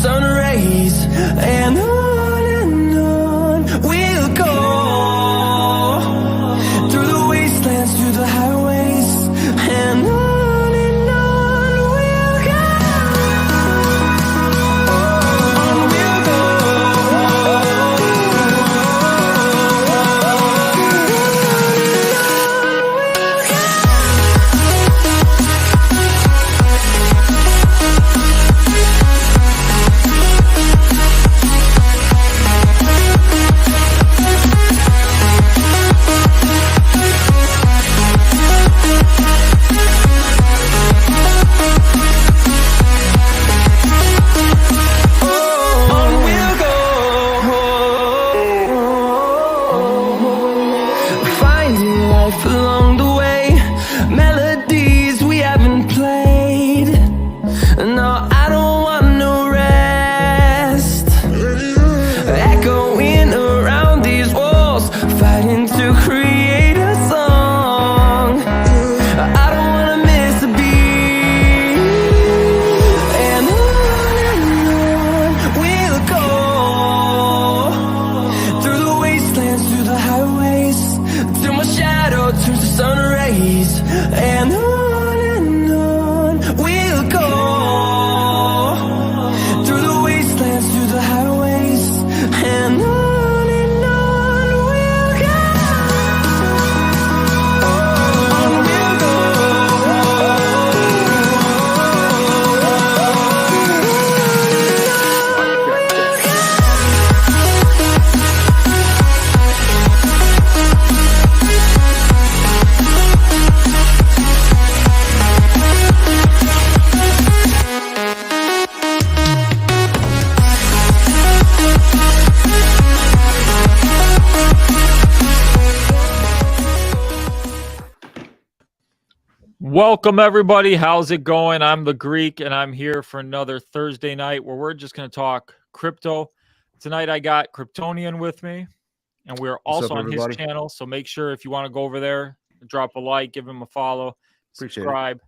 sun rays, and on we'll go, through the wastelands, through the highways, and on we'll go, on we'll go. Along the way, melodies we haven't played. No, I don't want no rest. Echoing around these walls, fighting to create a song. I don't wanna miss a beat. And on we'll go, through the wastelands, through the highways, till my shadow turns to sun rays, and on we'll go, through the wastelands, through the highways, and on we'll go, on we'll go. Welcome, everybody. How's it going? I'm the Greek, and I'm here for another Thursday night where we're just going to talk crypto. Tonight, I got Kryptonian with me, and we're also on his channel. So make sure if you want to go over there, drop a like, give him a follow, subscribe.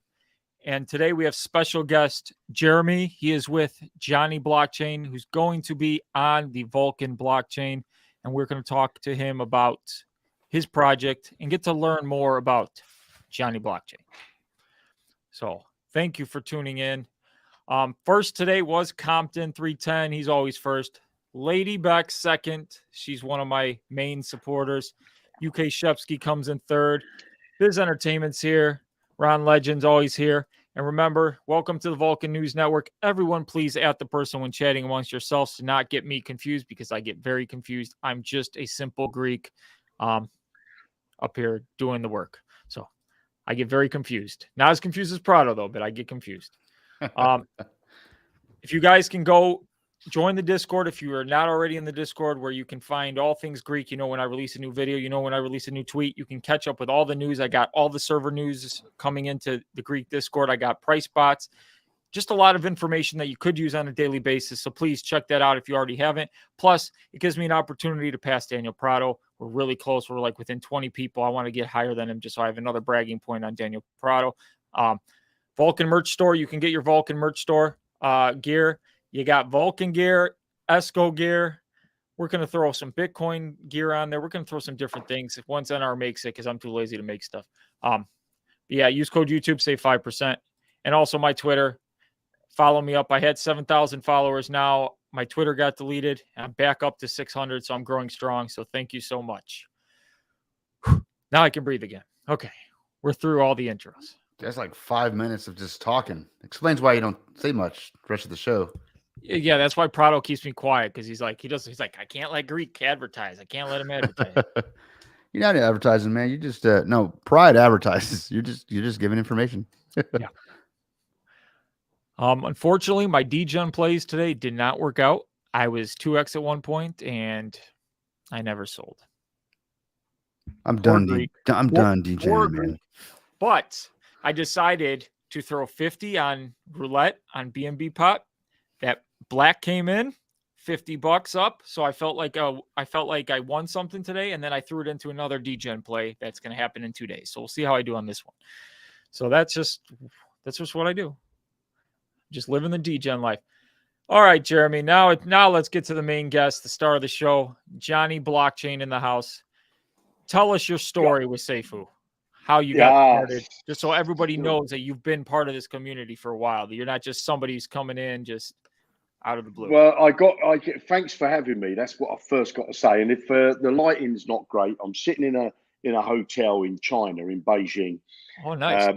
And today we have special guest Jeremy. He is with Johnny Blockchain, who's going to be on the Vulcan blockchain, and we're going to talk to him about his project and get to learn more about Johnny Blockchain. So thank you for tuning in. First today was Compton 310. He's always first. Lady Beck second. She's one of my main supporters. UK Shepsky comes in third. Biz Entertainment's here. Ron Legend's always here. And remember, welcome to the Vulcan News Network. Everyone, please at the person when chatting amongst yourselves to not get me confused, because I get very confused. I'm just a simple Greek up here doing the work. So I get very confused. Not as confused as Prado, though, but I get confused. If you guys can go join the Discord, if you are not already in the Discord, where you can find all things Greek. You know, when I release a new video, you know, when I release a new tweet, you can catch up with all the news. I got all the server news coming into the Greek Discord. I got price bots, just a lot of information that you could use on a daily basis. So please check that out if you already haven't. Plus, it gives me an opportunity to pass Daniel Prado. We're really close. We're like within 20 people. I want to get higher than him just so I have another bragging point on Daniel Prado. Vulcan merch store. You can get your Vulcan merch store gear. You got Vulcan gear, ESCO gear. We're going to throw some Bitcoin gear on there. We're going to throw some different things if once NR makes it, because I'm too lazy to make stuff. Yeah, use code YouTube, save 5%. And also my Twitter. Follow me up. I had 7,000 followers. Now my Twitter got deleted. I'm back up to 600, so I'm growing strong. So thank you so much. Now I can breathe again. Okay, we're through all the intros. That's like 5 minutes of just talking. Explains why you don't say much the rest of the show. Yeah, that's why Prado keeps me quiet, because he's like, I can't let Greek advertise. I can't let him advertise. You're not advertising, man. You just no, Pride advertises. You're just giving information. Yeah. Unfortunately, my degen plays today did not work out. I was 2x at one point, and I never sold. I'm done. I'm done DJing, man. But I decided to throw 50 on roulette on BNB pot. That black came in, $50 up. So I felt like I won something today, and then I threw it into another degen play that's going to happen in 2 days. So we'll see how I do on this one. So that's just what I do. Just living the degen life. All right, Jeremy. Now let's get to the main guest, the star of the show, Johnny Blockchain in the house. Tell us your story with Seifu, how you got started, just so everybody knows that you've been part of this community for a while. That you're not just somebody who's coming in just out of the blue. Well, thanks for having me. That's what I first got to say. And if the lighting's not great, I'm sitting in a hotel in China, in Beijing. Oh, nice.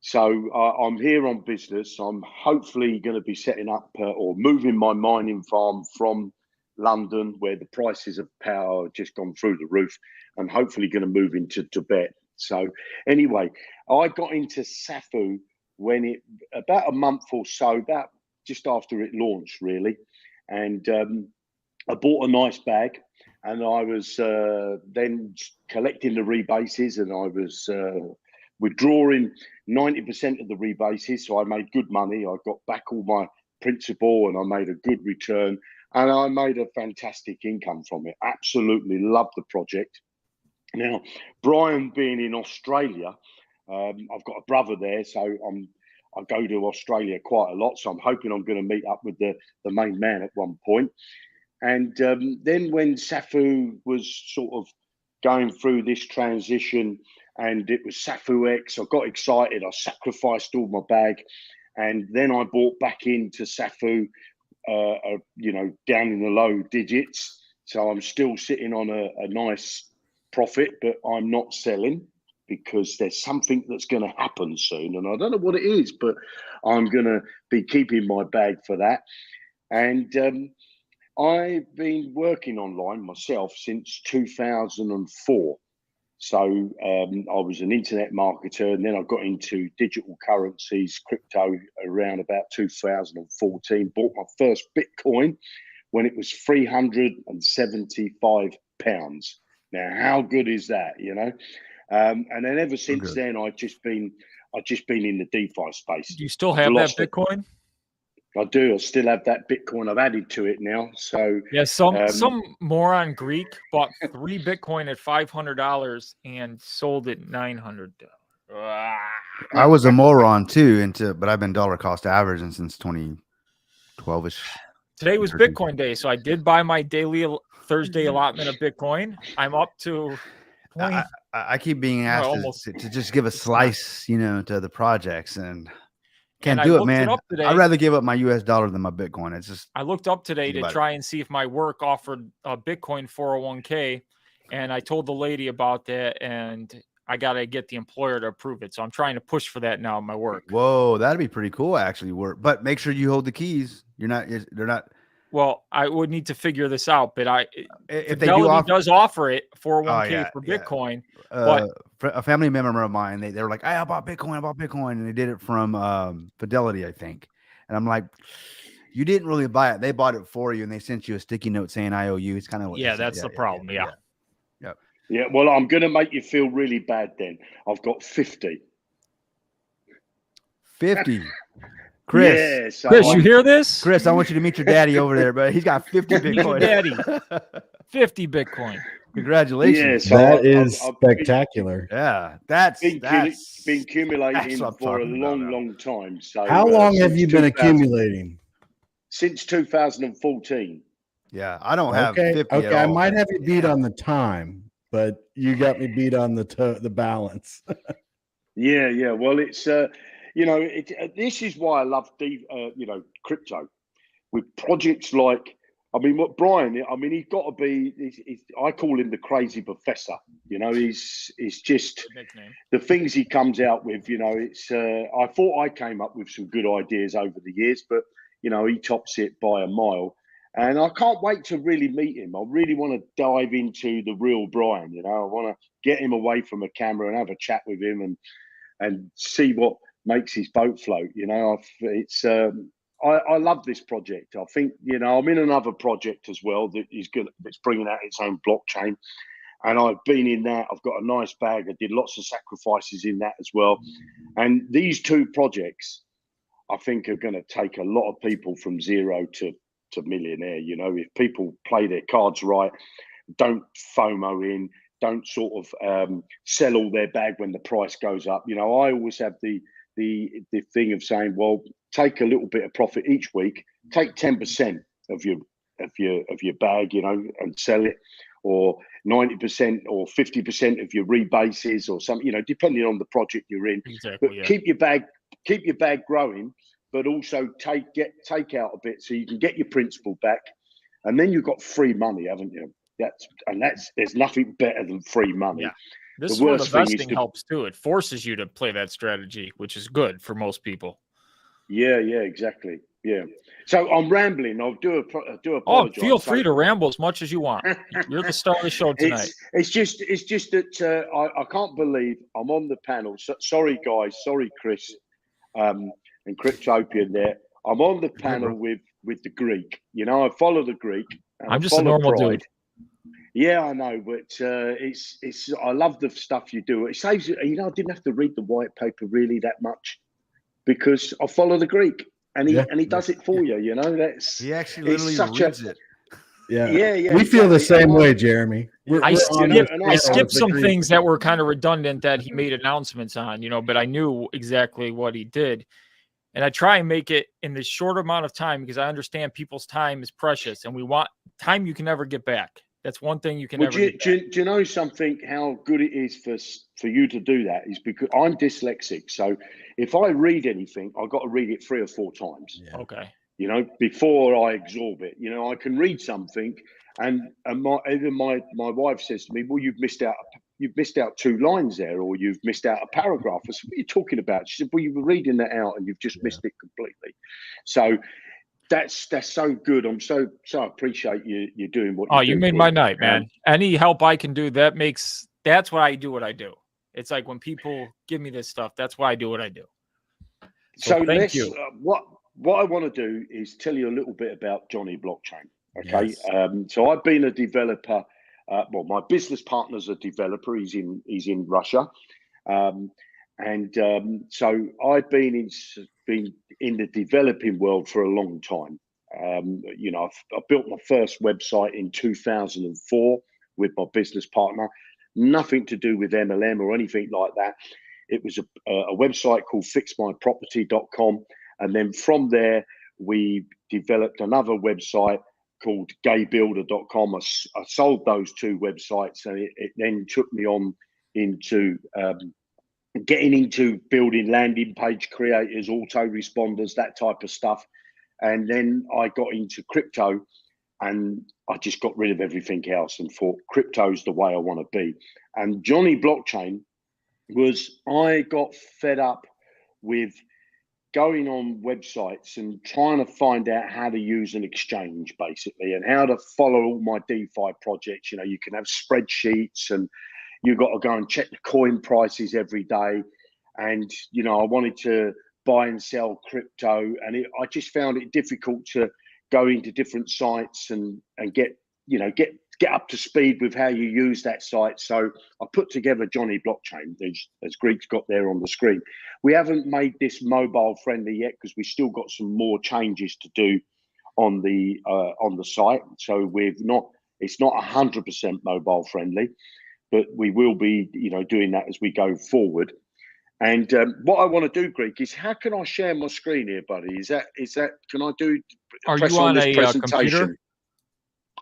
So I'm here on business. I'm hopefully going to be setting up or moving my mining farm from London, where the prices of power have just gone through the roof, and hopefully going to move into Tibet. So anyway, I got into Safu when about a month or so, about just after it launched, really. And I bought a nice bag, and I was then collecting the rebases, and I was withdrawing 90% of the rebases. So I made good money. I got back all my principal, and I made a good return, and I made a fantastic income from it. Absolutely loved the project. Now, Brian being in Australia, I've got a brother there, so I go to Australia quite a lot. So I'm hoping I'm going to meet up with the main man at one point. And then when Safu was sort of going through this transition, and it was Safu X, I got excited. I sacrificed all my bag, and then I bought back into Safu, down in the low digits. So I'm still sitting on a nice profit, but I'm not selling because there's something that's going to happen soon, and I don't know what it is, but I'm going to be keeping my bag for that. And I've been working online myself since 2004. So I was an internet marketer, and then I got into digital currencies, crypto, around about 2014. Bought my first Bitcoin when it was £375. Now, how good is that, you know? And then ever since then, I've just been in the DeFi space. Do you still have that Bitcoin? I do. I still have that Bitcoin. I've added to it now. So yeah, some moron Greek bought 3 Bitcoin at $500 and sold it $900. I was a moron too, but I've been dollar cost averaging since 2012ish. Today was Bitcoin day, so I did buy my daily Thursday allotment of Bitcoin. I'm up to. I keep being asked to just give a slice, to the projects, and can't do it, man. I'd rather give up my US dollar than my Bitcoin. It's just. I looked up today to try and see if my work offered a Bitcoin 401k, and I told the lady about that, and I got to get the employer to approve it. So I'm trying to push for that now at my work. Whoa, that'd be pretty cool, actually. But make sure you hold the keys. They're not. Well, I would need to figure this out, but if Fidelity does offer it 401k for Bitcoin. But a family member of mine, they were like, I bought Bitcoin, and they did it from Fidelity, I think. And I'm like, you didn't really buy it. They bought it for you, and they sent you a sticky note saying IOU. It's kind of what that's the problem. Yeah. Yeah. Well, I'm going to make you feel really bad then. I've got 50. 50. Chris, Chris, you hear this? Chris, I want you to meet your daddy over there, but he's got 50 Bitcoin. Daddy, 50 Bitcoin. Congratulations. Yeah, so that is spectacular. That's been accumulating for a long time. So how long have you been accumulating? Since 2014. Yeah, I don't have 50 Okay, at all. I might have you beat on the time, but you got me beat on the balance. Yeah. Well, it's this is why I love crypto, with projects like, what Brian, he's got to be, I call him the crazy professor. He's just the things he comes out with, it's, I thought I came up with some good ideas over the years, but, he tops it by a mile. And I can't wait to really meet him. I really want to dive into the real Brian, I want to get him away from a camera and have a chat with him and see what makes his boat float. I love this project. I think, I'm in another project as well that's bringing out its own blockchain, and I've been in that. I've got a nice bag. I did lots of sacrifices in that as well. And these two projects, I think, are going to take a lot of people from zero to millionaire. If people play their cards right, don't FOMO in, don't sort of sell all their bag when the price goes up. I always have the thing of saying, well, take a little bit of profit each week, take 10% of your bag, you know, and sell it, or 90% or 50% of your rebases or something, you know, depending on the project you're in. Exactly. But keep your bag growing, but also take out a bit so you can get your principal back, and then you've got free money, haven't you? There's nothing better than free money. Yeah. This is where the vesting helps too. It forces you to play that strategy, which is good for most people. Yeah, exactly. Yeah. So I'm rambling. I do apologize. Oh, feel free to ramble as much as you want. You're the star of the show tonight. It's just that I can't believe I'm on the panel. So, sorry, guys. Sorry, Chris, and Cryptopian there. I'm on the panel with the Greek. You know, I follow the Greek. I'm just a normal dude. Yeah, I know, but it's I love the stuff you do. It saves you. You know, I didn't have to read the white paper really that much because I follow the Greek, and he does it for you. You know, he actually literally reads it. Yeah. We feel the same way, Jeremy. I skipped some things that were kind of redundant that he made announcements on, you know, but I knew exactly what he did. And I try and make it in this short amount of time because I understand people's time is precious and we want time you can never get back. That's one thing you can never get back. Do you know something, how good it is for you to do that is because I'm dyslexic. So if I read anything, I've got to read it 3 or 4 times. Yeah. Okay. You know, before I absorb it. You know, I can read something and my wife says to me, well, you've missed out 2 lines there, or you've missed out a paragraph. I said, what are you talking about? She said, well, you were reading that out and you've just missed it completely. So that's so good. I'm so appreciate you doing what you do. You made my night, man. Any help I can do, that's why I do what I do. It's like when people give me this stuff, that's why I do what I do. So thank you. What I want to do is tell you a little bit about Johnny Blockchain. Okay. Yes. So I've been a developer. Well, my business partner's a developer. He's in Russia. So I've been in the developing world for a long time. You know, I built my first website in 2004 with my business partner. Nothing to do with MLM or anything like that. It was a website called fixmyproperty.com. And then from there, we developed another website called gaybuilder.com. I sold those 2 websites, and it then took me on into getting into building landing page creators, autoresponders, that type of stuff. And then I got into crypto, and I just got rid of everything else and thought crypto's the way I want to be. And Johnny Blockchain I got fed up with going on websites and trying to find out how to use an exchange, basically, and how to follow all my DeFi projects. You know, you can have spreadsheets and you've got to go and check the coin prices every day. And, you know, I wanted to buy and sell crypto, and I just found it difficult to go into different sites and get up to speed with how you use that site. So I put together Johnny Blockchain, as Greek's got there on the screen. We haven't made this mobile friendly yet because we still got some more changes to do on the site. So it's not 100% mobile friendly, but we will be, you know, doing that as we go forward. And what I want to do, Greek, is how can I share my screen here, buddy? Is that can I do? Are you on a computer?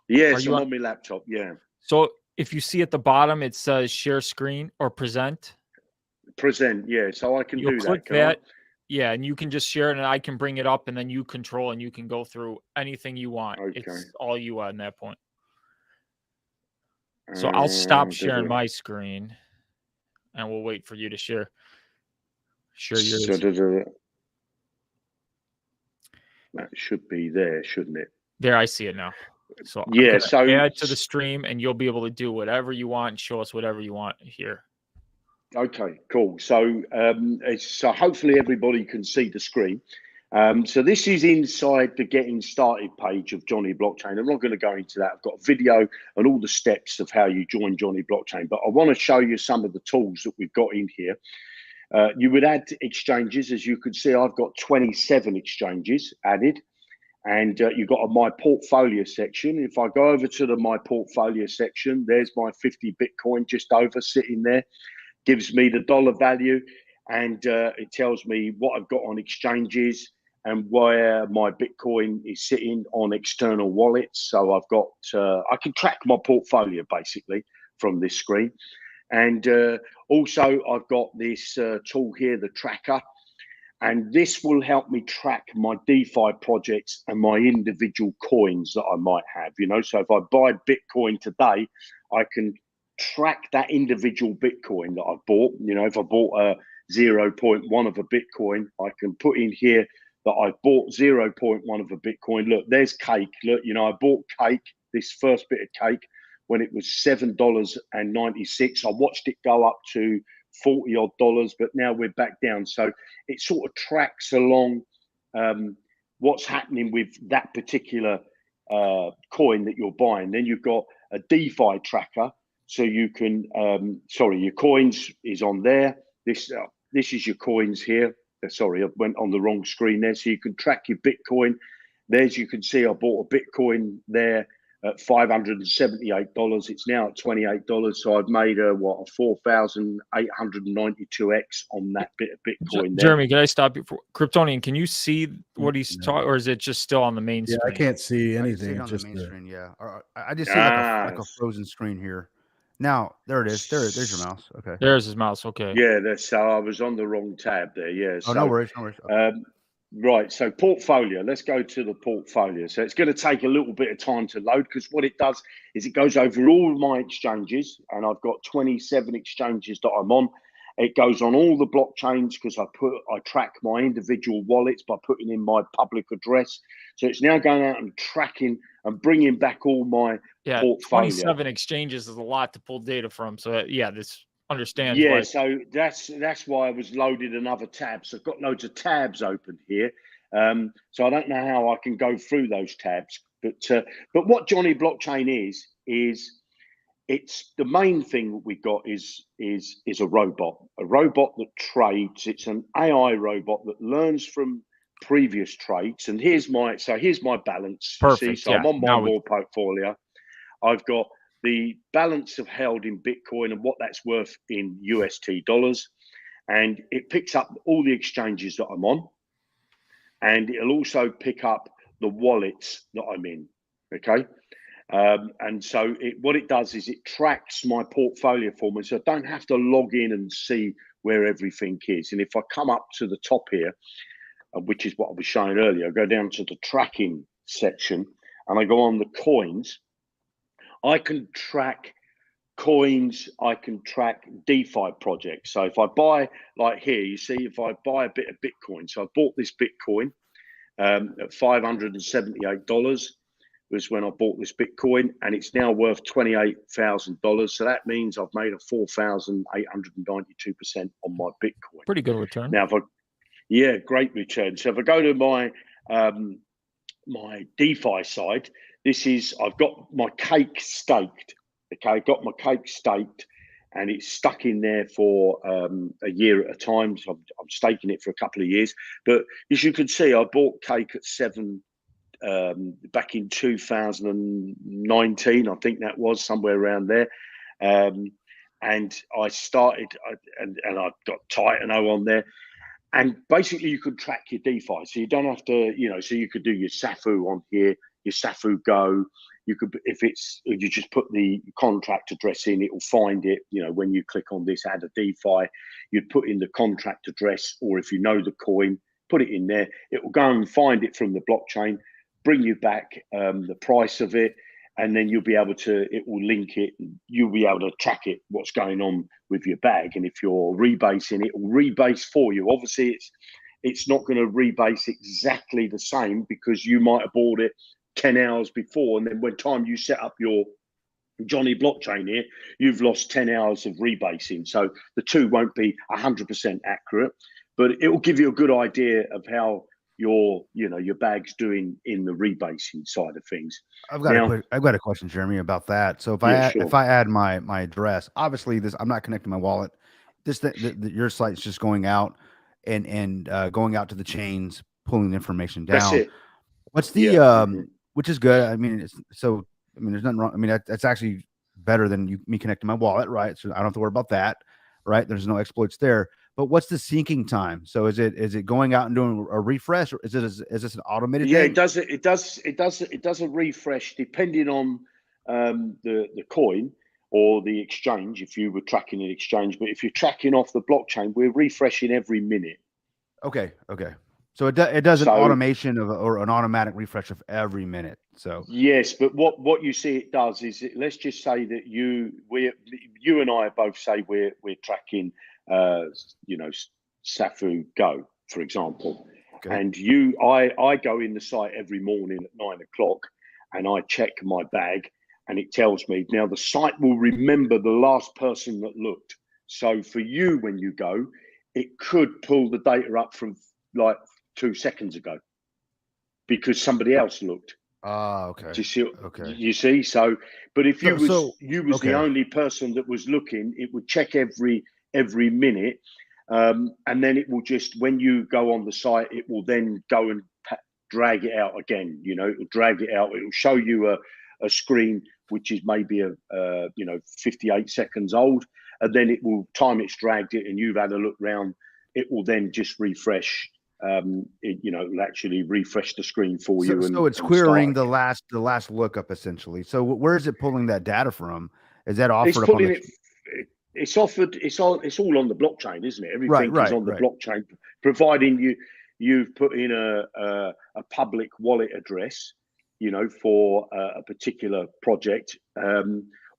Yes, I'm on my laptop. Yeah. So if you see at the bottom, it says share screen or present. Present, yeah. So I can do click that. Yeah, and you can just share it, and I can bring it up, and then you control, and you can go through anything you want. Okay. It's all you at that point. So I'll stop sharing my screen, and we'll wait for you to share yours. That should be there, shouldn't it? There, I see it now. So yeah, add to the stream, and you'll be able to do whatever you want and show us whatever you want here. Okay, cool. So so hopefully everybody can see the screen. So this is inside the getting started page of Johnny Blockchain. I'm not going to go into that. I've got a video and all the steps of how you join Johnny Blockchain, but I want to show you some of the tools that we've got in here. You would add exchanges. As you can see, I've got 27 exchanges added. And you've got a My Portfolio section. If I go over to the My Portfolio section, there's my 50 Bitcoin just over sitting there. Gives me the dollar value, and it tells me what I've got on exchanges and where my Bitcoin is sitting on external wallets. So I've got, I can track my portfolio basically from this screen. And also I've got this tool here, the tracker, and this will help me track my DeFi projects and my individual coins that I might have, you know. So if I buy Bitcoin today, I can track that individual Bitcoin that I bought. You know, if I bought a 0.1 of a Bitcoin, I can put in here that I bought 0.1 of a Bitcoin. Look, there's cake. Look, you know, I bought cake, this first bit of cake, when it was $7.96. I watched it go up to $40 odd, but now we're back down. So it sort of tracks along what's happening with that particular coin that you're buying. Then you've got a DeFi tracker. So you can, sorry, your coins is on there. This is your coins here. Sorry, I went on the wrong screen there. So you can track your Bitcoin. There's, you can see I bought a Bitcoin there at $578. It's now at $28. So I've made a 4,892x on that bit of Bitcoin there. Jeremy, can I stop you for Kryptonian? Can you see what he's talking, or is it just still on the main screen? I can't see anything. I can see it on just the main screen, yeah. I just see like Ah. a frozen screen here. Now there it is. There's your mouse. Okay. There's his mouse. Okay. Yeah, so I was on the wrong tab there. Yeah. Oh, so, no worries. No worries. Okay. Right, so portfolio. Let's go to the portfolio. So it's going to take a little bit of time to load, because what it does is it goes over all my exchanges, and I've got 27 exchanges that I'm on. It goes on all the blockchains because I track my individual wallets by putting in my public address. So it's now going out and tracking and bringing back all my portfolio. 27 exchanges is a lot to pull data from. So yeah, this understands. Yeah, why. so that's why I was loaded another tab. So I've got loads of tabs open here. So I don't know how I can go through those tabs, but what Johnny Blockchain is it's the main thing that we've got is a robot that trades. It's an AI robot that learns from previous trades. And here's my balance. Perfect. So I'm on my more portfolio. I've got the balance of held in Bitcoin and what that's worth in UST dollars. And it picks up all the exchanges that I'm on. And it'll also pick up the wallets that I'm in. Okay. And so what it does is it tracks my portfolio for me. So I don't have to log in and see where everything is. And if I come up to the top here, which is what I was showing earlier, I go down to the tracking section and I go on the coins. I can track coins, I can track DeFi projects. So if I buy, like here, you see, if I buy a bit of Bitcoin, so I bought this Bitcoin at $578 was when I bought this Bitcoin, and it's now worth $28,000. So that means I've made a 4,892% on my Bitcoin. Pretty good return. Now, yeah, great return. So if I go to my my DeFi side, I've got my cake staked. Okay, I got my cake staked, and it's stuck in there for a year at a time. So I'm staking it for a couple of years. But as you can see, I bought cake at $7 back in 2019. I think that was somewhere around there. And I started, and I've got Titano on there. And basically, you could track your DeFi, so you don't have to, so you could do your Safu on here, your Safu Go. You could, if you just put the contract address in, it will find it. When you click on this, add a DeFi, you'd put in the contract address, or if you know the coin, put it in there. It will go and find it from the blockchain, bring you back the price of it, and then you'll be able to, it will link it, and you'll be able to track it, what's going on with your bag. And if you're rebasing, it will rebase for you. Obviously, it's not going to rebase exactly the same, because you might have bought it 10 hours before, and then when time you set up your Johnny Blockchain here, you've lost 10 hours of rebasing. So the two won't be 100% accurate, but it will give you a good idea of how your bag's doing in the rebasing side of things. I've got a question, Jeremy, about that. So if I add my address, obviously I'm not connecting my wallet. Your site's just going out and going out to the chains, pulling the information down. That's it. What's the which is good. I mean, there's nothing wrong. I mean, that's actually better than me connecting my wallet, right? So I don't have to worry about that, right? There's no exploits there. But what's the syncing time? So is it going out and doing a refresh, or is this an automated Yeah, thing? it does a refresh depending on the coin or the exchange. If you were tracking an exchange, but if you're tracking off the blockchain, we're refreshing every minute. Okay. So it does an So automation or an automatic refresh of every minute. So yes, but what you see it does is let's just say that you and I both say we're tracking Safu Go, for example. okay. And I go in the site every morning at 9 o'clock and I check my bag and it tells me. Now the site will remember the last person that looked. So for you, when you go, it could pull the data up from like 2 seconds ago because somebody else looked. Okay. Do you see? Okay. You see? So, but if you was okay. the only person that was looking, it would check every minute. And then it will just, when you go on the site, it will then go and drag it out again. You know, it will drag it out. It will show you a screen which is maybe 58 seconds old, and then it will time it's dragged it, and you've had a look round. It will then just refresh. It'll actually refresh the screen for you. So it's querying the last lookup essentially. So where is it pulling that data from? Is that offered? It's pulling it. It's offered. It's all on the blockchain, isn't it? Everything is on the blockchain, providing you've put in a public wallet address, for a particular project,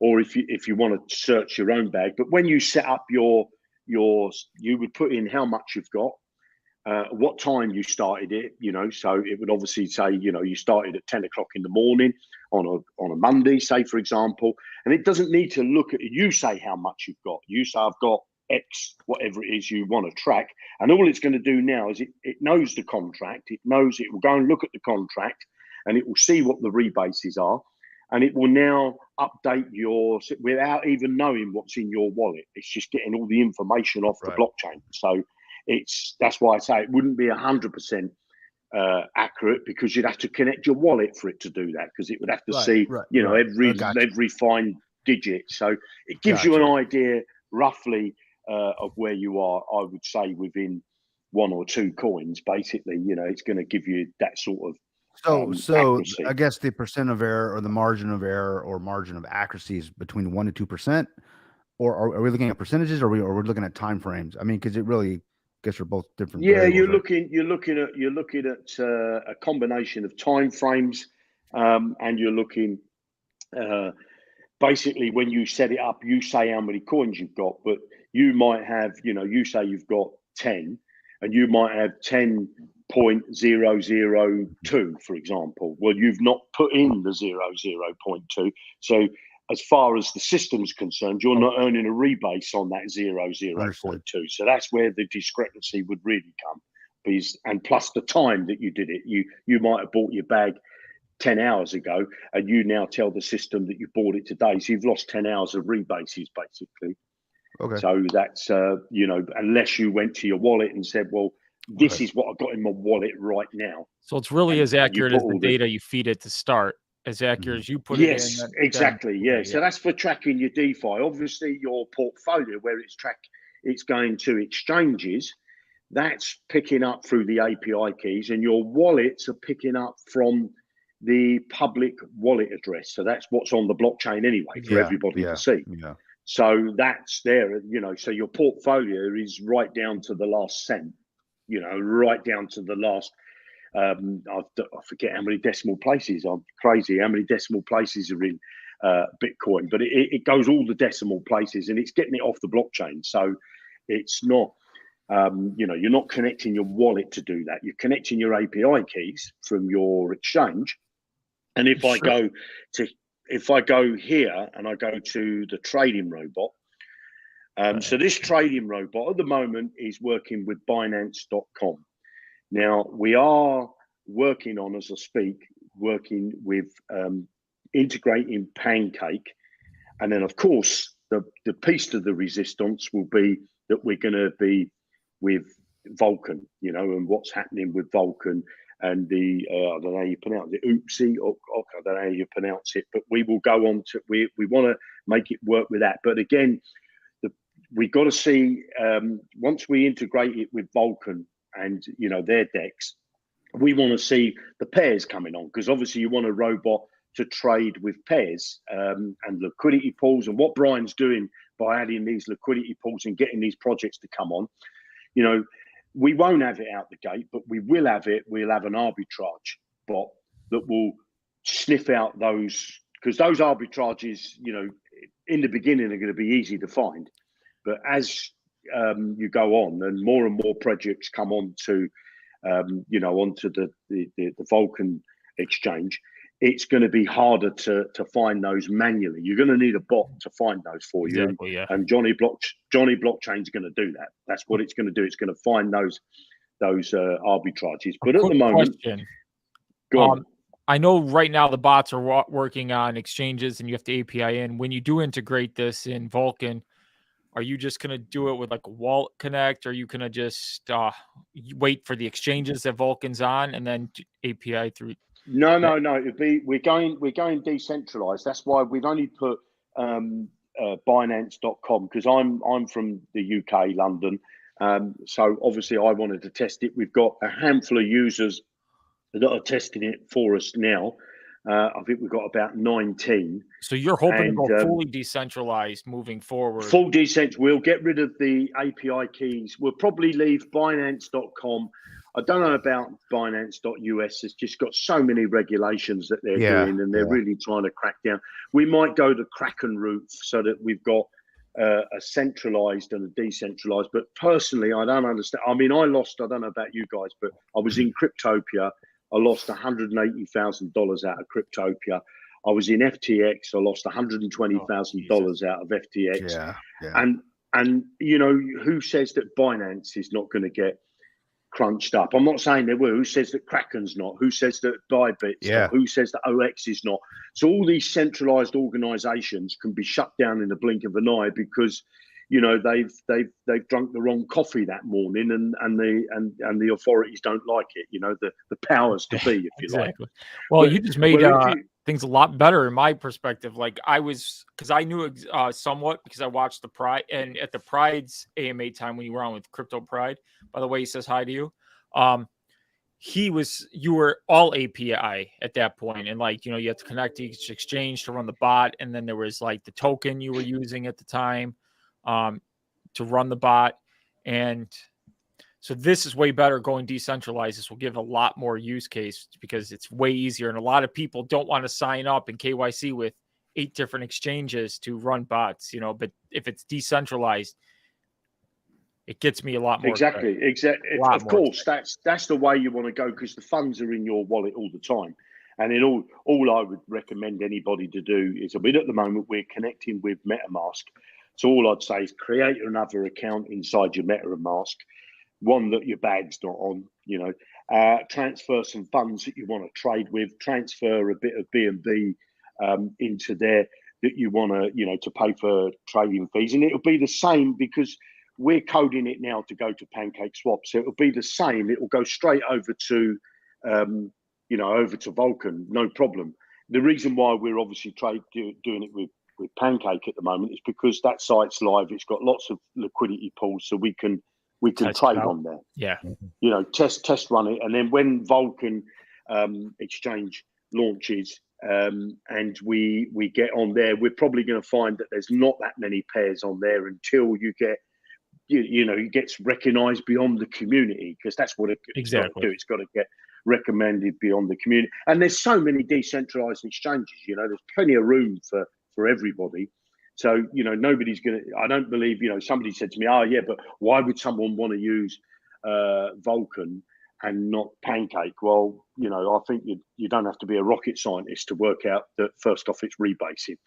or if you want to search your own bag. But when you set up you would put in how much you've got, what time you started it, so it would obviously say, you started at 10 o'clock in the morning on a Monday, say, for example, and it doesn't need to look at it. You say how much you've got. You say, I've got X, whatever it is you want to track. And all it's going to do now is it knows the contract. It knows, it will go and look at the contract and it will see what the rebases are. And it will now update without even knowing what's in your wallet. It's just getting all the information off the blockchain. So that's why I say it wouldn't be 100% accurate, because you'd have to connect your wallet for it to do that, because it would have to see every fine digit. So it gives you an idea roughly of where you are. I would say within 1 or 2 coins, basically, it's going to give you that sort of accuracy. I guess the percent of error or the margin of error or margin of accuracy is between 1 to 2%, or are we looking at percentages, or are we looking at time frames? I mean, because it really, I guess, are both different. Yeah, you're looking at a combination of time frames, and you're looking basically when you set it up, you say how many coins you've got, but you might have, you say you've got 10, and you might have 10.002, for example. Well, you've not put in the 0.2, so as far as the system's concerned, you're not earning a rebase on that 0.2. So that's where the discrepancy would really come. And plus the time that you did it, you might have bought your bag 10 hours ago, and you now tell the system that you bought it today. So you've lost 10 hours of rebases, basically. Okay. So that's, unless you went to your wallet and said, well, this is what I've got in my wallet right now. So it's really as accurate as the data you feed it to start. As accurate as you put it in. Yes, exactly. Yeah. So that's for tracking your DeFi. Obviously, your portfolio, where it's going to exchanges, that's picking up through the API keys, and your wallets are picking up from the public wallet address. So that's what's on the blockchain anyway for everybody to see. Yeah. So that's there, so your portfolio is right down to the last cent, right down to the last. I forget how many decimal places. I'm crazy how many decimal places are in Bitcoin, but it goes all the decimal places, and it's getting it off the blockchain. So it's not, you're not connecting your wallet to do that. You're connecting your API keys from your exchange. And if I go here and I go to the trading robot, so this trading robot at the moment is working with Binance.com. Now, we are working on, as I speak, working with integrating Pancake. And then, of course, the piece to the resistance will be that we're going to be with Vulcan, and what's happening with Vulcan and the, I don't know how you pronounce it, Oopsie, or I don't know how you pronounce it, but we will go on to, we want to make it work with that. But again, we got to see once we integrate it with Vulcan and their decks, we want to see the pairs coming on, because obviously you want a robot to trade with pairs and liquidity pools, and what Brian's doing by adding these liquidity pools and getting these projects to come on. We won't have it out the gate, but we will have it. We'll have an arbitrage bot that will sniff out those, because those arbitrages, in the beginning are going to be easy to find. But as you go on and more projects come on to, onto the Vulcan exchange, it's going to be harder to find those manually. You're going to need a bot to find those for you. Exactly, yeah. And Johnny Blockchain's going to do that. That's what it's going to do. It's going to find those arbitrages. But at the moment, go on. I know right now the bots are working on exchanges and you have to API in. When you do integrate this in Vulcan, are you just going to do it with like a wallet connect? Or are you going to just wait for the exchanges that Vulcan's on and then API through? No. We're going decentralized. That's why we've only put Binance.com, because I'm from the UK, London. So obviously I wanted to test it. We've got a handful of users that are testing it for us now. I think we've got about 19. So you're hoping to go fully decentralized moving forward? Full decentralized. We'll get rid of the API keys. We'll probably leave Binance.com. I don't know about Binance.us. It's just got so many regulations that they're doing, and they're really trying to crack down. We might go the Kraken route so that we've got a centralized and a decentralized. But personally, I don't understand. I mean, I don't know about you guys, but I was in Cryptopia. I lost $180,000 out of Cryptopia. I was in FTX. I lost $120,000 out of FTX. Yeah. And who says that Binance is not going to get crunched up? I'm not saying they will. Who says that Kraken's not? Who says that Bybit's not? Who says that OX is not? So all these centralized organizations can be shut down in the blink of an eye because they've drunk the wrong coffee that morning, and the authorities don't like it. The powers to be, if you like. Well, you just made things a lot better in my perspective. Like because I knew somewhat because I watched the Pride, and at the Pride's AMA time when you were on with Crypto Pride. By the way, he says hi to you. You were all API at that point, and you have to connect to each exchange to run the bot, and then there was like the token you were using at the time to run the bot. And so this is way better going decentralized. This will give a lot more use case because it's way easier. And a lot of people don't want to sign up in KYC with 8 different exchanges to run bots, but if it's decentralized, it gets me a lot more. Exactly. Of course, that's the way you want to go, because the funds are in your wallet all the time. And then all I would recommend anybody to do is, at the moment, we're connecting with MetaMask. So all I'd say is create another account inside your MetaMask, one that your bag's not on, transfer some funds that you want to trade with, transfer a bit of BNB into there that you want to pay for trading fees. And it'll be the same because we're coding it now to go to Pancake Swap. So it'll be the same. It will go straight over to, over to Vulcan, no problem. The reason why we're obviously doing it with Pancake at the moment is because that site's live. It's got lots of liquidity pools, so we can trade on there. Yeah. Test run it, and then when Vulcan exchange launches and we get on there, we're probably going to find that there's not that many pairs on there until you get it gets recognized beyond the community, because that's what it's got to do. It's got to get recommended beyond the community. And there's so many decentralized exchanges, there's plenty of room for everybody. So, nobody's going to, I don't believe, somebody said to me, but why would someone want to use Vulcan and not Pancake? Well, I think you don't have to be a rocket scientist to work out that first off, it's rebasing,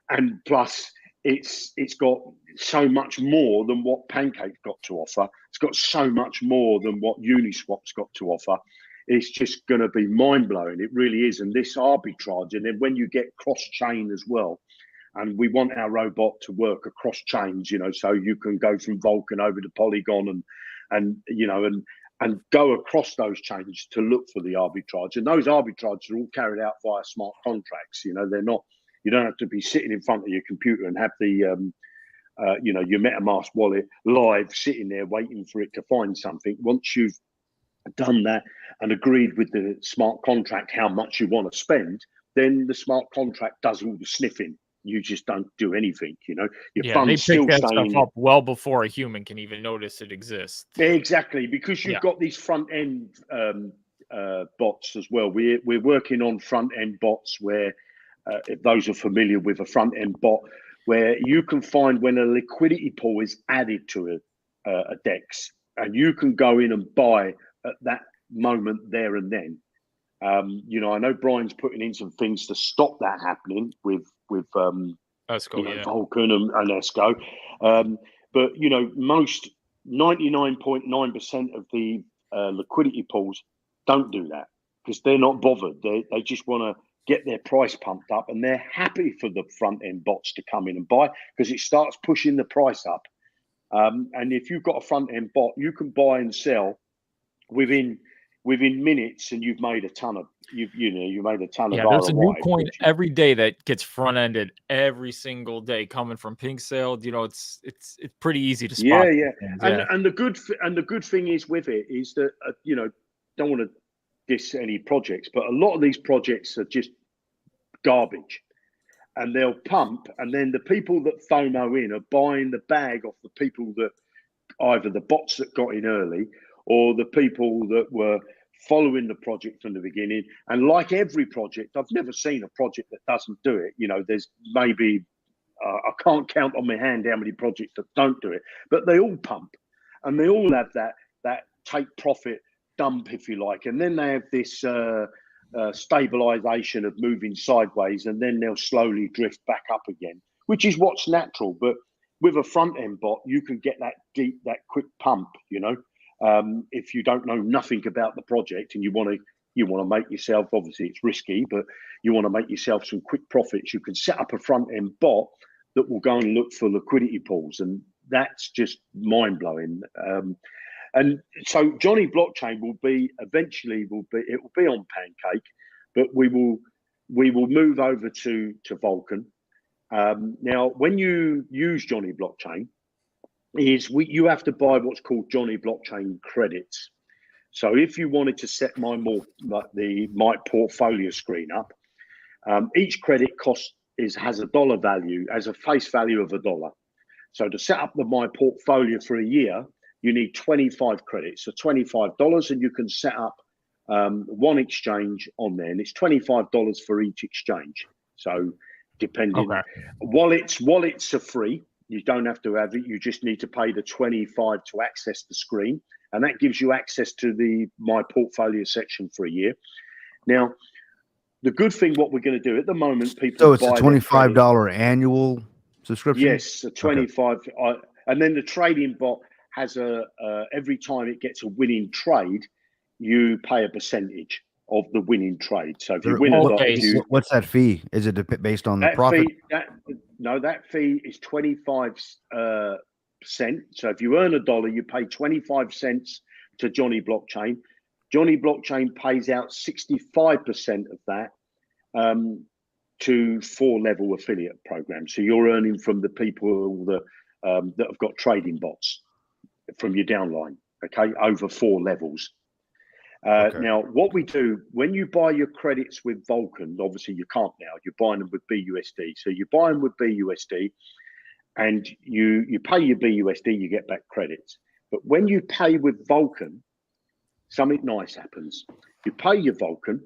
and plus it's got so much more than what Pancake's got to offer. It's got so much more than what Uniswap's got to offer. It's just going to be mind-blowing. It really is. And this arbitrage, and then when you get cross-chain as well, and we want our robot to work across chains, so you can go from Vulcan over to Polygon and go across those chains to look for the arbitrage. And those arbitrages are all carried out via smart contracts. They're not, you don't have to be sitting in front of your computer and have the your MetaMask wallet live, sitting there waiting for it to find something. Once you've done that and agreed with the smart contract how much you want to spend, then the smart contract does all the sniffing. You just don't do anything, your They fund's pick still that staying stuff up well before a human can even notice it exists. exactly, because you've got these front end bots as well. We're working on front end bots where if those are familiar with a front end bot, where you can find when a liquidity pool is added to a DEX, and you can go in and buy at that moment there and then. I know Brian's putting in some things to stop that happening with Vulcan and ESCO. But most 99.9% of the liquidity pools don't do that because they're not bothered. They just want to get their price pumped up, and they're happy for the front end bots to come in and buy because it starts pushing the price up. And if you've got a front end bot, you can buy and sell within minutes, and you've made a ton of you made a ton of ROI. There's a new coin every day that gets front ended every single day coming from Pink Sale. It's pretty easy to spot. And the good thing is with it is that don't want to diss any projects, but a lot of these projects are just garbage, and they'll pump, and then the people that FOMO in are buying the bag off the people that either the bots that got in early or the people that were following the project from the beginning. And like every project, I've never seen a project that doesn't do it. There's maybe I can't count on my hand how many projects that don't do it, but they all pump, and they all have that take profit dump, if you like, and then they have this stabilization of moving sideways, and then they'll slowly drift back up again, which is what's natural. But with a front end bot, you can get that quick pump. If you don't know nothing about the project and you want to make yourself, obviously it's risky, but you want to make yourself some quick profits, you can set up a front end bot that will go and look for liquidity pools, and that's just mind blowing. And so Johnny Blockchain will be on Pancake, but we will move over to Vulcan. Now, when you use Johnny Blockchain, you have to buy what's called Johnny Blockchain credits. So if you wanted to set my portfolio screen up, each credit has a dollar value, as a face value of $1. So to set up my portfolio for a year, you need 25 credits, so $25, and you can set up one exchange on there, and it's $25 for each exchange. So depending, wallets are free. You don't have to have it. You just need to pay the 25 to access the screen, and that gives you access to my portfolio section for a year. Now, the good thing, what we're going to do at the moment, people. So it's a $25 annual subscription. Yes, a 25, and then the trading bot has every time it gets a winning trade, you pay a percentage of the winning trade. So if you win what's that fee? Is it based on the profit? That fee is 25 cent. So if you earn $1, you pay 25 cents to Johnny Blockchain. Johnny Blockchain pays out 65% of that to 4-level affiliate programs. So you're earning from the people that have got trading bots from your downline, over 4 levels. Now, what we do when you buy your credits with Vulcan, obviously you can't now. You're buying them with BUSD. So you buy them with BUSD, and you pay your BUSD, you get back credits. But when you pay with Vulcan, something nice happens. You pay your Vulcan,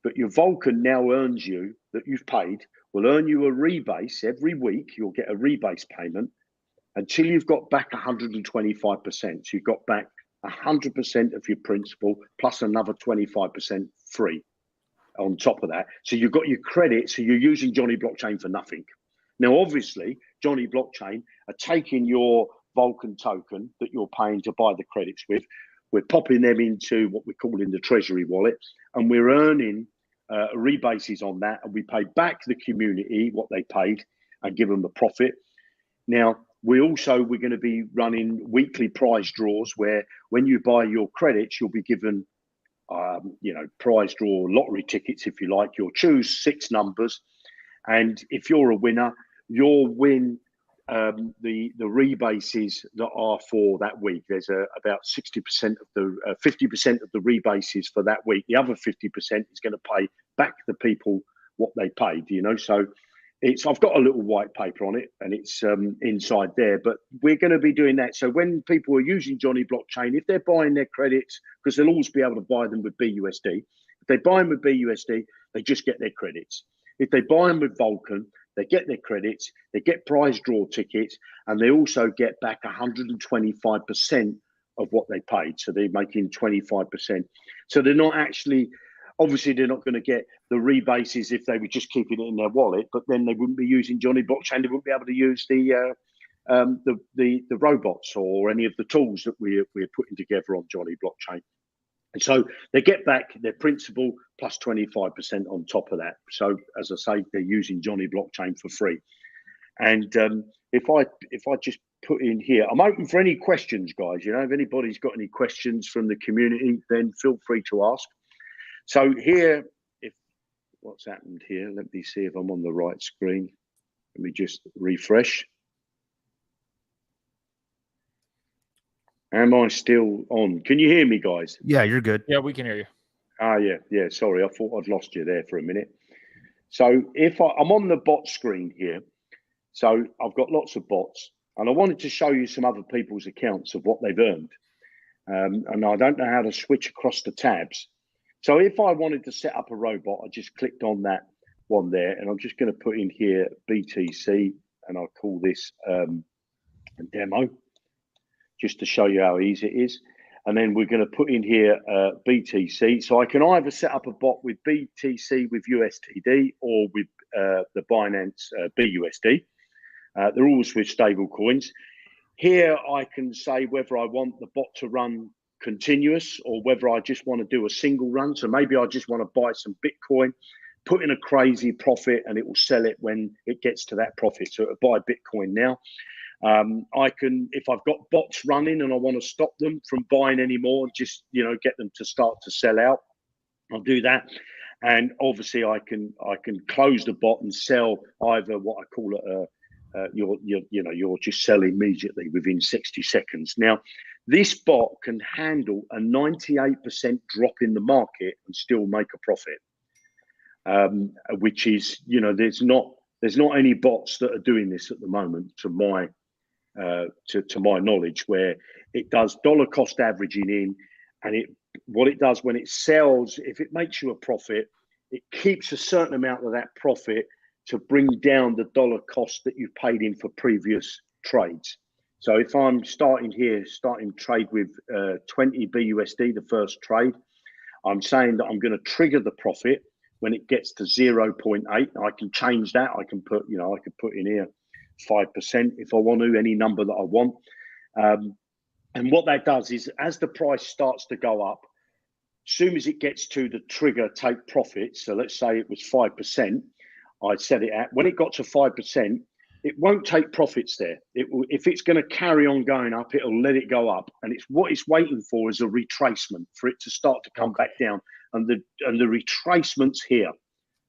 but your Vulcan now earns you, that you've paid, will earn you a rebase every week. You'll get a rebase payment until you've got back 125%. So you've got back 100% of your principal plus another 25% free on top of that. So you've got your credit. So you're using Johnny Blockchain for nothing. Now, obviously, Johnny Blockchain are taking your Vulcan token that you're paying to buy the credits with. We're popping them into what we're calling the treasury wallet, and we're earning rebases on that. And we pay back the community what they paid and give them the profit. Now, we're going to be running weekly prize draws where when you buy your credits, you'll be given, prize draw lottery tickets, if you like. You'll choose 6 numbers. And if you're a winner, you'll win the rebases that are for that week. There's about 60% of the 50% of the rebases for that week. The other 50% is going to pay back the people what they paid. You know, so I've got a little white paper on it, and it's inside there. But we're going to be doing that. So when people are using Johnny Blockchain, if they're buying their credits, because they'll always be able to buy them with BUSD. If they buy them with BUSD, they just get their credits. If they buy them with Vulcan, they get their credits, they get prize draw tickets, and they also get back 125% of what they paid. So they're making 25%. So they're not actually, obviously, they're not going to get the rebases if they were just keeping it in their wallet, but then they wouldn't be using Johnny Blockchain. They wouldn't be able to use the robots or any of the tools that we're putting together on Johnny Blockchain. And so they get back their principal plus 25% on top of that. So as I say, they're using Johnny Blockchain for free. And if I just put in here, I'm open for any questions, guys. You know, if anybody's got any questions from the community, then feel free to ask. So here, what's happened here? Let me see if I'm on the right screen. Let me just refresh. Am I still on? Can you hear me, guys? Yeah, you're good. Yeah, we can hear you. Yeah. Sorry, I thought I'd lost you there for a minute. So if I'm on the bot screen here, so I've got lots of bots, and I wanted to show you some other people's accounts of what they've earned. And I don't know how to switch across the tabs. So if I wanted to set up a robot, I just clicked on that one there, and I'm just going to put in here BTC, and I'll call this a demo, just to show you how easy it is. And then we're going to put in here BTC. So I can either set up a bot with BTC with USTD or with the Binance BUSD. They're always with stable coins. Here I can say whether I want the bot to run continuous or whether I just want to do a single run. So maybe I just want to buy some Bitcoin, put in a crazy profit, and it will sell it when it gets to that profit. So it'll buy Bitcoin now. I can, if I've got bots running and I want to stop them from buying anymore, just, you know, get them to start to sell out, I'll do that. And obviously I can close the bot and sell either what I call it you're just sell immediately within 60 seconds. Now, this bot can handle a 98% drop in the market and still make a profit, which is, you know, there's not any bots that are doing this at the moment, to my knowledge, where it does dollar cost averaging in, and what it does when it sells, if it makes you a profit, it keeps a certain amount of that profit to bring down the dollar cost that you've paid in for previous trades. So if I'm starting trade with 20 BUSD, the first trade, I'm saying that I'm going to trigger the profit when it gets to 0.8. I can change that. I can put in here 5% if I want to, any number that I want. And what that does is, as the price starts to go up, as soon as it gets to the trigger take profit, so let's say it was 5%, I'd set it at, when it got to 5%, it won't take profits there. It will, if it's going to carry on going up, it'll let it go up. And it's what it's waiting for is a retracement for it to start to come back down. And the retracement's here.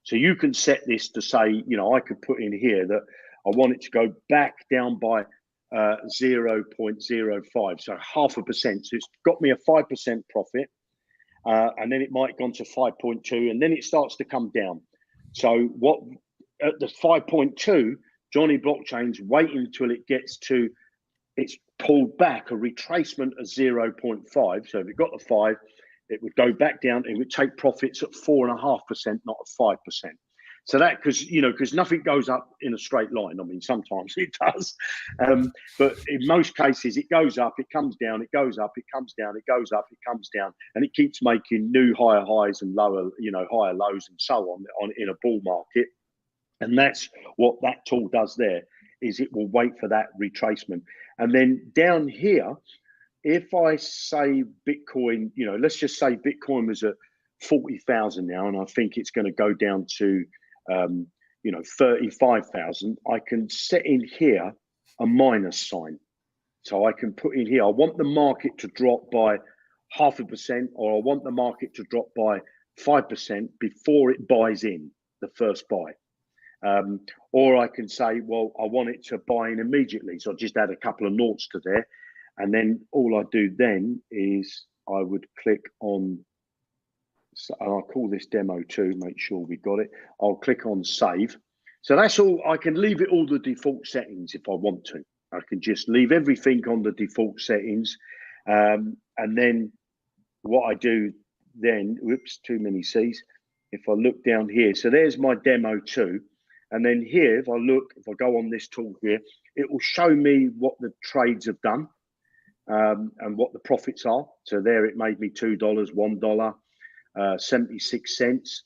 So you can set this to say, you know, I could put in here that I want it to go back down by 0.05, so 0.5%. So it's got me a 5% profit, and then it might have gone to 5.2, and then it starts to come down. So what at the 5.2, Johnny Blockchain's waiting until it gets to, it's pulled back a retracement of 0.5. So if it got the 5, it would go back down. It would take profits at 4.5%, not at 5%. So that, because nothing goes up in a straight line. I mean, sometimes it does, but in most cases, it goes up, it comes down, it goes up, it comes down, it goes up, it comes down, and it keeps making new higher highs and lower, higher lows and so on in a bull market. And that's what that tool does there, is it will wait for that retracement. And then down here, if I say Bitcoin, let's just say Bitcoin was at 40,000 now, and I think it's going to go down to 35,000, I can set in here a minus sign. So I can put in here, I want the market to drop by 0.5%, or I want the market to drop by 5% before it buys in the first buy. Or I can say, well, I want it to buy in immediately. So I just add a couple of noughts to there. And then all I do then is I would click on, and I'll call this demo 2, make sure we got it. I'll click on save. So that's all. I can leave it all the default settings if I want to. I can just leave everything on the default settings. And then what I do then, whoops, too many C's. If I look down here, so there's my demo 2. And then here, if I go on this tool here, it will show me what the trades have done and what the profits are. So there it made me $2, $1, 76 cents.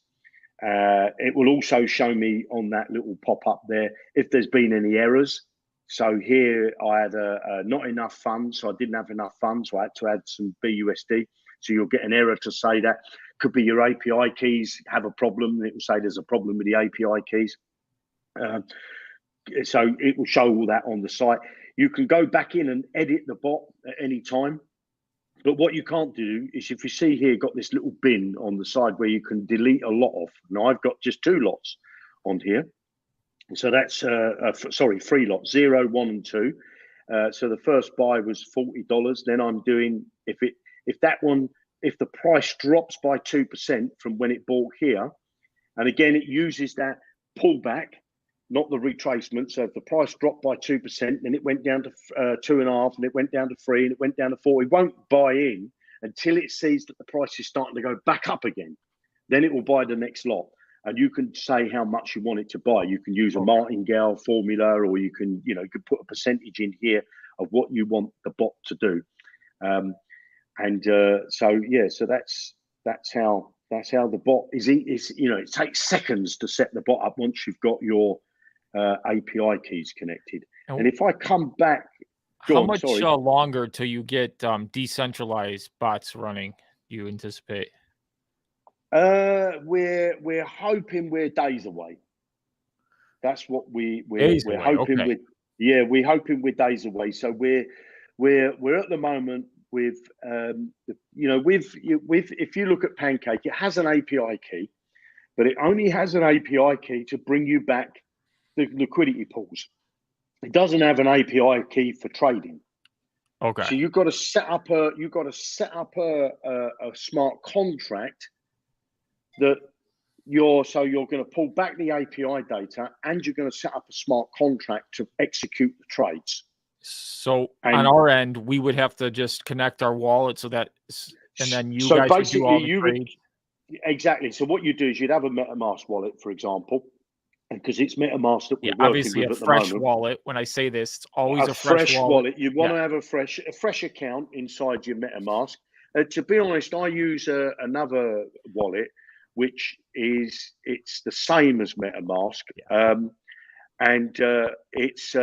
It will also show me on that little pop-up there if there's been any errors. So here I had not enough funds, so I didn't have enough funds, so I had to add some BUSD. So you'll get an error to say that. Could be your API keys have a problem. It will say there's a problem with the API keys. So it will show all that on the site. You can go back in and edit the bot at any time. But what you can't do is, if you see here, got this little bin on the side where you can delete a lot off. Now I've got just 2 lots on here. So that's, 3 lots, 0, 1, and 2. So the first buy was $40. Then I'm doing, if the price drops by 2% from when it bought here, and again, it uses that pullback, not the retracement. So if the price dropped by 2%, then it went down to 2.5, and it went down to 3, and it went down to 4. It won't buy in until it sees that the price is starting to go back up again. Then it will buy the next lot. And you can say how much you want it to buy. You can use a martingale formula, or you can put a percentage in here of what you want the bot to do. So that's how the bot is. It takes seconds to set the bot up once you've got your API keys connected. And if I come back, how much longer till you get decentralized bots running? Do you anticipate? We're hoping we're days away. That's what we're hoping. Okay. We're hoping we're days away. So we're at the moment with if you look at Pancake, it has an API key, but it only has an API key to bring you back the liquidity pools. It doesn't have an API key for trading. Okay. So you've got to set up a smart contract that you're going to pull back the API data, and you're going to set up a smart contract to execute the trades. So on our end, we would have to just connect our wallet so that, and then you guys would do all the trades. Exactly. So what you do is you'd have a MetaMask wallet, for example, because it's MetaMask that we're working obviously with a fresh wallet. When I say this, it's always a fresh wallet. You want to have a fresh account inside your MetaMask. To be honest, I use another wallet, which it's the same as MetaMask, it's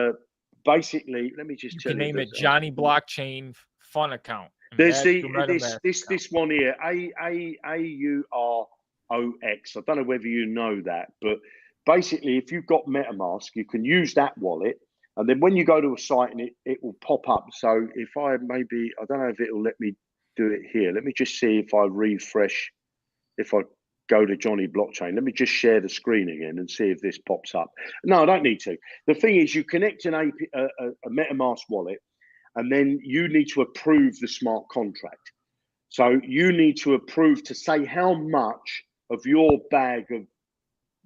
basically, let me just tell you. You can name it Johnny Blockchain Fun Account. There's this one here, AUROX. I don't know whether you know that, but basically, if you've got MetaMask, you can use that wallet, and then when you go to a site, and it will pop up. So if I don't know if it'll let me do it here. Let me just see if I refresh. If I go to Johnny Blockchain, let me just share the screen again and see if this pops up. No, I don't need to. The thing is, you connect a MetaMask wallet, and then you need to approve the smart contract. So you need to approve to say how much of your bag of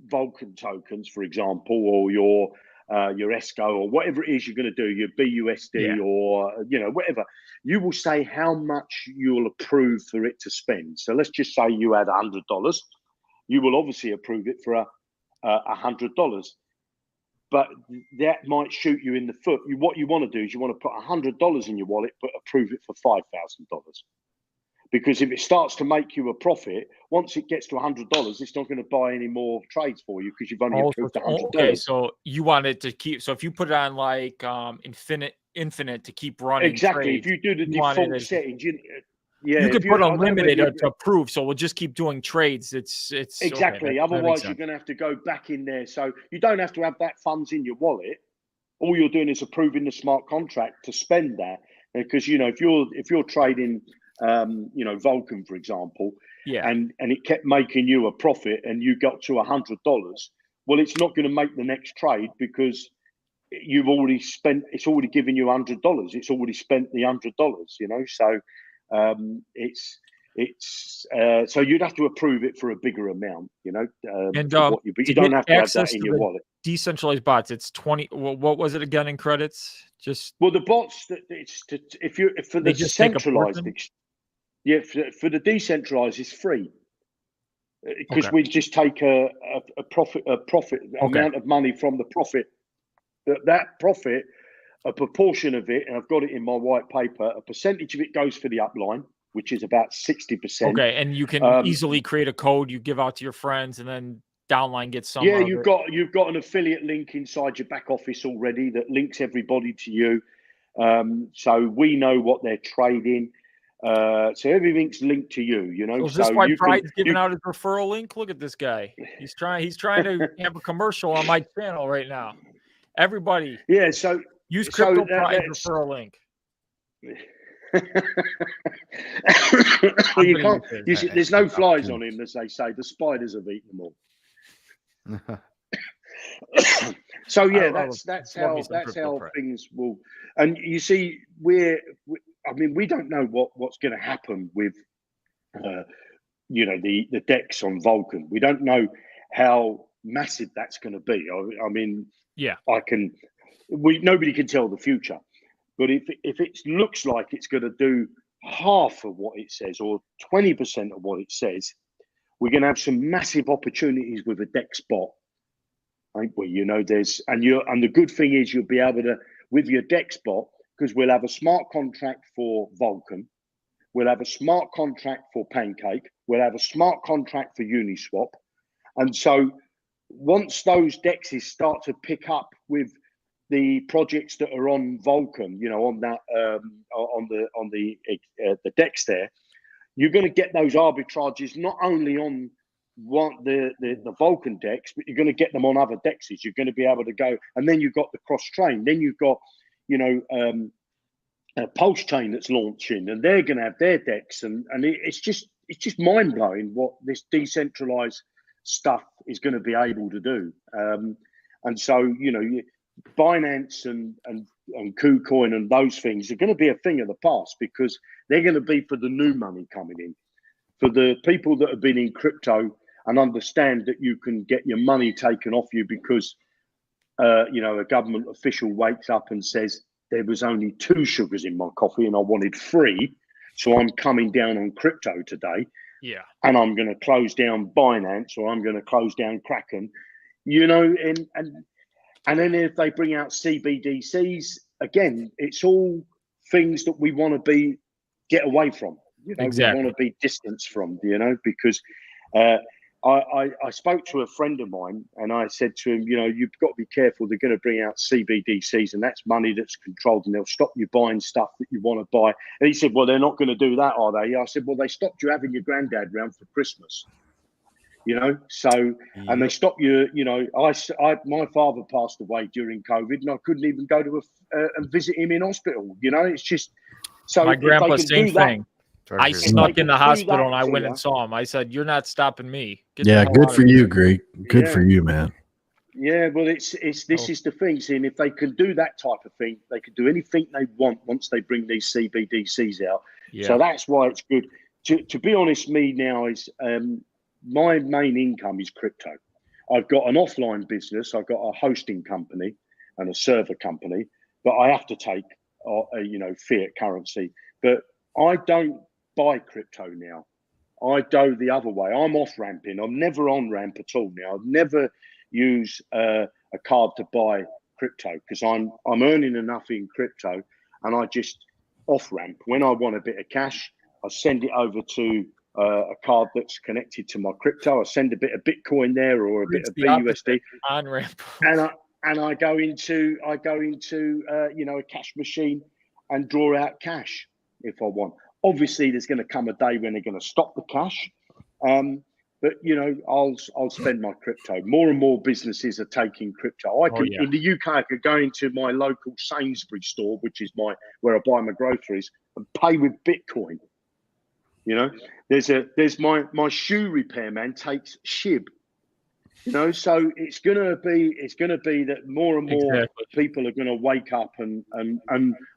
Vulcan tokens, for example, or your ESCO, or whatever it is you're going to do, your BUSD, or whatever, you will say how much you'll approve for it to spend. So let's just say you had $100. You will obviously approve it for $100, but that might shoot you in the foot. What you want to do is you want to put $100 in your wallet, but approve it for $5,000. Because if it starts to make you a profit, once it gets to $100, it's not going to buy any more trades for you because you've only approved $100. Okay, so you want it to keep. So if you put it on like infinite to keep running. Exactly. Trades, if you do the default settings, you could put unlimited to approve. So we'll just keep doing trades. It's exactly. Okay, otherwise, you're going to have to go back in there. So you don't have to have that funds in your wallet. All you're doing is approving the smart contract to spend that. Because if you're trading. Vulcan, for example, and it kept making you a profit, and you got to $100. well, it's not going to make the next trade because you've already spent. It's already given you $100. It's already spent the $100. So so you'd have to approve it for a bigger amount. And but you don't have to have that in your wallet. Decentralized bots, it's 20. Well, what was it again in credits? The bots that for the centralized, for the decentralized, it's free because we just take a profit amount of money from the profit. That profit, a proportion of it, and I've got it in my white paper. A percentage of it goes for the upline, which is about 60%. Okay, and you can easily create a code you give out to your friends, and then downline gets some. Yeah, you've got an affiliate link inside your back office already that links everybody to you, so we know what they're trading. So everything's linked to you. So is this why Pride's giving out his referral link? Look at this guy. He's trying to have a commercial on my channel right now. Everybody, so use Crypto Pride's referral link. You can't. There's no flies on him, as they say. The spiders have eaten them all. So that's how things will. And you see, we don't know what's going to happen with, the DEX on Vulcan. We don't know how massive that's going to be. Nobody can tell the future. But if it looks like it's going to do half of what it says or 20% of what it says, we're going to have some massive opportunities with a DEX bot. And the good thing is you'll be able to, with your DEX bot, because we'll have a smart contract for Vulcan, we'll have a smart contract for Pancake, we'll have a smart contract for Uniswap. And so once those DEXs start to pick up with the projects that are on Vulcan, on that on the DEX there, you're going to get those arbitrages not only on the Vulcan DEX, but you're going to get them on other DEXs. You're going to be able to go, and then you've got the cross train. Then you've got a Pulse Chain that's launching, and they're going to have their DEX, and it's just mind blowing what this decentralized stuff is going to be able to do. And so Binance and KuCoin and those things are going to be a thing of the past because they're going to be for the new money coming in, for the people that have been in crypto and understand that you can get your money taken off you because a government official wakes up and says there was only 2 sugars in my coffee and I wanted 3, so I'm coming down on crypto today. Yeah, and I'm going to close down Binance or I'm going to close down Kraken, and then if they bring out CBDCs, again, it's all things that we want to get away from. Exactly. We want to be distanced from, because I spoke to a friend of mine and I said to him, you've got to be careful. They're going to bring out CBDCs and that's money that's controlled and they'll stop you buying stuff that you want to buy. And he said, well, they're not going to do that, are they? I said, well, they stopped you having your granddad round for Christmas. And they stop you. My father passed away during COVID, and I couldn't even go to and visit him in hospital. It's just so. My grandpa, same thing. I snuck in the hospital and I went and saw him. I said, "You're not stopping me." Good for you, Greg. Good for you, man. Yeah, well, this is the thing. Seeing if they can do that type of thing, they can do anything they want once they bring these CBDCs out. Yeah. So that's why it's good. To be honest, me now is. My main income is crypto. I've got an offline business. I've got a hosting company and a server company, but I have to take, fiat currency. But I don't buy crypto now. I go the other way. I'm off ramping. I'm never on ramp at all now. I've never use a card to buy crypto because I'm earning enough in crypto, and I just off ramp. When I want a bit of cash, I send it over to a card that's connected to my crypto. I send a bit of Bitcoin there or a bit of BUSD on ramp, and I go into a cash machine and draw out cash if I want. Obviously, there's going to come a day when they're going to stop the cash, but I'll spend my crypto. More and more businesses are taking crypto. In the UK, I could go into my local Sainsbury's store, which is where I buy my groceries, and pay with Bitcoin. There's my shoe repairman takes SHIB. So it's gonna be that more and more people are gonna wake up and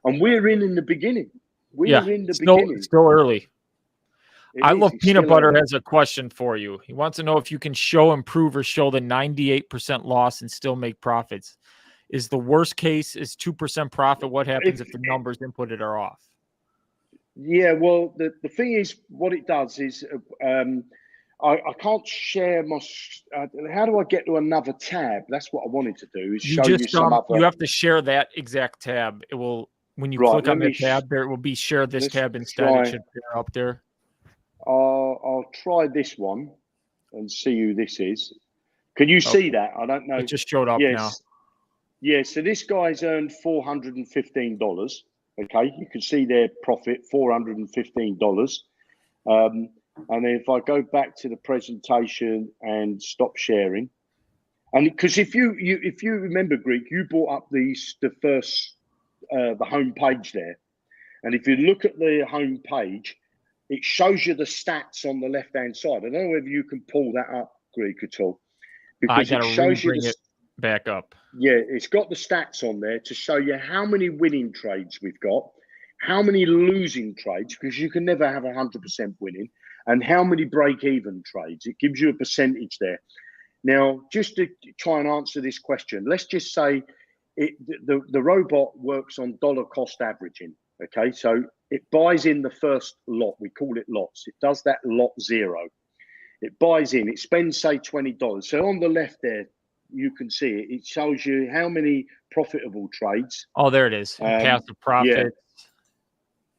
we're in the beginning. We're in the beginning. Still early. I love It's Peanut still Butter early. has a question for you. He wants to know if you can show, improve, or show the 98% loss and still make profits. Is the worst case is 2% profit? What happens if the numbers inputted are off? Yeah, well, the thing is, what it does is, I can't share my. How do I get to another tab? That's what I wanted to do. Is show you some other. You have to share that exact tab. It will when you click on the tab. There will be share this tab instead. It should appear up there. I'll try this one and see who this is. Can you see that? I don't know. It just showed up now. Yeah. So this guy's earned $415. Okay, you can see their profit, $415. And then if I go back to the presentation and stop sharing, and because if you remember, Greek, you brought up the home page there, and if you look at the home page, it shows you the stats on the left hand side. I don't know whether you can pull that up, Greek, at all, because it shows you it back up. Yeah, it's got the stats on there to show you how many winning trades we've got, how many losing trades, because you can never have 100% winning, and how many break-even trades. It gives you a percentage there. Now, just to try and answer this question, let's just say the robot works on dollar cost averaging. Okay, so it buys in the first lot. We call it lots. It does that lot 0. It buys in. It spends, say, $20. So on the left there, you can see it. It shows you how many profitable trades. Oh, there it is. Passive profit.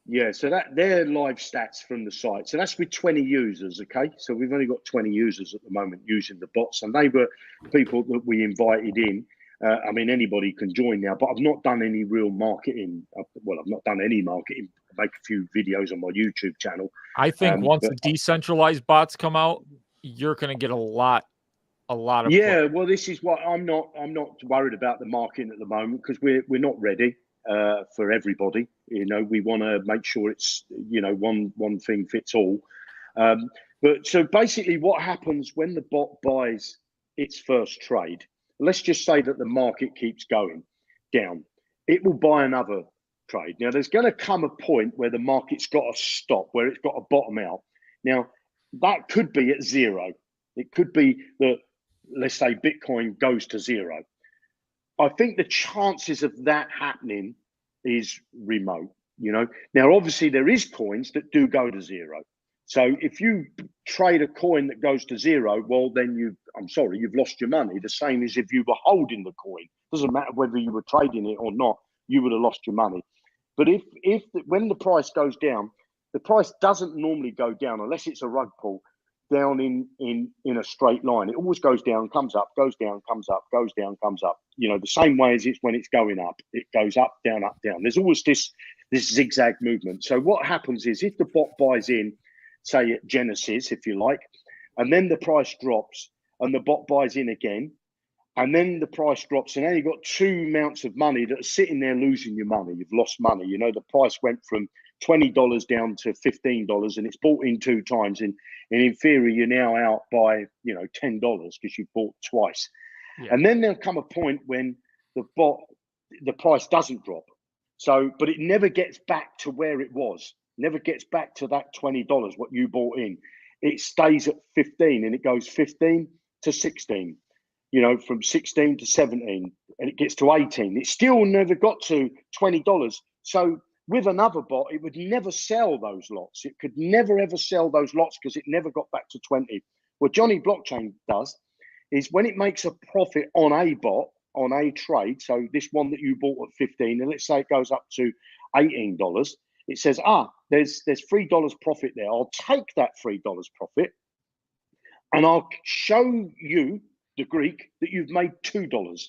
Yeah. So they're live stats from the site. So that's with 20 users. Okay. So we've only got 20 users at the moment using the bots, and they were people that we invited in. I mean, anybody can join now, but I've not done any real marketing. Well, I've not done any marketing. I make a few videos on my YouTube channel. I think once the decentralized bots come out, you're going to get a lot of well, this is what I'm not worried about the marketing at the moment, because we're not ready for everybody. We want to make sure it's one thing fits all. But so basically, what happens when the bot buys its first trade? Let's just say that the market keeps going down. It will buy another trade. Now, there's going to come a point where the market's got to stop, where it's got to bottom out. Now, that could be at 0. It could be that, let's say, Bitcoin goes to 0. I think the chances of that happening is remote. Now, obviously, there is coins that do go to 0. So if you trade a coin that goes to 0, well, then you've lost your money. The same as if you were holding the coin. Doesn't matter whether you were trading it or not, you would have lost your money. But when the price goes down, the price doesn't normally go down unless it's a rug pull down in a straight line. It always goes down, comes up, goes down, comes up, goes down, comes up. The same way as it's when it's going up. It goes up, down, up, down. There's always this zigzag movement. So what happens is, if the bot buys in, say at Genesis, if you like, and then the price drops and the bot buys in again, and then the price drops, and now you've got two amounts of money that are sitting there losing your money. You've lost money. The price went from $20 down to $15, and it's bought in 2 times. And in theory, you're now out by $10 because you bought twice. Yeah. And then there'll come a point when the price doesn't drop. So, but it never gets back to where it was. Never gets back to that $20 what you bought in. It stays at 15, and it goes 15 to 16. From 16 to 17, and it gets to 18. It still never got to $20. So with another bot, it would never sell those lots. It could never, ever sell those lots because it never got back to 20. What Johnny Blockchain does is, when it makes a profit on a bot, on a trade, so this one that you bought at 15, and let's say it goes up to $18, it says, there's $3 profit there. I'll take that $3 profit, and I'll show you, the Greek, that you've made $2.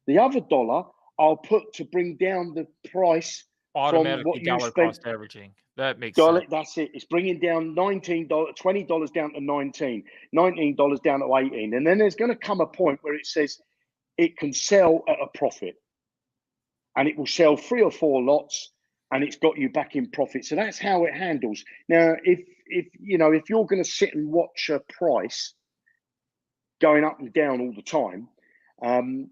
The other $1 I'll put to bring down the price automatically from what you dollar spent. Cost averaging. That makes sense. That's it. It's bringing down $19, $20 down to 19, $19 down to 18. And then there's going to come a point where it says it can sell at a profit, and it will sell 3 or 4 lots, and it's got you back in profit. So that's how it handles. Now, if you're going to sit and watch a price going up and down all the time,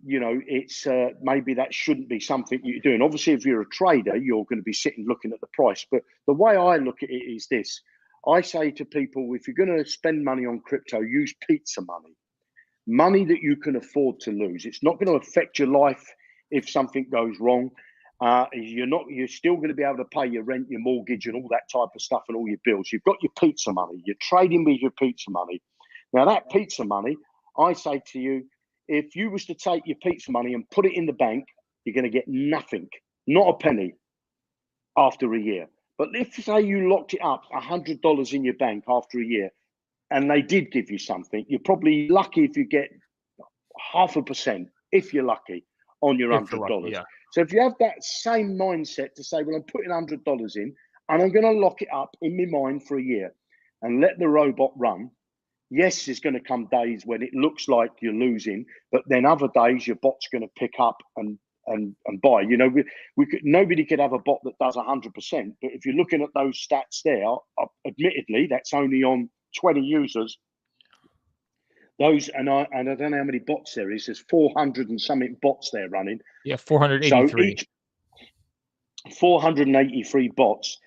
you know, it's maybe that shouldn't be something you're doing. Obviously, if you're a trader, you're going to be sitting looking at the price. But the way I look at it is this. I say to people, if you're going to spend money on crypto, use pizza money that you can afford to lose. It's not going to affect your life if something goes wrong. You're still going to be able to pay your rent, your mortgage, and all that type of stuff, and all your bills. You've got your pizza money. You're trading with your pizza money. Now, that pizza money, I say to you, if you was to take your pizza money and put it in the bank, you're going to get nothing, not a penny, after a year. But if, say, you locked it up, $100 in your bank after a year, and they did give you something, you're probably lucky if you get 0.5%, if you're lucky, on your $100. Yeah. So if you have that same mindset to say, well, I'm putting $100 in, and I'm going to lock it up in my mind for a year and let the robot run. Yes, there's going to come days when it looks like you're losing, but then other days your bot's going to pick up and buy. You know, nobody could have a bot that does 100%. But if you're looking at those stats there, admittedly, that's only on 20 users. Those and I don't know how many bots there is. There's 400 and something bots there running. Yeah, 483. So each 483 bots.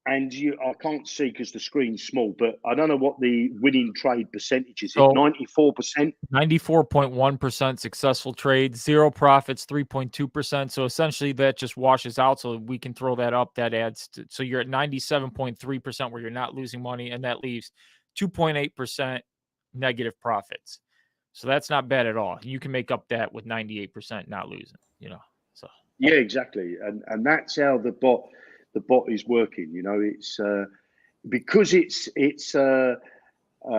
And I can't see because the screen's small, but I don't know what the winning trade percentage is. So 94%? 94.1% successful trades, 0 profits, 3.2%. So essentially that just washes out. So we can throw that up. That adds to, so you're at 97.3% where you're not losing money, and that leaves 2.8% negative profits. So that's not bad at all. You can make up that with 98% not losing, you know. So yeah, exactly. And that's how the bot is working. You know, it's because it's I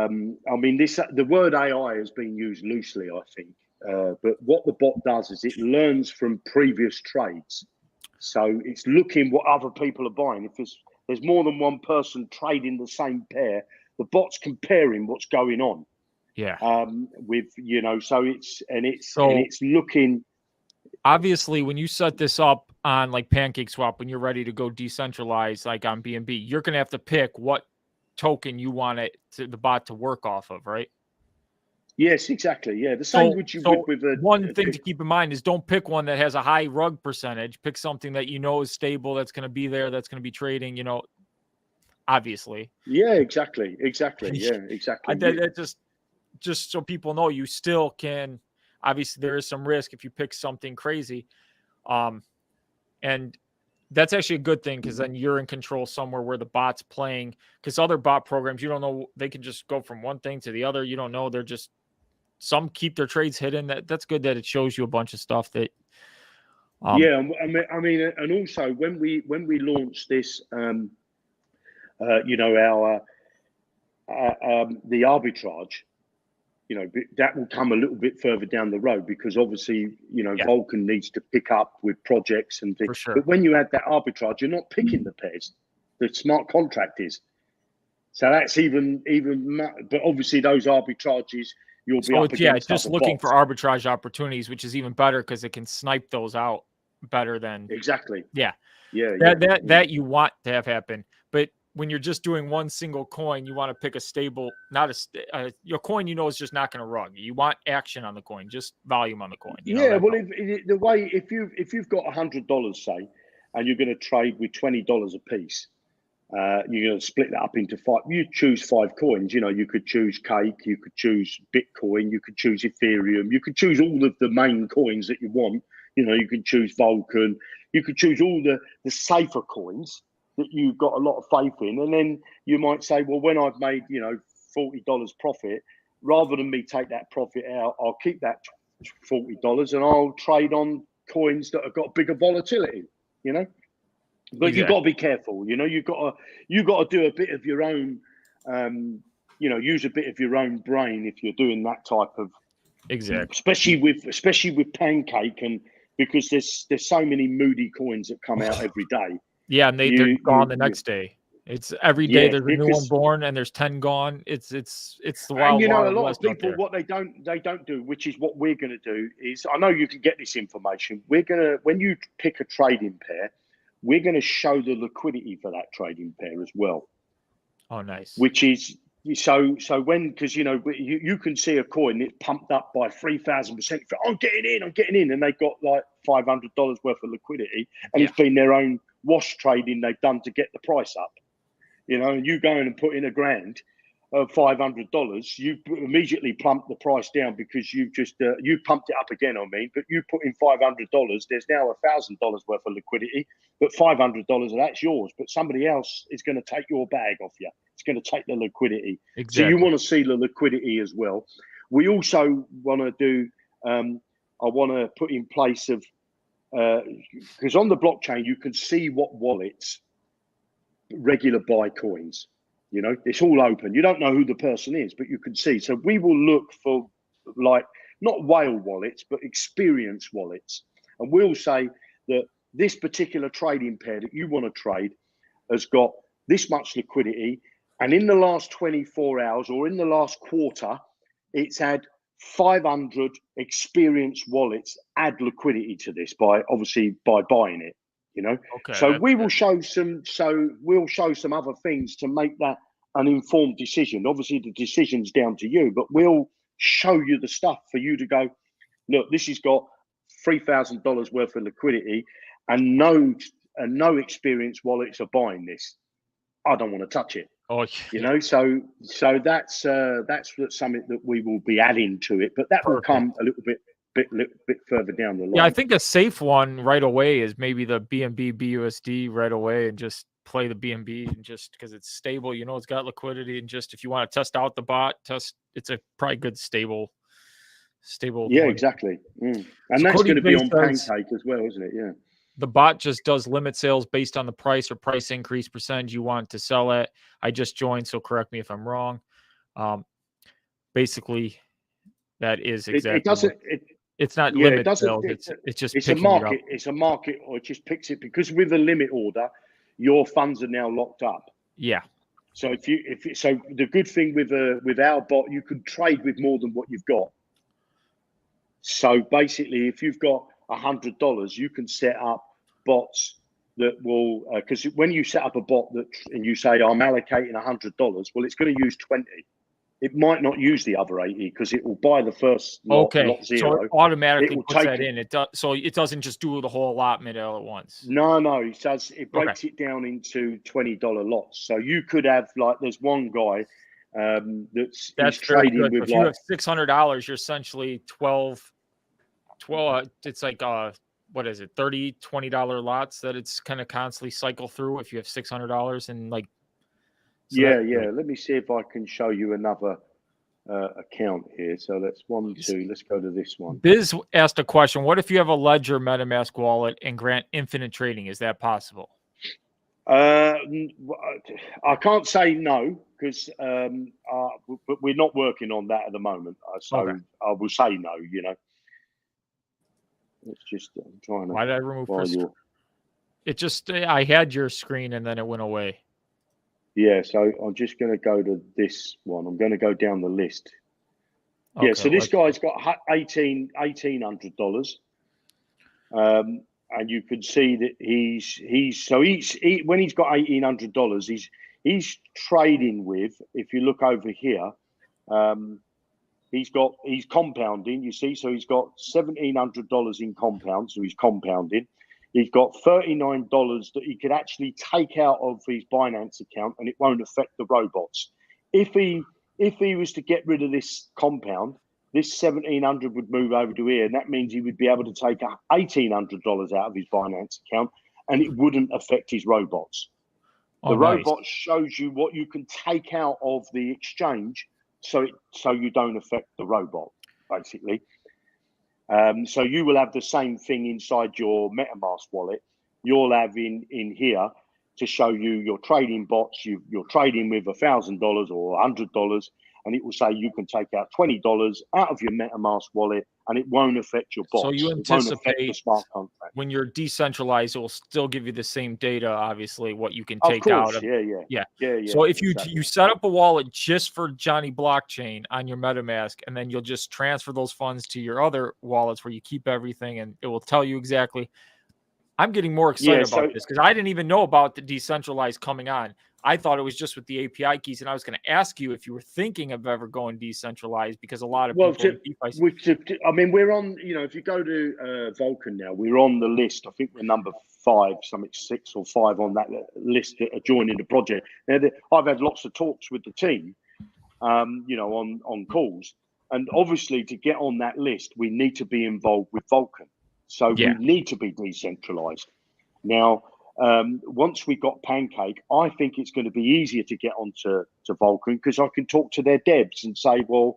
mean, the word AI has been used loosely, I think. But what the bot does is it learns from previous trades. So it's looking what other people are buying. If there's more than one person trading the same pair, the bot's comparing what's going on. yeah. With, you know, so it's looking. Obviously, when you set this up on like PancakeSwap, when you're ready to go decentralized, like on BNB, you're going to have to pick what token you want the bot to work off of, right? Yes, exactly. Yeah, the same with one thing to keep in mind is don't pick one that has a high rug percentage. Pick something that you know is stable, that's going to be there, that's going to be trading. You know, obviously. Yeah, exactly. Yeah, exactly. That just so people know, you still can. Obviously, there is some risk if you pick something crazy, and that's actually a good thing because then you're in control somewhere where the bot's playing. Because other bot programs, you don't know, they can just go from one thing to the other. You don't know. They're just, some keep their trades hidden. That's good that it shows you a bunch of stuff that. Yeah, I mean, and also when we launched this, you know, the arbitrage. You know, that will come a little bit further down the road because obviously, you know, yeah, Vulcan needs to pick up with projects and things. For sure. But when you add that arbitrage, you're not picking the pairs. The smart contract is. So that's even. But obviously, those arbitrages you'll be up against. Yeah, just looking for arbitrage opportunities, which is even better because it can snipe those out better than. Exactly. Yeah. Yeah. That you want to have happen, but when you're just doing one single coin, you want to pick a stable, not your coin, you know, is just not going to rug. You want action on the coin, just volume on the coin. Yeah, well, the way if you've got $100, say, and you're going to trade with $20 a piece, you're going to split that up into 5. You choose 5 coins. You know, you could choose Cake, you could choose Bitcoin, you could choose Ethereum, you could choose all of the main coins that you want. You know, you can choose Vulcan, you could choose all the safer coins that you've got a lot of faith in, and then you might say, well, when I've made, you know, $40 profit, rather than me take that profit out, I'll keep that $40 and I'll trade on coins that have got bigger volatility, you know. But You've got to be careful, you know. You've got to do a bit of your own, you know, use a bit of your own brain if you're doing that type of. Exactly. Especially with Pancake, and because there's so many moody coins that come out every day. Yeah, and they're gone the next day. It's every day there's a new one born, and there's 10 gone. It's the wild. And you know, a lot of people, what they don't do, which is what we're going to do, is, I know you can get this information. When you pick a trading pair, we're going to show the liquidity for that trading pair as well. Oh, nice. Which is So when, because you can see a coin that's pumped up by 3,000%. I'm getting in, and they got like $500 worth of liquidity, and it's been their own wash trading they've done to get the price up. You go in and put in $1,000 of $500, you immediately plump the price down because you've just you pumped it up again. But you put in $500. There's now $1,000 worth of liquidity, but $500 of that's yours. But somebody else is going to take your bag off you. It's going to take the liquidity. Exactly. So you want to see the liquidity as well. We also want to do. I want to put in place of because on the blockchain you can see what wallets regular buy coins. It's all open. You don't know who the person is, but you can see. So we will look for like not whale wallets, but experience wallets. And we'll say that this particular trading pair that you want to trade has got this much liquidity. And in the last 24 hours or in the last quarter, it's had 500 experienced wallets add liquidity to this by buying it. Okay, so we will show some. So we'll show some other things to make that an informed decision. Obviously, the decision's down to you, but we'll show you the stuff for you to go. Look, this has got $3,000 worth of liquidity, and no experienced wallets are buying this. I don't want to touch it. Oh, So that's something that we will be adding to it, but that will come a little bit further down the line. Yeah, I think a safe one right away is maybe the BNB BUSD right away, and just play the BNB, and just because it's stable, it's got liquidity, and just if you want to test out the bot, it's a probably good stable. Yeah, point. Exactly. And so that's going to be on Pancake as well, isn't it? Yeah. The bot just does limit sales based on the price or price increase percentage you want to sell at. I just joined, so correct me if I'm wrong. Basically, that is exactly. It's not limit sales. It's a market. It's a market, or it just picks it because with a limit order, your funds are now locked up. Yeah. So so the good thing with our bot, you can trade with more than what you've got. So basically, if you've got $100, you can set up bots that will, because when you set up a bot and you say I'm allocating $100, well, it's going to use 20. It might not use the other 80 because it will buy the first lot zero. So it automatically puts that in. It does, so it doesn't just do the whole allotment all at once. No, it does. It breaks it down into $20 lots. So you could have there's one guy that's trading with if you have $600, you're essentially 12. It's like what is it, $20 lots that it's kind of constantly cycle through if you have $600 and like. So let me see if I can show you another account here. So that's 1, 2. Let's go to this one. Biz asked a question. What if you have a Ledger MetaMask wallet and grant infinite trading? Is that possible? I can't say no because but we're not working on that at the moment. So I will say no. It's just I'm trying to. Why did I remove it? Just I had your screen and then it went away. Yeah, so I'm just going to go to this one. I'm going to go down the list. Okay, so this guy's got $1,800, and you can see that he's when he's got $1,800, he's trading with. If you look over here, he's compounding. You see, so he's got $1,700 in compound, so he's compounding. He's got $39 that he could actually take out of his Binance account, and it won't affect the robots. If he was to get rid of this compound, this $1,700 would move over to here, and that means he would be able to take $1,800 out of his Binance account, and it wouldn't affect his robots. The robot shows you what you can take out of the exchange, so you don't affect the robot, basically. So you will have the same thing inside your MetaMask wallet. You'll have in here to show you your trading bots. You're trading with $1,000 or $100, and it will say you can take out $20 out of your MetaMask wallet, and it won't affect your bots. So you anticipate the smart contract. When you're decentralized, it will still give you the same data, obviously, what you can take out of. Yeah. So if you set up a wallet just for Johnny Blockchain on your MetaMask, and then you'll just transfer those funds to your other wallets where you keep everything, and it will tell you exactly. I'm getting more excited about this because I didn't even know about the decentralized coming on. I thought it was just with the API keys, and I was going to ask you if you were thinking of ever going decentralized, because a lot of people. I mean, we're on. If you go to Vulcan now, we're on the list. I think we're number 5, something 6 or 5 on that list that are joining the project. Now, I've had lots of talks with the team, on calls, and obviously to get on that list, we need to be involved with Vulcan. So we need to be decentralized. Now, once we got Pancake, I think it's going to be easier to get onto Vulcan, because I can talk to their devs and say, well,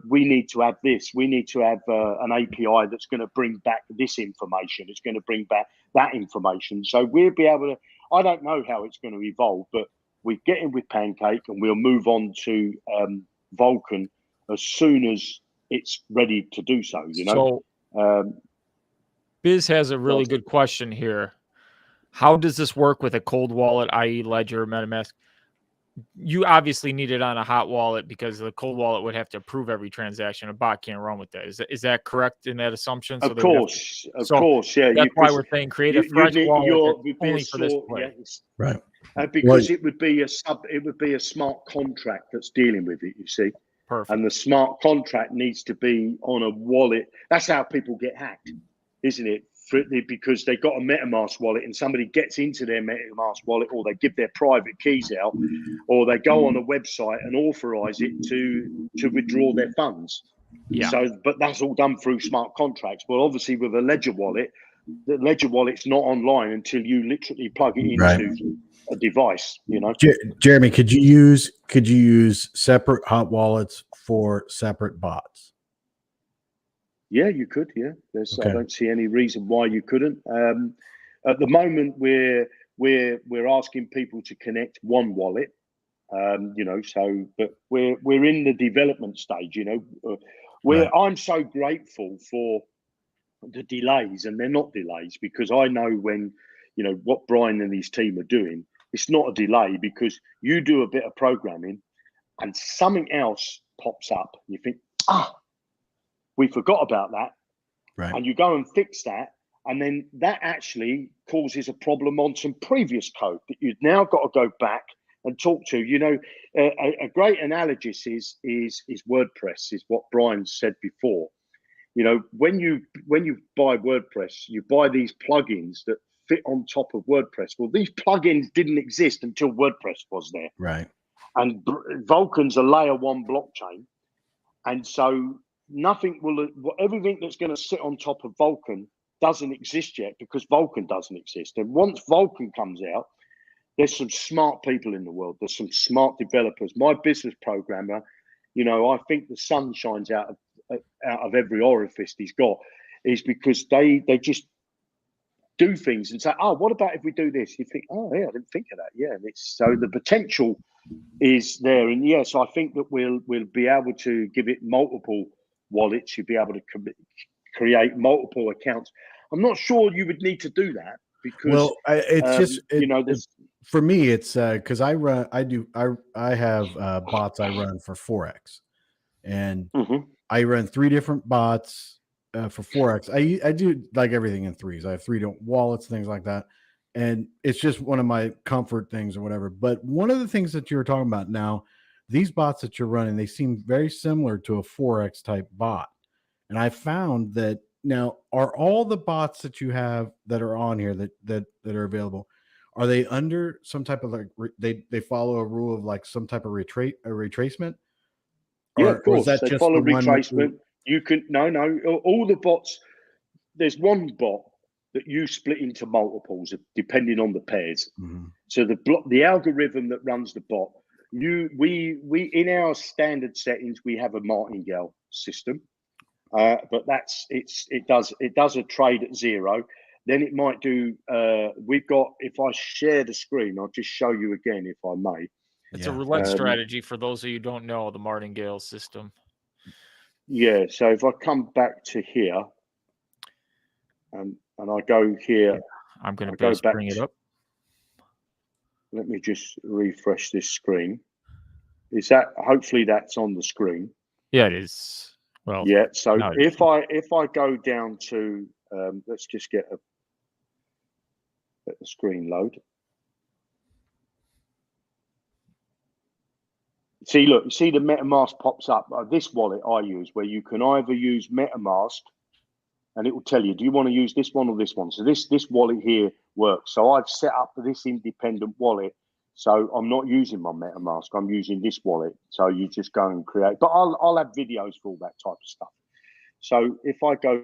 we need to have this. We need to have an API that's going to bring back this information. It's going to bring back that information. So we'll be able to, I don't know how it's going to evolve, but we get in with Pancake and we'll move on to Vulcan as soon as it's ready to do so, So, Biz has a really good question here. How does this work with a cold wallet, i.e. Ledger, MetaMask? You obviously need it on a hot wallet, because the cold wallet would have to approve every transaction. A bot can't run with that. Is that correct in that assumption? Of course, yeah. That's why we're saying create a fresh wallet only for this play. Right. Because it would be a smart contract that's dealing with it, you see. Perfect. And the smart contract needs to be on a wallet. That's how people get hacked, isn't it? Because they've got a MetaMask wallet and somebody gets into their MetaMask wallet, or they give their private keys out, or they go on a website and authorize it to withdraw their funds. Yeah. So, but that's all done through smart contracts. Well, obviously with a Ledger wallet, the Ledger wallet's not online until you literally plug it into a device, Jeremy, could you use separate hot wallets for separate bots? Yeah, you could. Yeah, I don't see any reason why you couldn't. At the moment, we're asking people to connect one wallet. But we're in the development stage. I'm so grateful for the delays, and they're not delays, because I know when what Brian and his team are doing. It's not a delay, because you do a bit of programming, and something else pops up. You think, we forgot about that. Right. And you go and fix that. And then that actually causes a problem on some previous code that you've now got to go back and talk to. A great analogous is WordPress, is what Brian said before. When you buy WordPress, you buy these plugins that fit on top of WordPress. Well, these plugins didn't exist until WordPress was there. Right. And Vulcan's a layer 1 blockchain. And so everything that's going to sit on top of Vulcan doesn't exist yet, because Vulcan doesn't exist. And once Vulcan comes out, there's some smart people in the world. There's some smart developers. My business programmer, I think the sun shines out of every orifice he's got, is because they just do things and say, what about if we do this? You think, yeah, I didn't think of that. Yeah, so the potential is there. And yes, I think that we'll be able to give it multiple wallets. You'll be able to create multiple accounts. I'm not sure you would need to do that, because for me, it's because I have bots I run for Forex, and I run 3 different bots for Forex. I do like everything in 3s. I have 3 different wallets, things like that, and it's just one of my comfort things or whatever. But one of the things that you were talking about now, these bots that you're running, they seem very similar to a Forex type bot. And I found that now, are all the bots that you have that are on here that are available, are they under some type of they follow a rule of like some type of retracement? Yeah, of course. They follow retracement. You can all the bots. There's one bot that you split into multiples depending on the pairs. Mm-hmm. So the algorithm that runs the bot, we in our standard settings we have a martingale system, but it does a trade at 0. Then it might do. We've got. If I share the screen, I'll just show you again, if I may. It's a roulette strategy for those of you who don't know the martingale system. Yeah. So if I come back to here, and I go here, I'm going to bring it up. Let me just refresh this screen. Is that hopefully that's on the screen? Yeah, it is. Well, yeah. So if I go down to let's just let the screen load. See, look, you see the MetaMask pops up. This wallet I use, where you can either use MetaMask, and it will tell you, do you want to use this one or this one? So this wallet here works. So I've set up this independent wallet. So I'm not using my MetaMask. I'm using this wallet. So you just go and create. But I'll have videos for all that type of stuff. So if I go.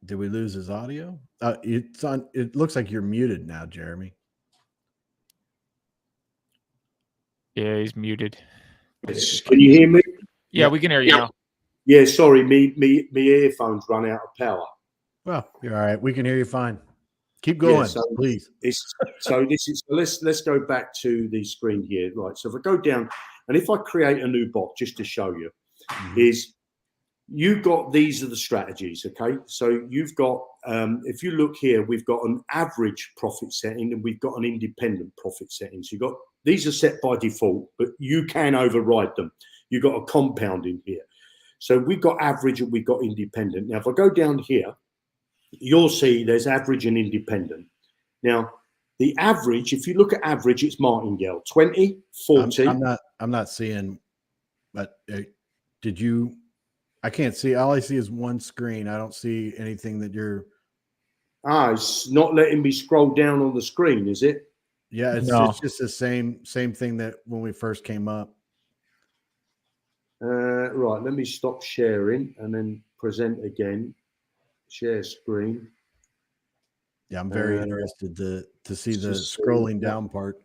Did we lose his audio? It's on. It looks like you're muted now, Jeremy. Yeah, he's muted. Yes. Can you hear me? Yeah, we can hear you now. Yeah, sorry, me earphones run out of power. Well, you're all right. We can hear you fine. Keep going, Yeah, so please. Let's go back to the screen here. Right. So if I go down and if I create a new bot just to show you, is you've got these are the strategies. Okay. So you've got if you look here, we've got an average profit setting and we've got an independent profit setting. So you've got these are set by default, but you can override them. You've got a compound in here. So we've got average and we've got independent. Now, if I go down here, you'll see there's average and independent. Now, the average, if you look at average, it's martingale, 20, 40. I'm not seeing, but did you, I can't see, all I see is one screen. I don't see anything that you're. It's not letting me scroll down on the screen, is it? Yeah, it's just the same thing that when we first came up. Right, let me stop sharing and then present again. Share screen. Yeah, I'm very interested to see the scrolling down part.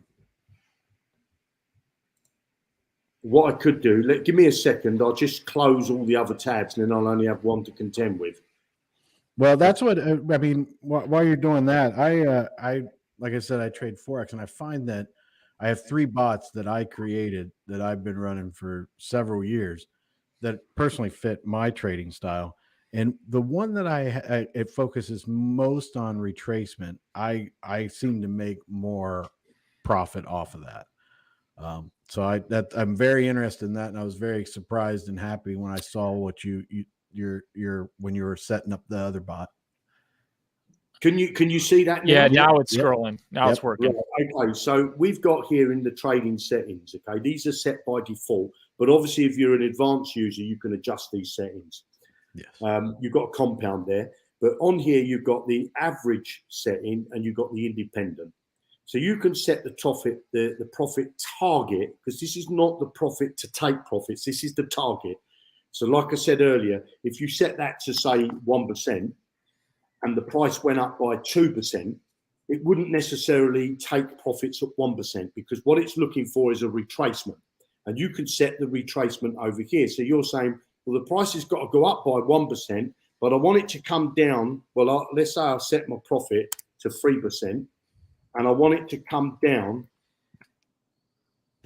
What I could do, give me a second. I'll just close all the other tabs and then I'll only have one to contend with. Well, that's what I mean. While you're doing that, I like I said, I trade Forex, and I find that I have 3 bots that I created that I've been running for several years that personally fit my trading style. And the one that it focuses most on retracement, I seem to make more profit off of that. So I'm very interested in that, and I was very surprised and happy when I saw what when you were setting up the other bot. Can you see that now? Yeah, now it's scrolling. Now it's working. Right. Okay, so we've got here in the trading settings, okay, these are set by default, but obviously if you're an advanced user, you can adjust these settings. Yes. You've got a compound there, but on here you've got the average setting and you've got the independent. So you can set the profit target, because this is not the profit to take profits, this is the target. So like I said earlier, if you set that to say 1%, and the price went up by 2%, it wouldn't necessarily take profits at 1%, because what it's looking for is a retracement. And you can set the retracement over here. So you're saying, well, the price has got to go up by 1%, but I want it to come down. Well, let's say I set my profit to 3%, and I want it to come down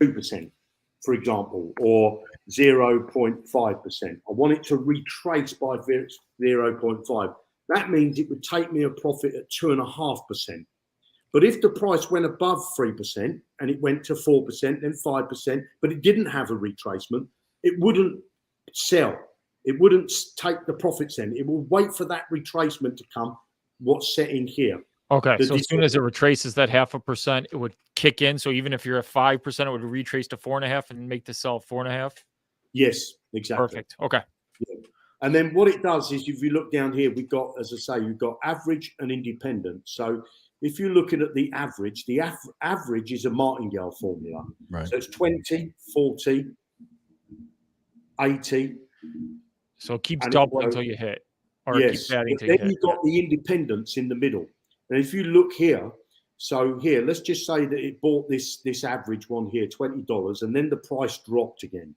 2%, for example, or 0.5%. I want it to retrace by 0.5. That means it would take me a profit at 2.5%. But if the price went above 3% and it went to 4%, then 5%, but it didn't have a retracement, it wouldn't sell. It wouldn't take the profits in. It will wait for that retracement to come, what's set in here. Okay, so as soon as it retraces that 0.5%, it would kick in. So even if you're at 5%, it would retrace to 4.5 and make the sell 4.5? Yes, exactly. Perfect. Okay. Yeah. And then what it does is, if you look down here, we've got, as I say, you've got average and independent. So if you're looking at the average is a martingale formula. Right. So it's 20, 40, 80. So it keeps doubling until you hit. Or yes, keeps adding but until you then hit. you've got the independence in the middle. And if you look here, so here, let's just say that it bought this average one here, $20, and then the price dropped again.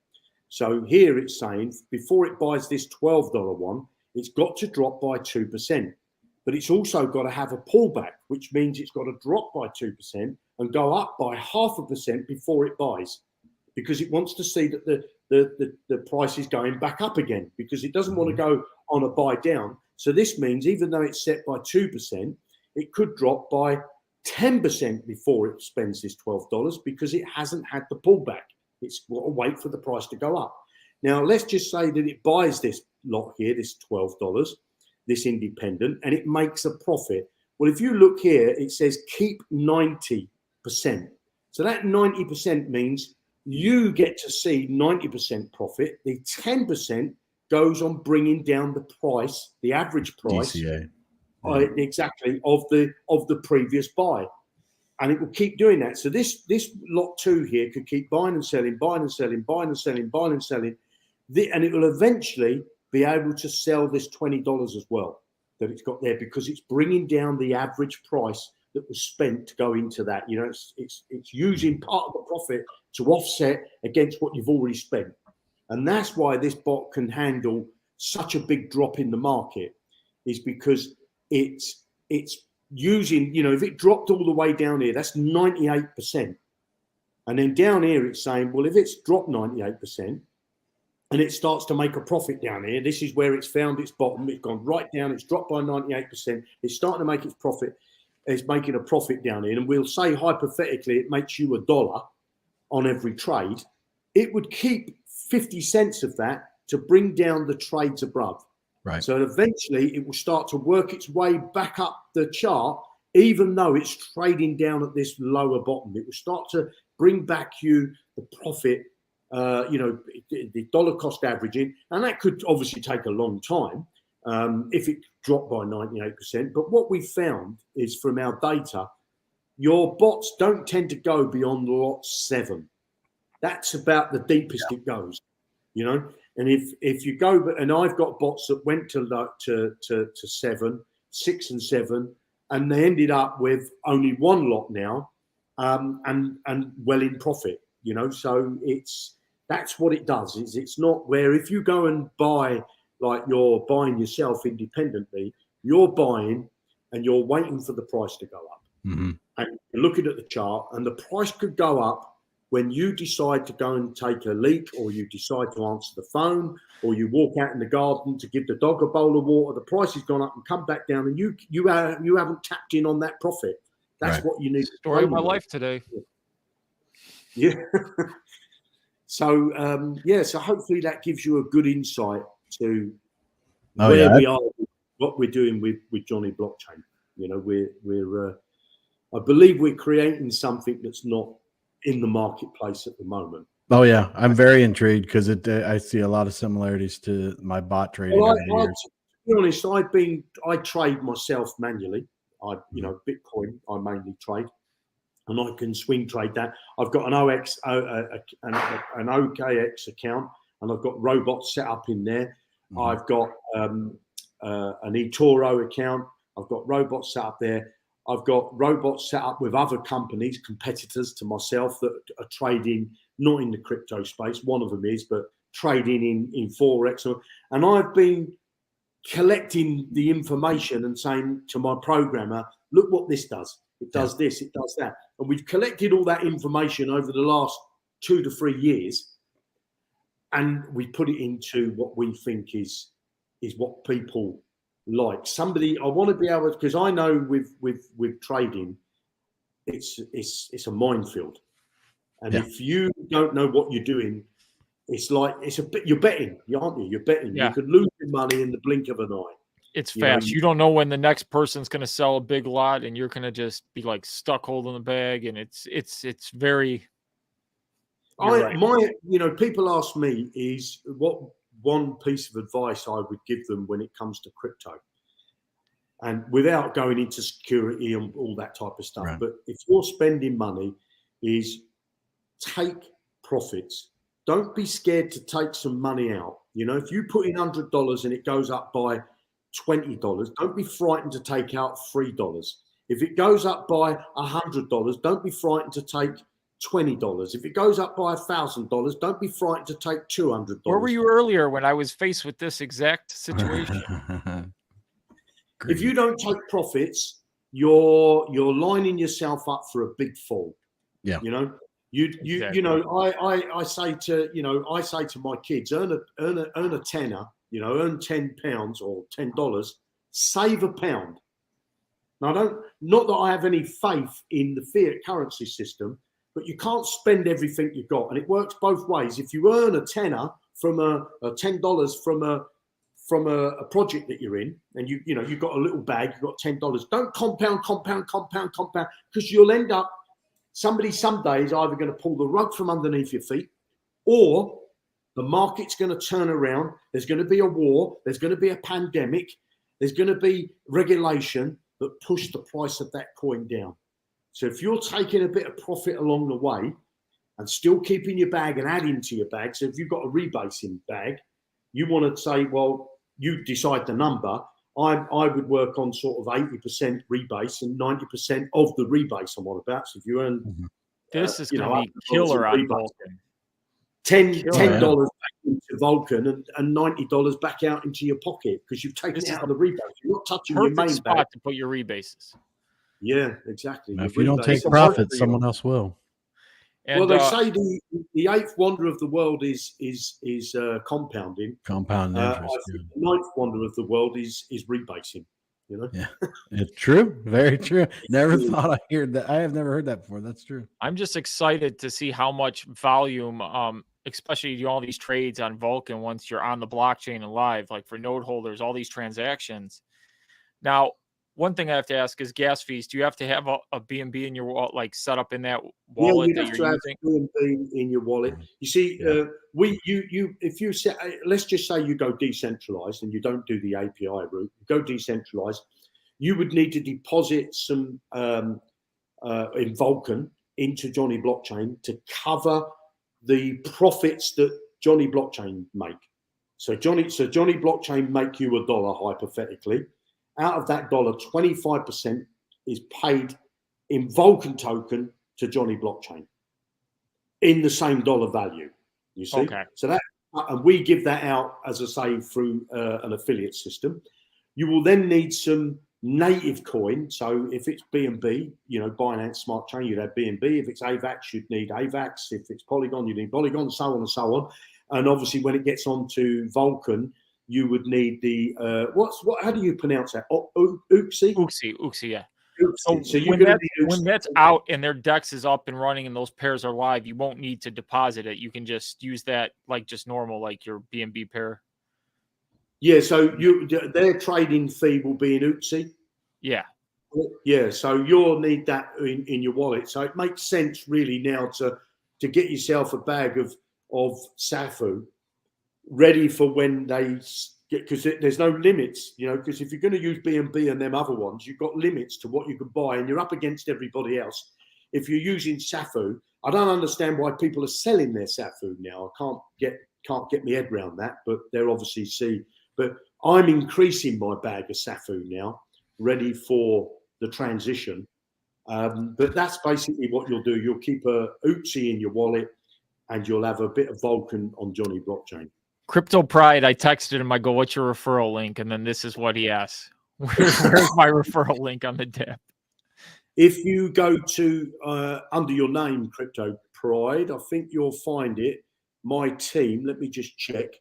So here it's saying before it buys this $12 one, it's got to drop by 2%. But it's also got to have a pullback, which means it's got to drop by 2% and go up by 0.5% before it buys, because it wants to see that the price is going back up again, because it doesn't want to go on a buy down. So this means even though it's set by 2%, it could drop by 10% before it spends this $12, because it hasn't had the pullback. It's got to wait for the price to go up. Now, let's just say that it buys this lot here, this $12, this independent, and it makes a profit. Well, if you look here, it says keep 90%. So that 90% means you get to see 90% profit. The 10% goes on bringing down the price, the average price, DCA. Exactly, of the previous buy. And it will keep doing that. So this lot 2 here could keep buying and selling, buying and selling, buying and selling, buying and selling. And it will eventually be able to sell this $20 as well that it's got there, because it's bringing down the average price that was spent to go into that. It's using part of the profit to offset against what you've already spent. And that's why this bot can handle such a big drop in the market, is because it's using, if it dropped all the way down here, that's 98%. And then down here, it's saying, well, if it's dropped 98% and it starts to make a profit down here, this is where it's found its bottom. It's gone right down. It's dropped by 98%. It's starting to make its profit. It's making a profit down here. And we'll say, hypothetically, it makes you $1 on every trade. It would keep 50 cents of that to bring down the trades above. Right. So eventually it will start to work its way back up the chart, even though it's trading down at this lower bottom. It will start to bring back you the profit, the dollar cost averaging. And that could obviously take a long time if it dropped by 98%. But what we found is, from our data, your bots don't tend to go beyond lot 7. That's about the deepest it goes, And if you go, and I've got bots that went to 7, 6 and 7, and they ended up with only 1 lot now, and well in profit, So that's what it does. It's not where, if you go and buy, like you're buying yourself independently, you're buying and you're waiting for the price to go up. Mm-hmm. And you're looking at the chart, and the price could go up when you decide to go and take a leak, or you decide to answer the phone, or you walk out in the garden to give the dog a bowl of water. The price has gone up and come back down, and you haven't tapped in on that profit. That's right. What you need. Story of my life today. Yeah. So so hopefully that gives you a good insight to where we are, what we're doing with Johnny Blockchain. We're I believe we're creating something that's not in the marketplace at the moment. Oh yeah, I'm very intrigued because I see a lot of similarities to my bot trading. Well, to be honest, I trade myself manually. Bitcoin I mainly trade, and I can swing trade that. I've got an OKX account, and I've got robots set up in there. Mm-hmm. I've got an eToro account. I've got robots set up there. I've got robots set up with other companies, competitors to myself, that are trading, not in the crypto space. One of them is, but trading in Forex. And I've been collecting the information and saying to my programmer, look what this does. It does this, it does that. And we've collected all that information over the last 2 to 3 years. And we put it into what we think is what people like. Somebody, I want to be able, because I know with trading, it's a minefield, and if you don't know what you're doing, it's like you're betting, aren't you? You're betting. You could lose your money in the blink of an eye. It's fast. You don't know when the next person's going to sell a big lot, and you're going to just be like stuck holding the bag, and it's very. People ask me is what one piece of advice I would give them when it comes to crypto, and without going into security and all that type of stuff. Right. But if you're spending money, is take profits. Don't be scared to take some money out. If you put in $100 and it goes up by $20, don't be frightened to take out $3. If it goes up by $100, don't be frightened to take $20. If it goes up by $1,000, don't be frightened to take $200. Where were you earlier when I was faced with this exact situation? If you don't take profits, you're lining yourself up for a big fall. Yeah. I say to my kids, earn a tenner, earn £10 or $10, save £1. Now not that I have any faith in the fiat currency system, but you can't spend everything you've got, and it works both ways. If you earn a tenner from a $10 from a project that you're in, and you've got a little bag, you've got $10. Don't compound, because you'll end up, somebody someday is either going to pull the rug from underneath your feet, or the market's going to turn around. There's going to be a war. There's going to be a pandemic. There's going to be regulation that push the price of that coin down. So if you're taking a bit of profit along the way and still keeping your bag and adding to your bag, so if you've got a rebasing bag, you want to say, well, you decide the number. I would work on sort of 80% rebase and 90% of the rebase I'm on about. So if you earn, this is going to be killer on Vulcan. $10 back into Vulcan and $90 back out into your pocket because you've taken it out of the rebase. You're not touching your main spot bag to put your rebases. Yeah, exactly. Now, if you don't take profit, someone else will. And, well, they say the eighth wonder of the world is compounding. Compound interest. The ninth wonder of the world is rebasing. Yeah, it's true. Very true. Never thought I heard that. I have never heard that before. That's true. I'm just excited to see how much volume, especially all these trades on Vulcan once you're on the blockchain and live, like for node holders, all these transactions. Now, one thing I have to ask is gas fees. Do you have to have a BNB in your wallet, like set up in that wallet that you're using? BNB in your wallet. You see, if you set, let's just say you go decentralized and you don't do the API route, you go decentralized, you would need to deposit some in Vulcan into Johnny Blockchain to cover the profits that Johnny Blockchain make. So Johnny Blockchain make you $1 hypothetically. Out of that dollar, 25% is paid in Vulcan token to Johnny Blockchain in the same dollar value. You see? Okay. So that, and we give that out, as I say, through an affiliate system. You will then need some native coin. So if it's BNB, Binance Smart Chain, you'd have BNB. If it's AVAX, you'd need AVAX. If it's Polygon, you need Polygon, so on and so on. And obviously, when it gets onto Vulcan, you would need the how do you pronounce that? Oopsie, yeah. So when that's out and their DEX is up and running and those pairs are live, you won't need to deposit it. You can just use that like just normal, like your BNB pair. Yeah. So their trading fee will be in Oopsie. Yeah. Yeah. So you'll need that in your wallet. So it makes sense really now to get yourself a bag of SAFU ready for when they get, because there's no limits, because if you're going to use BNB and them other ones, you've got limits to what you can buy and you're up against everybody else. If you're using SAFU, I don't understand why people are selling their SAFU now. I can't get my head around that, but they're obviously but I'm increasing my bag of SAFU now, ready for the transition. But that's basically what you'll do. You'll keep a Oopsie in your wallet and you'll have a bit of Vulcan on Johnny Blockchain. Crypto Pride, I texted him, I go, what's your referral link? And then this is what he asks. Where's my referral link on the dip? If you go to under your name, Crypto Pride, I think you'll find it. My team, let me just check.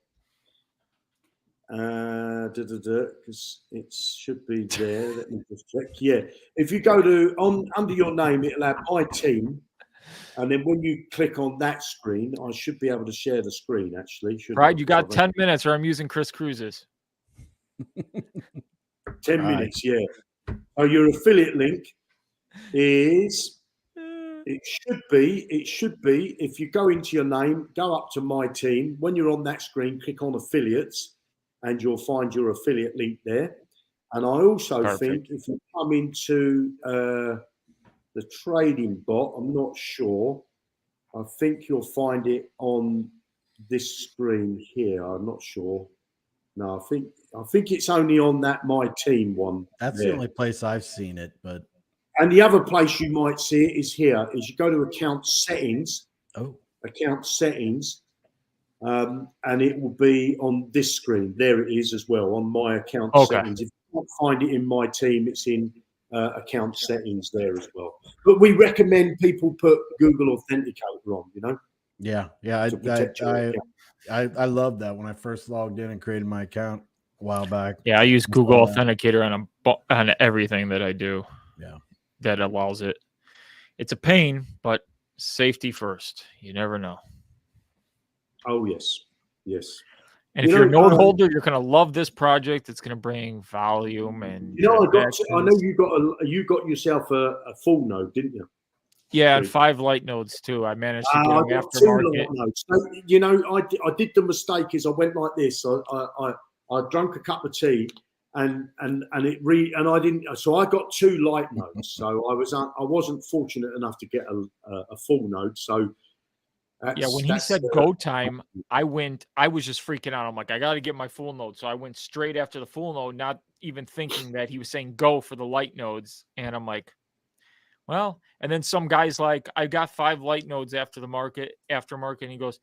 Because it should be there. Let me just check. Yeah. If you go to under your name, it'll have my team. And then when you click on that screen, I should be able to share the screen, actually. Right, you got 10 minutes or I'm using Chris Cruz's. 10 minutes, yeah. So your affiliate link is, it should be, if you go into your name, go up to my team. When you're on that screen, click on affiliates and you'll find your affiliate link there. And I also think if you come into the trading bot, I'm not sure. I think you'll find it on this screen here. I'm not sure. No, I think it's only on that My Team one. That's the only place I've seen it. But and the other place you might see it is here. Is you go to account settings. Oh, account settings, and it will be on this screen. There it is as well on my account settings. If you can't find it in My Team, it's in account settings there as well. But we recommend people put Google Authenticator on, Yeah. I love that when I first logged in and created my account a while back. Yeah, I use Google Authenticator on everything that I do. Yeah. That allows it. It's a pain, but safety first. You never know. Oh, yes. Yes. And if you're a node holder, you're going to love this project. It's going to bring volume and. I know you got yourself a full node, didn't you? Yeah, and 5 light nodes too. I managed to get them aftermarket. 2 light nodes. So, I did the mistake is I went like this. I drank a cup of tea and I didn't. So I got 2 light nodes. So I wasn't fortunate enough to get a full node. So. When he said go time, I was just freaking out. I'm like, I got to get my full node. So I went straight after the full node, not even thinking that he was saying go for the light nodes. And I'm like, well, and then some guy's like, I got 5 light nodes aftermarket. And he goes,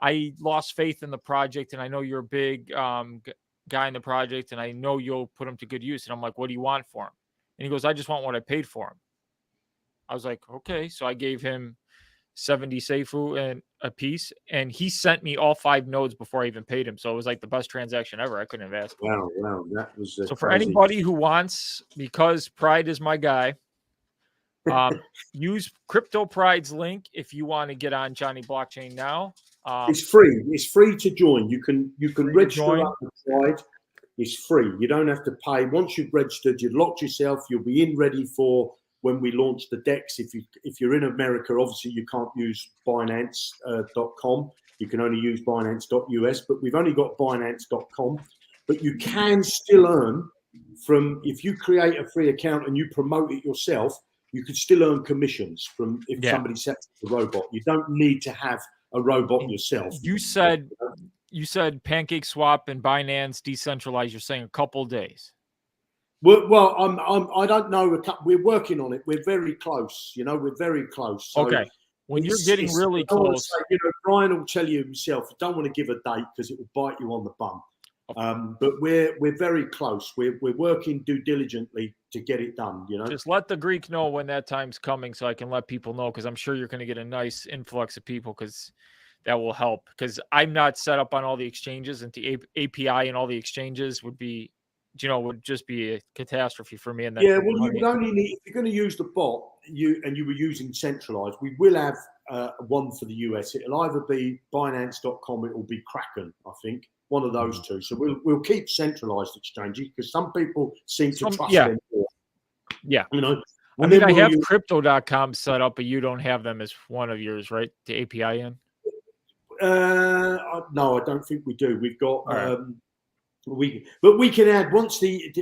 I lost faith in the project. And I know you're a big guy in the project and I know you'll put them to good use. And I'm like, what do you want for him? And he goes, I just want what I paid for him. I was like, okay. So I gave him 70 Seifu and a piece, and he sent me all 5 nodes before I even paid him. So it was like the best transaction ever. I couldn't have asked. Wow, that was so for anybody who wants, because Pride is my guy, use Crypto Pride's link if you want to get on Johnny Blockchain now. It's free. It's free to join. You can register up with Pride. It's free. You don't have to pay. Once you've registered, you've locked yourself. You'll be in ready for when we launch the DEX. If you're in America, obviously you can't use Binance.com. You can only use Binance.us, but we've only got Binance.com. But you can still earn from, if you create a free account and you promote it yourself, you could still earn commissions from if somebody sets up a robot. You don't need to have a robot yourself. You said Pancake Swap and Binance decentralized. You're saying a couple days. Well, I don't know. We're working on it. We're very close. We're very close. So okay. When you're getting really close, Brian will tell you himself. I don't want to give a date because it will bite you on the bum. Okay. But we're very close. We're working diligently to get it done. Just let the Greek know when that time's coming, so I can let people know, because I'm sure you're going to get a nice influx of people, because that will help. Because I'm not set up on all the exchanges, and the API and all the exchanges would be. Would just be a catastrophe for me. And you would only need, if you're going to use the bot, you were using centralized, we will have one for the US. It'll either be Binance.com, it will be Kraken, I think, one of those two. So we'll keep centralized exchanges because some people seem to trust them more. Yeah. I have crypto.com set up, but you don't have them as one of yours, right? The API in? No, I don't think we do. We've got... But we can add, once the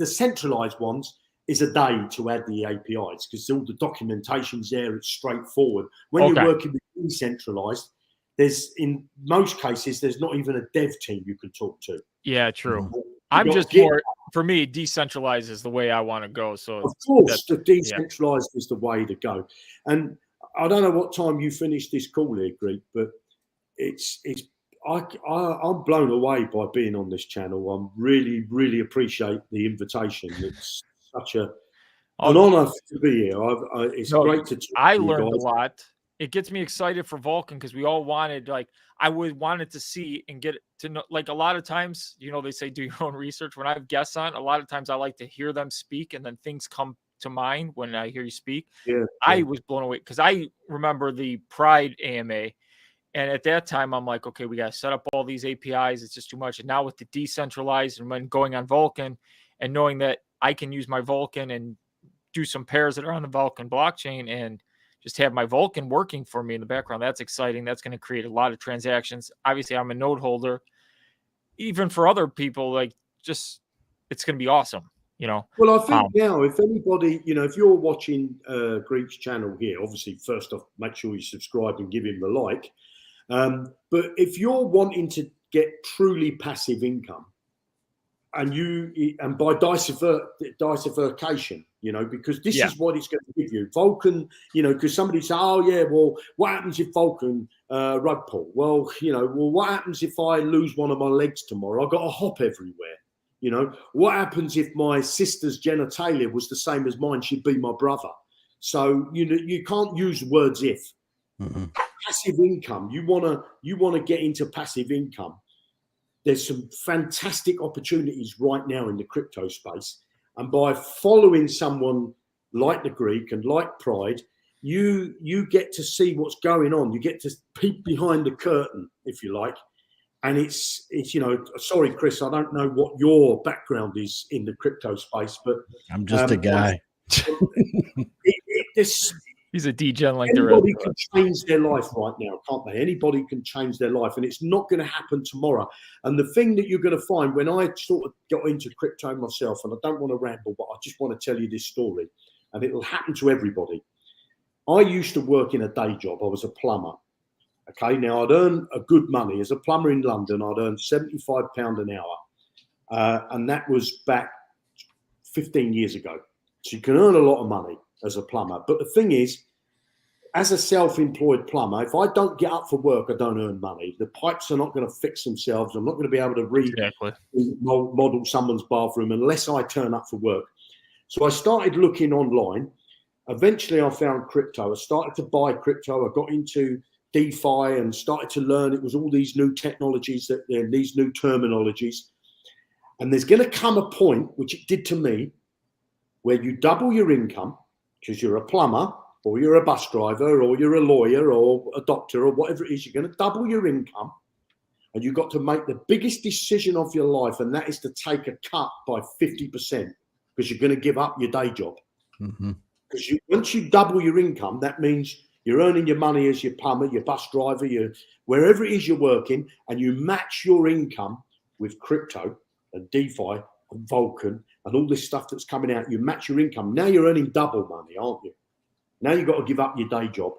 centralized ones is a day to add the APIs, because all the documentation's there, it's straightforward. When you're working with decentralized, in most cases there's not even a dev team you can talk to. Yeah, true. I'm just more, for me, decentralized is the way I want to go. So of course, the decentralized is the way to go. And I don't know what time you finish this call here, Greek, but I'm blown away by being on this channel. I'm really, really appreciate the invitation. It's such an honor to be here. It's great to talk I learned a lot. It gets me excited for Vulcan, because we all wanted, I wanted to see and get to know, a lot of times, they say do your own research. When I have guests on, a lot of times I like to hear them speak, and then things come to mind when I hear you speak. I was blown away, because I remember the Pride AMA. And at that time, I'm like, okay, we got to set up all these APIs. It's just too much. And now with the decentralized, and when going on Vulcan and knowing that I can use my Vulcan and do some pairs that are on the Vulcan blockchain and just have my Vulcan working for me in the background, that's exciting. That's going to create a lot of transactions. Obviously, I'm a node holder. Even for other people, it's going to be awesome. Well, I think now, if anybody, if you're watching Greek's channel here, obviously, first off, make sure you subscribe and give him the like. But if you're wanting to get truly passive income, and by diversification, because this is what it's going to give you. Vulcan, because somebody say, what happens if Vulcan rug pull? Well, what happens if I lose one of my legs tomorrow? I've got to hop everywhere. What happens if my sister's genitalia was the same as mine? She'd be my brother. So you can't use words if. Mm-hmm. Passive income. You wanna get into passive income. There's some fantastic opportunities right now in the crypto space, and by following someone like the Greek and like Pride, you get to see what's going on. You get to peek behind the curtain, if you like, And it's sorry, Chris, I don't know what your background is in the crypto space, but I'm just a guy. He's a degen like the rest. Anybody can change their life right now, can't they? Anybody can change their life, and it's not going to happen tomorrow. And the thing that you're going to find when I sort of got into crypto myself, and I don't want to ramble, but I just want to tell you this story, and it'll happen to everybody. I used to work in a day job. I was a plumber. Okay, now I'd earn a good money as a plumber in London. I'd earn £75 an hour, and that was back 15 years ago. So you can earn a lot of money as a plumber. But the thing is, as a self-employed plumber, if I don't get up for work, I don't earn money. The pipes are not going to fix themselves. I'm not going to be able to remodel someone's bathroom unless I turn up for work. So I started looking online. Eventually, I found crypto. I started to buy crypto. I got into DeFi and started to learn. It was all these new technologies, these new terminologies. And there's going to come a point, which it did to me, where you double your income because you're a plumber or you're a bus driver or you're a lawyer or a doctor or whatever it is. You're going to double your income, and you've got to make the biggest decision of your life, and that is to take a cut by 50% because you're going to give up your day job. Because once you double your income, that means you're earning your money as your plumber, your bus driver, wherever it is you're working, and you match your income with crypto and DeFi and Vulcan and all this stuff that's coming out. You match your income. Now you're earning double money, aren't you? Now you've got to give up your day job.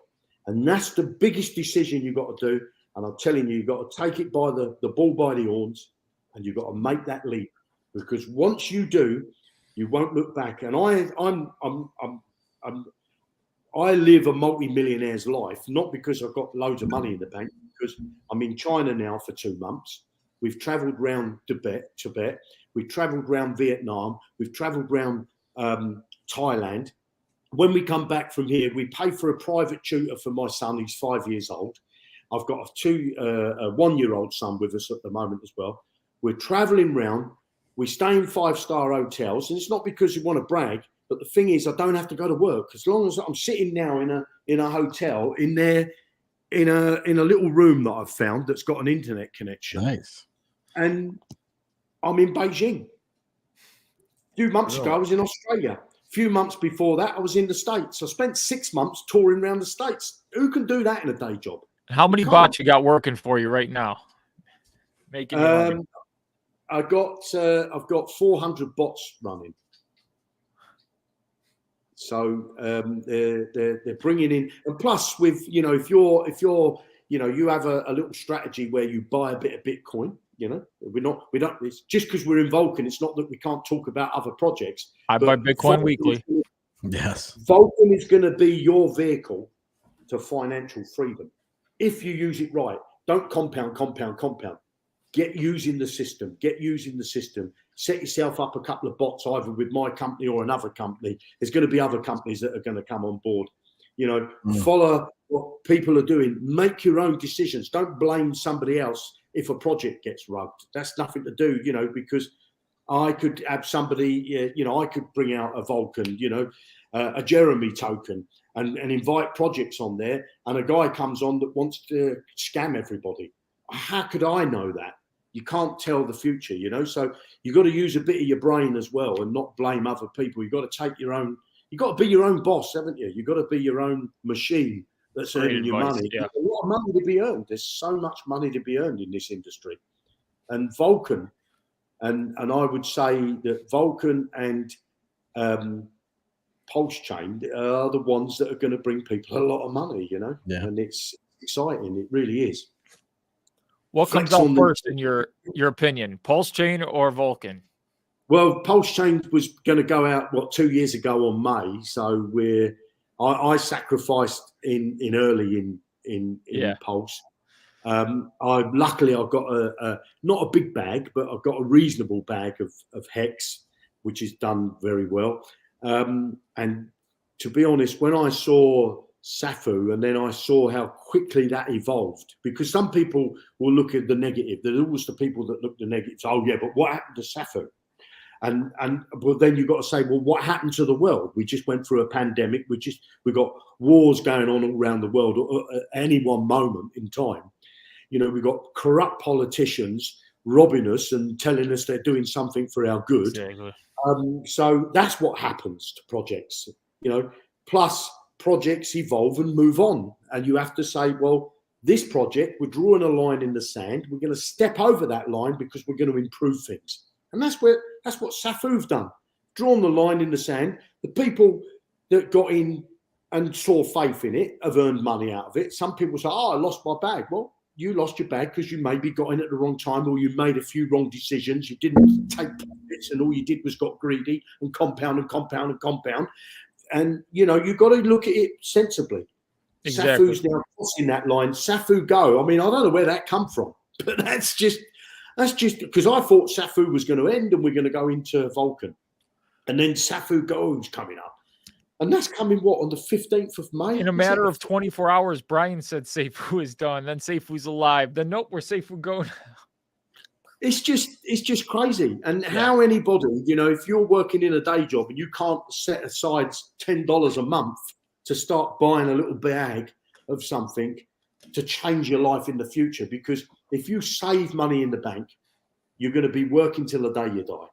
And that's the biggest decision you've got to do. And I'm telling you, you've got to take it by the bull by the horns, and you've got to make that leap. Because once you do, you won't look back. And I live a multi-millionaire's life, not because I've got loads of money in the bank, because I'm in China now for 2 months. We've traveled around Tibet. We've traveled around Vietnam. We've traveled around Thailand. When we come back from here, we pay for a private tutor for my son. He's 5 years old. I've got a 1-year-old son with us at the moment as well. We're traveling around. We stay in 5-star hotels, and it's not because we want to brag, but the thing is, I don't have to go to work. As long as I'm sitting now in a hotel in a little room that I've found that's got an internet connection. Nice. And I'm in Beijing. A few months ago, I was in Australia. A few months before that, I was in the States. I spent 6 months touring around the States. Who can do that in a day job? How many bots you got working for you right now? Making you money? I've got 400 bots running. So they're bringing in, and plus with if you're you have a little strategy where you buy a bit of Bitcoin. We don't. It's just because we're in Vulcan. It's not that we can't talk about other projects. I buy Bitcoin weekly. Yes, Vulcan is going to be your vehicle to financial freedom if you use it right. Don't compound. Get using the system. Set yourself up a couple of bots, either with my company or another company. There's going to be other companies that are going to come on board. Follow what people are doing. Make your own decisions. Don't blame somebody else if a project gets rugged. That's nothing to do, because I could have somebody, I could bring out a Vulcan, a Jeremy token and invite projects on there. And a guy comes on that wants to scam everybody. How could I know that? You can't tell the future, so you've got to use a bit of your brain as well and not blame other people. You've got to take your own, you've got to be your own boss, haven't you? You've got to be your own machine that's earning your money. Yeah. There's a lot of money to be earned. There's so much money to be earned in this industry. And Vulcan, and I would say that Vulcan and Pulse Chain are the ones that are going to bring people a lot of money, Yeah. And it's exciting. It really is. What comes out first in your opinion, Pulse Chain or Vulcan? Well, Pulse Chain was going to go out 2 years ago on May, so I sacrificed in early in Pulse. Luckily I've got a not a big bag, but I've got a reasonable bag of Hex, which is done very well. And to be honest, when I saw Safu, and then I saw how quickly that evolved, because some people will look at the negative. There's always the people that look at the negatives. Oh yeah, but what happened to Safu? And well, then you've got to say, well, what happened to the world? We just went through a pandemic. We got wars going on all around the world at any one moment in time. we've got corrupt politicians robbing us and telling us they're doing something for our good. Exactly. So that's what happens to projects, plus projects evolve and move on. And you have to say, well, this project, we're drawing a line in the sand. We're going to step over that line because we're going to improve things. And that's what SAFU've done. Drawn the line in the sand. The people that got in and saw faith in it have earned money out of it. Some people say, I lost my bag. Well, you lost your bag because you maybe got in at the wrong time, or you made a few wrong decisions. You didn't take profits, and all you did was got greedy and compound and compound and compound. And, you've got to look at it sensibly. Exactly. SAFU's now crossing that line. SAFU go. I mean, I don't know where that come from, but that's just because I thought SAFU was going to end and we're going to go into Vulcan. And then SAFU go's coming up. And that's coming, on the 15th of May? In a matter of 24 hours, Brian said SAFU is done. Then SAFU's alive. Then nope, where SAFU going? It's just crazy. And how anybody, if you're working in a day job and you can't set aside $10 a month to start buying a little bag of something to change your life in the future, because if you save money in the bank, you're going to be working till the day you die.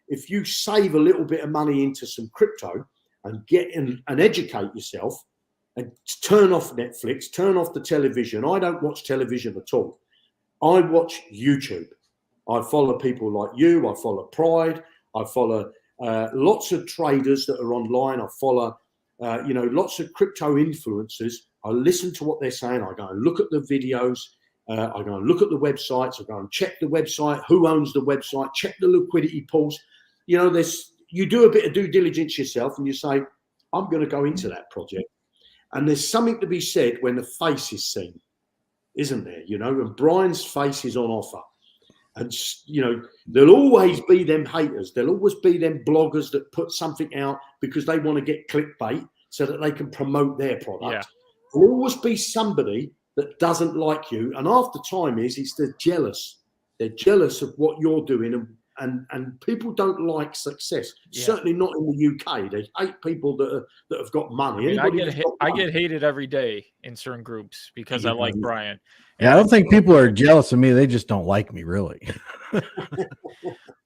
If you save a little bit of money into some crypto and get in and educate yourself and turn off Netflix, turn off the television. I don't watch television at all. I watch YouTube. I follow people like you. I follow Pride. I follow lots of traders that are online. I follow, lots of crypto influencers. I listen to what they're saying. I go and look at the videos. I go and look at the websites. I go and check the website, who owns the website, check the liquidity pools. You do a bit of due diligence yourself and you say, I'm going to go into that project. And there's something to be said when the face is seen, isn't there? And Brian's face is on offer. And, there'll always be them haters. There'll always be them bloggers that put something out because they want to get clickbait so that they can promote their product. Yeah. There'll always be somebody that doesn't like you. And half the time they're jealous. They're jealous of what you're doing. And people don't like success. Yeah. Certainly not in the UK. They hate people that have got money. I get hated every day in certain groups because I like Brian. Yeah, I don't think people are jealous of me. They just don't like me, really.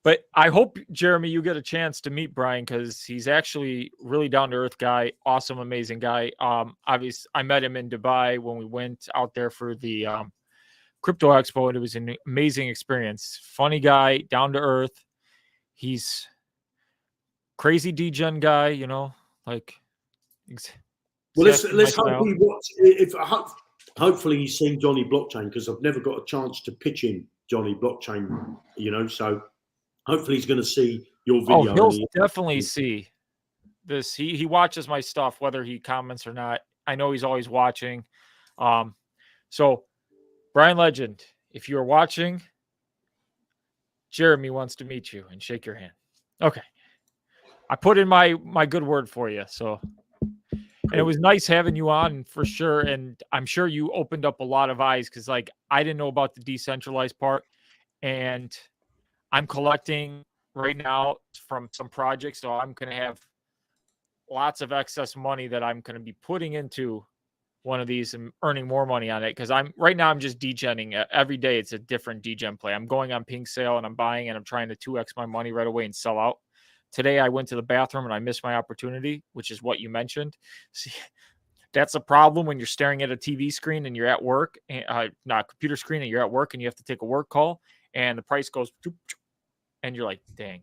But I hope, Jeremy, you get a chance to meet Brian because he's actually really down-to-earth guy, awesome, amazing guy. Obviously, I met him in Dubai when we went out there for the Crypto Expo, and it was an amazing experience. Funny guy, down to earth. He's crazy degen guy, let's hope hopefully he's seen Johnny Blockchain, because I've never got a chance to pitch in Johnny Blockchain, so hopefully he's going to see your video. Oh, he'll definitely see this. He watches my stuff, whether he comments or not. I know he's always watching. So Brian Legend, if you're watching, Jeremy wants to meet you and shake your hand. Okay. I put in my good word for you. So, and it was nice having you on for sure. And I'm sure you opened up a lot of eyes because I didn't know about the decentralized part, and I'm collecting right now from some projects. So I'm going to have lots of excess money that I'm going to be putting into one of these and earning more money on it, because I'm just degenning every day. It's a different degen play. I'm going on pink sale and I'm buying and I'm trying to 2x my money right away and sell out. Today I went to the bathroom and I missed my opportunity, which is what you mentioned. See, that's a problem when you're staring at a TV screen and you're at work, not a computer screen, and you're at work and you have to take a work call and the price goes and you're like, dang,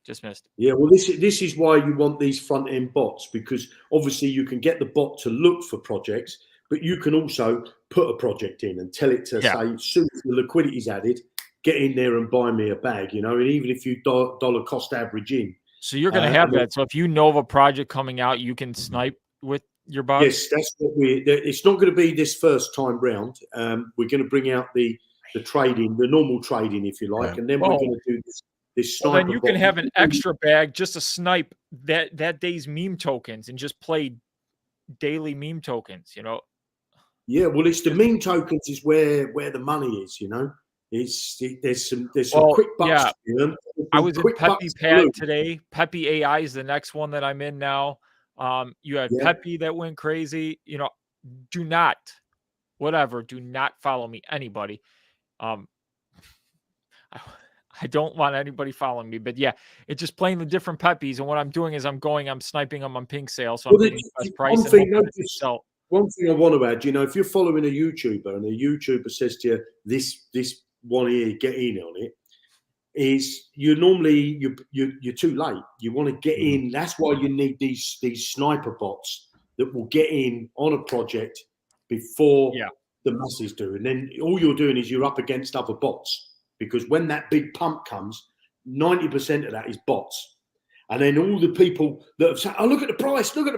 just missed. Yeah, well, this is why you want these front end bots, because obviously you can get the bot to look for projects, but you can also put a project in and tell it to say, as soon as the liquidity is added, get in there and buy me a bag, and even if you dollar cost average in. So you're going to have that. So if you know of a project coming out, you can snipe with your bot. Yes, that's what it's not going to be this first time round. We're going to bring out the trading, the normal trading, if you like, and then we're going to do this. Well, then you can have an extra bag just to snipe that day's meme tokens and just play daily meme tokens, Yeah, well, it's the meme tokens is where the money is, there's some quick bucks. Yeah. I was in Peppy Pad today. Peppy AI is the next one that I'm in now. You had Peppy that went crazy. Do not whatever. Do not follow me, anybody. I don't want anybody following me, but yeah, it's just playing the different peppies. And what I'm doing is I'm sniping them on pink sale. So I'm getting the best price. One thing I want to add, if you're following a YouTuber and a YouTuber says to you, this one here, get in on it, is you're too late. You want to get in. That's why you need these sniper bots that will get in on a project before the masses do. And then all you're doing is you're up against other bots, because when that big pump comes, 90% of that is bots. And then all the people that have said, oh, look at the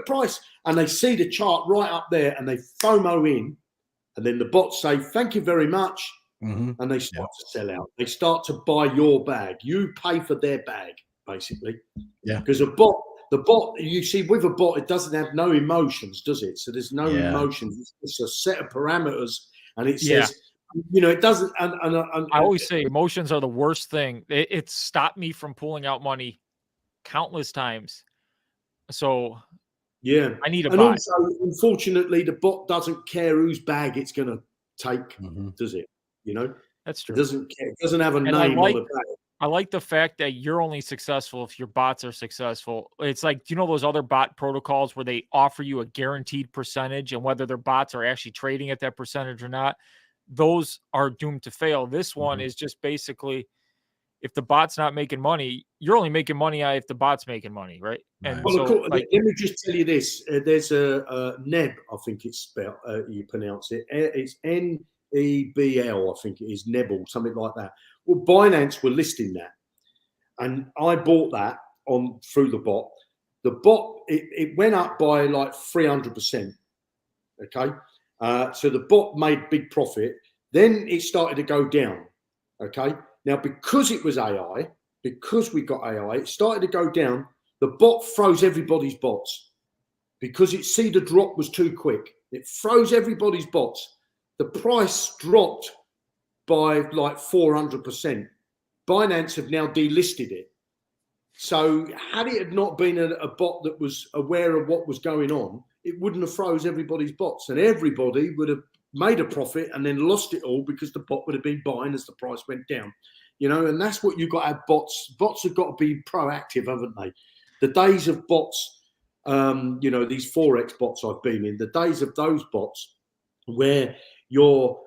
price, and they see the chart right up there and they FOMO in, and then the bots say, thank you very much. And they start to sell out. They start to buy your bag. You pay for their bag, basically. Yeah. Because the bot, you see, with a bot, it doesn't have no emotions, does it? So there's no emotions. It's a set of parameters, and it says, it doesn't. And I always say emotions are the worst thing. It stopped me from pulling out money countless times. So I need a bot. Also, unfortunately, the bot doesn't care whose bag it's going to take, does it? That's true. It doesn't care. It doesn't have a name on the bag. I like the fact that you're only successful if your bots are successful. It's like, do you know those other bot protocols where they offer you a guaranteed percentage, and whether their bots are actually trading at that percentage or not, those are doomed to fail. This one is just basically, if the bot's not making money, you're only making money if the bot's making money, right? And let me just tell you this. There's a NEB, I think it's spelled, you pronounce it. It's NEBL, I think it is, Nebel, something like that. Well, Binance were listing that, and I bought that through the bot. The bot, it went up by like 300%. Okay, so the bot made big profit. Then it started to go down. Okay, now because it was AI, because we got AI, it started to go down. The bot froze everybody's bots because it see the drop was too quick. It froze everybody's bots. The price dropped by like 400%. Binance have now delisted it. So had it not been a bot that was aware of what was going on, it wouldn't have froze everybody's bots, and everybody would have made a profit and then lost it all because the bot would have been buying as the price went down. And that's what you've got to have bots. Bots have got to be proactive, haven't they? The days of bots, these Forex bots I've been in, the days of those bots where you're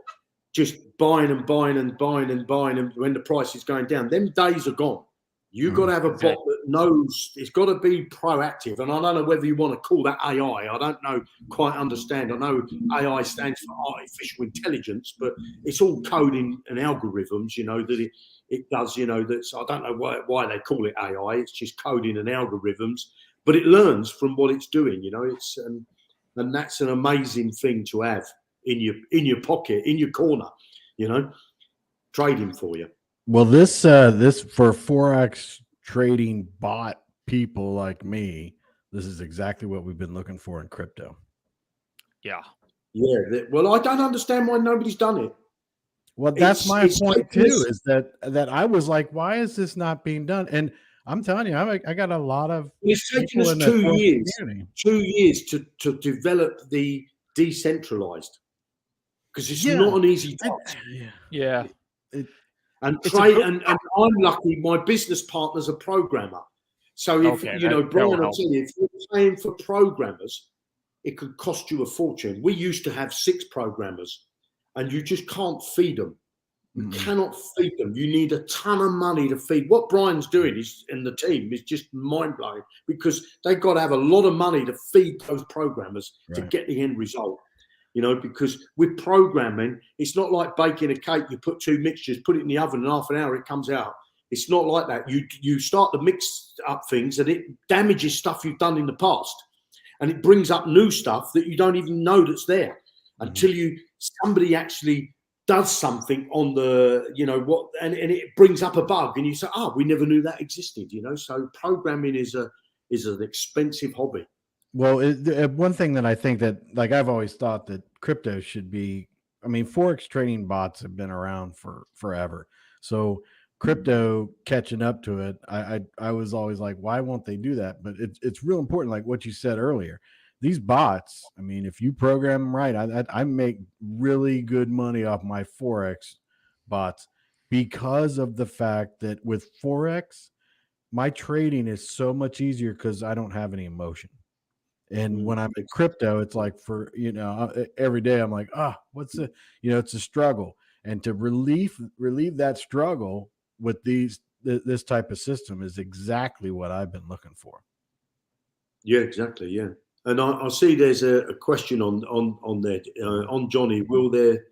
just buying and buying and buying and buying, and when the price is going down, them days are gone. You've got to have a bot that knows. It's got to be proactive. And I don't know whether you want to call that AI. I don't know, quite understand. I know AI stands for artificial intelligence, but it's all coding and algorithms, that it does, that's, I don't know why they call it AI. It's just coding and algorithms, but it learns from what it's doing, it's, and that's an amazing thing to have in your pocket, in your corner, trading for you. Well, this for Forex trading bot people like me, this is exactly what we've been looking for in crypto. Yeah. Well, I don't understand why nobody's done it. Well, that's my point too, is that I was like, why is this not being done? And I'm telling you, I got a lot of. It's taken us 2 years to develop the decentralized, because it's not an easy task. Yeah. And I'm lucky. My business partner's a programmer, so if Brian, I'll tell you, if you're paying for programmers, it could cost you a fortune. We used to have 6 programmers, and you just can't feed them. You cannot feed them. You need a ton of money to feed. What Brian's doing and the team is just mind blowing, because they've got to have a lot of money to feed those programmers to get the end result. Because with programming, it's not like baking a cake. You put 2 mixtures, put it in the oven, and half an hour it comes out. It's not like that. You start to mix up things, and it damages stuff you've done in the past, and it brings up new stuff that you don't even know that's there until somebody actually does something on the, and it brings up a bug, and you say, we never knew that existed. So programming is an expensive hobby. Well, one thing that I think that, like, I've always thought that crypto should be, Forex trading bots have been around for forever. So crypto catching up to it, I was always like, why won't they do that? But it's real important, like what you said earlier. these bots, I mean, if you program them right, I make really good money off my Forex bots because of the fact that with Forex, my trading is so much easier because I don't have any emotion. And when I'm in crypto, it's like every day I'm like, it's a struggle. And to relieve that struggle with this type of system is exactly what I've been looking for. Yeah, exactly. Yeah. And I see there's a question on there, on Johnny, will there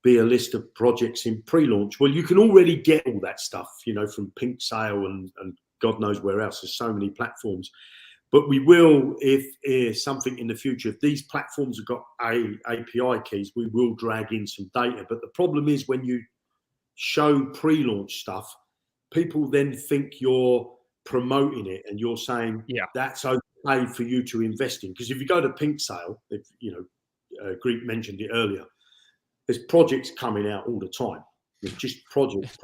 be a list of projects in pre-launch? Well, you can already get all that stuff, from Pink Sale and God knows where else. There's so many platforms. But we will, if something in the future, if these platforms have got API keys, we will drag in some data. But the problem is when you show pre-launch stuff, people then think you're promoting it and you're saying that's okay for you to invest in. Because if you go to Pink Sale, Greek mentioned it earlier, there's projects coming out all the time. It's just project.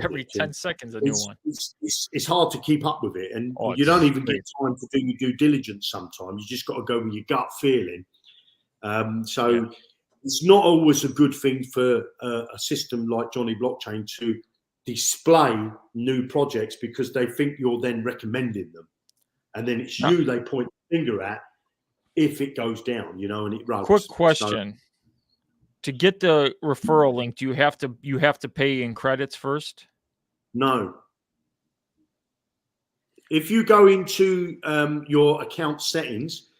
Every 10 seconds, a new one. It's hard to keep up with it. And you don't even get time to do your due diligence sometimes. You just got to go with your gut feeling. It's not always a good thing for a system like Johnny Blockchain to display new projects because they think you're then recommending them. And then it's you they point the finger at if it goes down, and it runs. Quick question. To get the referral link, do you have to pay in credits first? No. If you go into your account settings,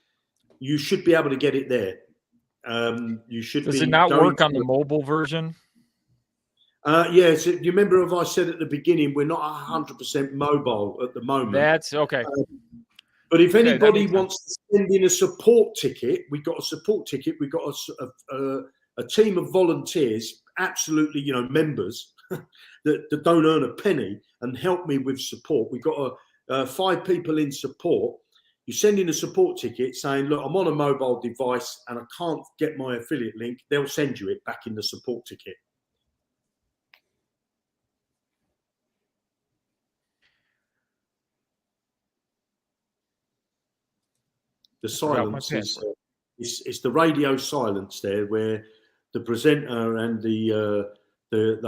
you should be able to get it there. Does it not work on the mobile version? Yes. You remember if I said at the beginning, we're not 100% mobile at the moment. That's okay. But if anybody wants to send in a support ticket, we've got a support ticket. We've got a team of volunteers, absolutely, members that don't earn a penny and help me with support. We've got 5 people in support. You send in a support ticket saying, look, I'm on a mobile device and I can't get my affiliate link. They'll send you it back in the support ticket. The silence is the radio silence there, where the presenter and the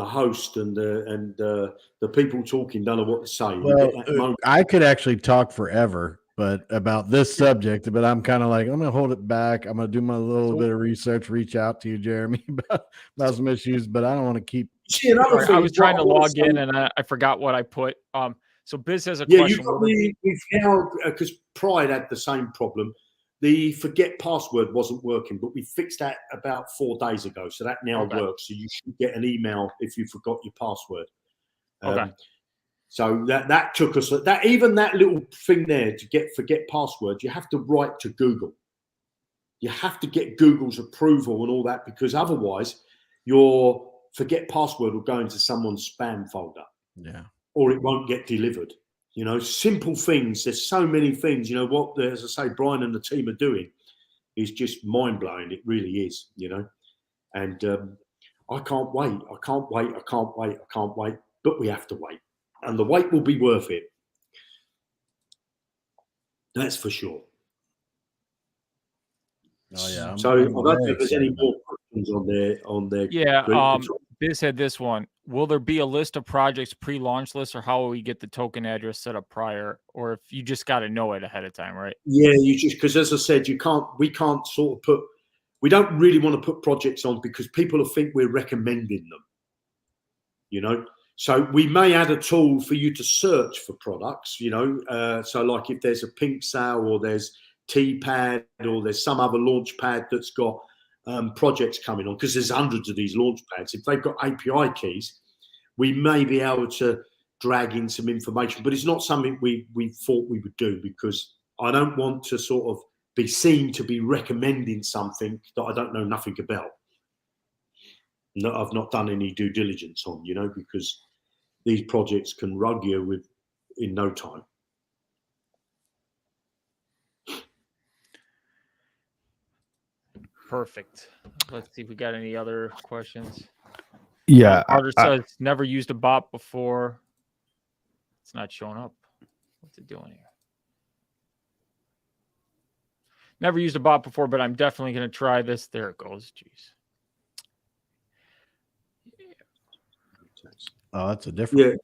host and the people talking don't know what to say. Well, I could actually talk forever, but about this subject, but I'm kind of like, I'm going to hold it back. I'm going to do my little bit of research, reach out to you, Jeremy, about some issues, but I don't want to keep. I was trying to log in and I forgot what I put. So Biz has a question. We've now, because Pride had the same problem. The forget password wasn't working, but we fixed that about 4 days ago. So that now works. So you should get an email if you forgot your password. So that took us even that little thing there to forget password, you have to write to Google. You have to get Google's approval and all that, because otherwise your forget password will go into someone's spam folder. Yeah. Or it won't get delivered. Simple things. There's so many things. What, as I say, Brian and the team are doing is just mind blowing. It really is. And I can't wait. I can't wait. But we have to wait, and the wait will be worth it. That's for sure. Oh yeah. So I don't know if there's any more questions on there. Yeah. Biz had this one. Will there be a list of projects pre-launch list, or how will we get the token address set up prior, or if you just got to know it ahead of time, right? Yeah, because as I said, we can't sort of we don't really want to put projects on because people will think we're recommending them, So we may add a tool for you to search for products, so like if there's a Pink Sale or there's T-Pad or there's some other launch pad that's got projects coming on, because there's hundreds of these launch pads. If they've got API keys, we may be able to drag in some information, but it's not something we thought we would do, because I don't want to sort of be seen to be recommending something that I don't know nothing about. No, I've not done any due diligence on, because these projects can rug you in no time. Perfect. Let's see if we got any other questions. Yeah. Carter says never used a bot before. It's not showing up. What's it doing here? Never used a bot before, but I'm definitely going to try this. There it goes. Jeez. Oh, that's a different.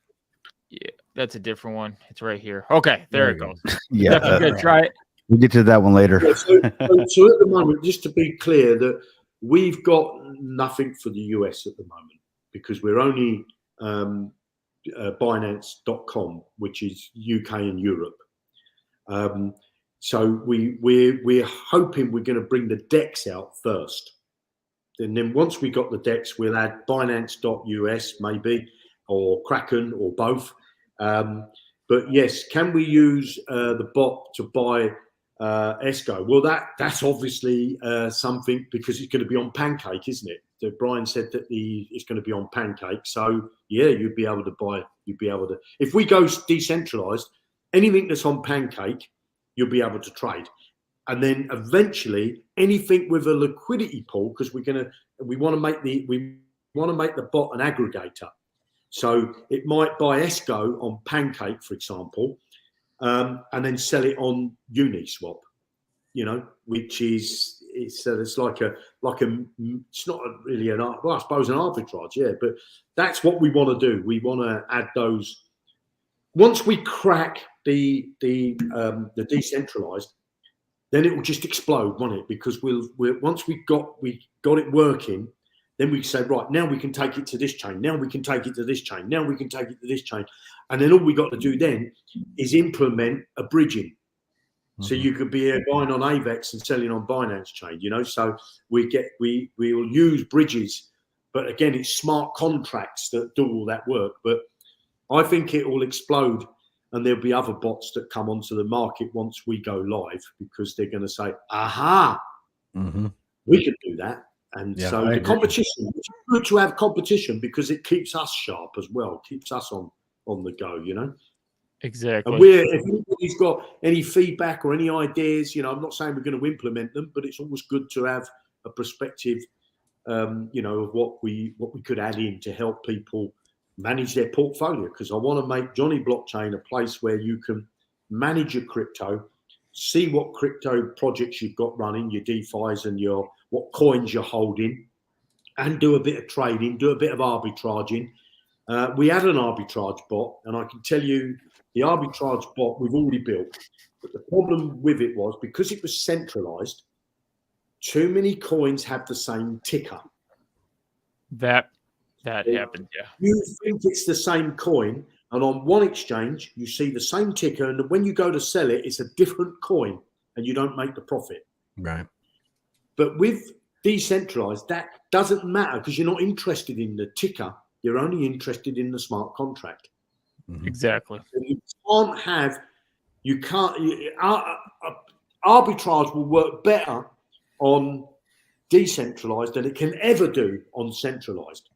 Yeah, that's a different one. It's right here. Okay, there it goes. Yeah, Definitely going to try it. we'll get to that one later. Yeah, so at the moment, just to be clear, that we've got nothing for the US at the moment because we're only Binance.com, which is UK and Europe. So we're hoping we're going to bring the DEX out first. And then once we got the DEX, we'll add Binance.us maybe, or Kraken, or both. But yes, can we use the bot to buy Esco? Well, that's obviously something because it's going to be on Pancake, isn't it? So Brian said that it's going to be on Pancake. So yeah, you'd be able to. If we go decentralized, anything that's on Pancake, you'll be able to trade. And then eventually anything with a liquidity pool, because we want to make the bot an aggregator. So it might buy Esco on Pancake, for example, and then sell it on Uniswap, which is it's like a it's not really I suppose an arbitrage, yeah, but that's what we want to do. We want to add those. Once we crack the decentralized, then it will just explode, won't it? Because once we got it working, then we say, right, now we can take it to this chain. Now we can take it to this chain. Now we can take it to this chain. And then all we got to do then is implement a bridging. Mm-hmm. So you could be buying on AVEX and selling on Binance chain, So we will use bridges. But again, it's smart contracts that do all that work. But I think it will explode. And there'll be other bots that come onto the market once we go live because they're going to say, aha, we can do that. And so the competition, it's good to have competition because it keeps us sharp as well, keeps us on the go, Exactly. And if anybody's got any feedback or any ideas, I'm not saying we're going to implement them, but it's always good to have a perspective, of what we could add in to help people manage their portfolio, because I want to make Johnny Blockchain a place where you can manage your crypto, see what crypto projects you've got running, your DeFis and what coins you're holding, and do a bit of trading, do a bit of arbitraging. We had an arbitrage bot, and I can tell you the arbitrage bot we've already built. But the problem with it was because it was centralized, too many coins have the same ticker. That happened, yeah. You think it's the same coin, and on one exchange, you see the same ticker, and when you go to sell it, it's a different coin, and you don't make the profit. Right. But with decentralized, that doesn't matter because you're not interested in the ticker. You're only interested in the smart contract. Mm-hmm. Exactly. So arbitrage will work better on decentralized than it can ever do on centralized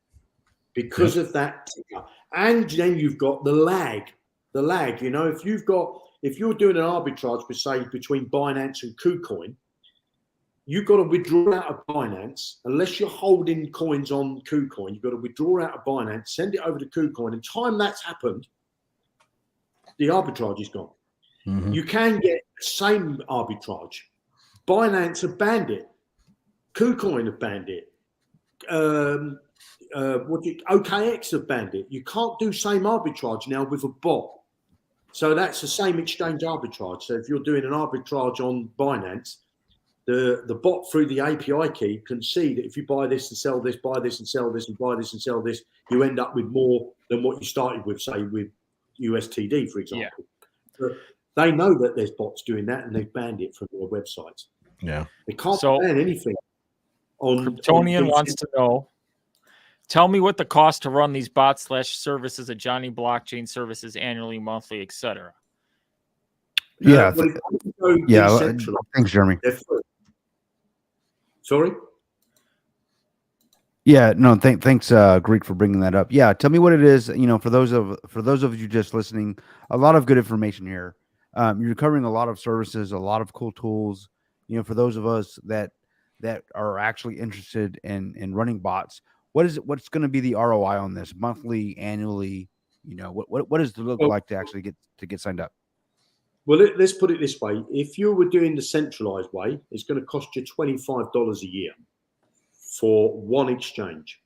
because of that ticker. And then you've got the lag. If you're doing an arbitrage, say between Binance and KuCoin, you've got to withdraw out of Binance unless you're holding coins on KuCoin. You've got to withdraw out of Binance, send it over to KuCoin. And time that's happened, the arbitrage is gone. Mm-hmm. You can get the same arbitrage. Binance have banned it. KuCoin have banned it. OKX have banned it. You can't do same arbitrage now with a bot. So that's the same exchange arbitrage. So if you're doing an arbitrage on Binance, the bot through the API key can see that if you buy this and sell this, buy this and sell this, and buy this and sell this, you end up with more than what you started with, say with USTD, for example. Yeah. But they know that there's bots doing that, and they've banned it from their websites. Yeah, they can't ban anything. Kryptonian wants to know. Tell me what the cost to run these bots / services at Johnny Blockchain Services annually, monthly, etc. Yeah. Thanks, Jeremy. Sorry. Yeah, no, thanks, Greek, for bringing that up. Yeah, tell me what it is. For those of you just listening, a lot of good information here. You're covering a lot of services, a lot of cool tools. For those of us that are actually interested in running bots, what's going to be the ROI on this monthly, annually? What does it look like to actually get signed up? Well, let's put it this way. If you were doing the centralized way, it's going to cost you $25 a year for one exchange.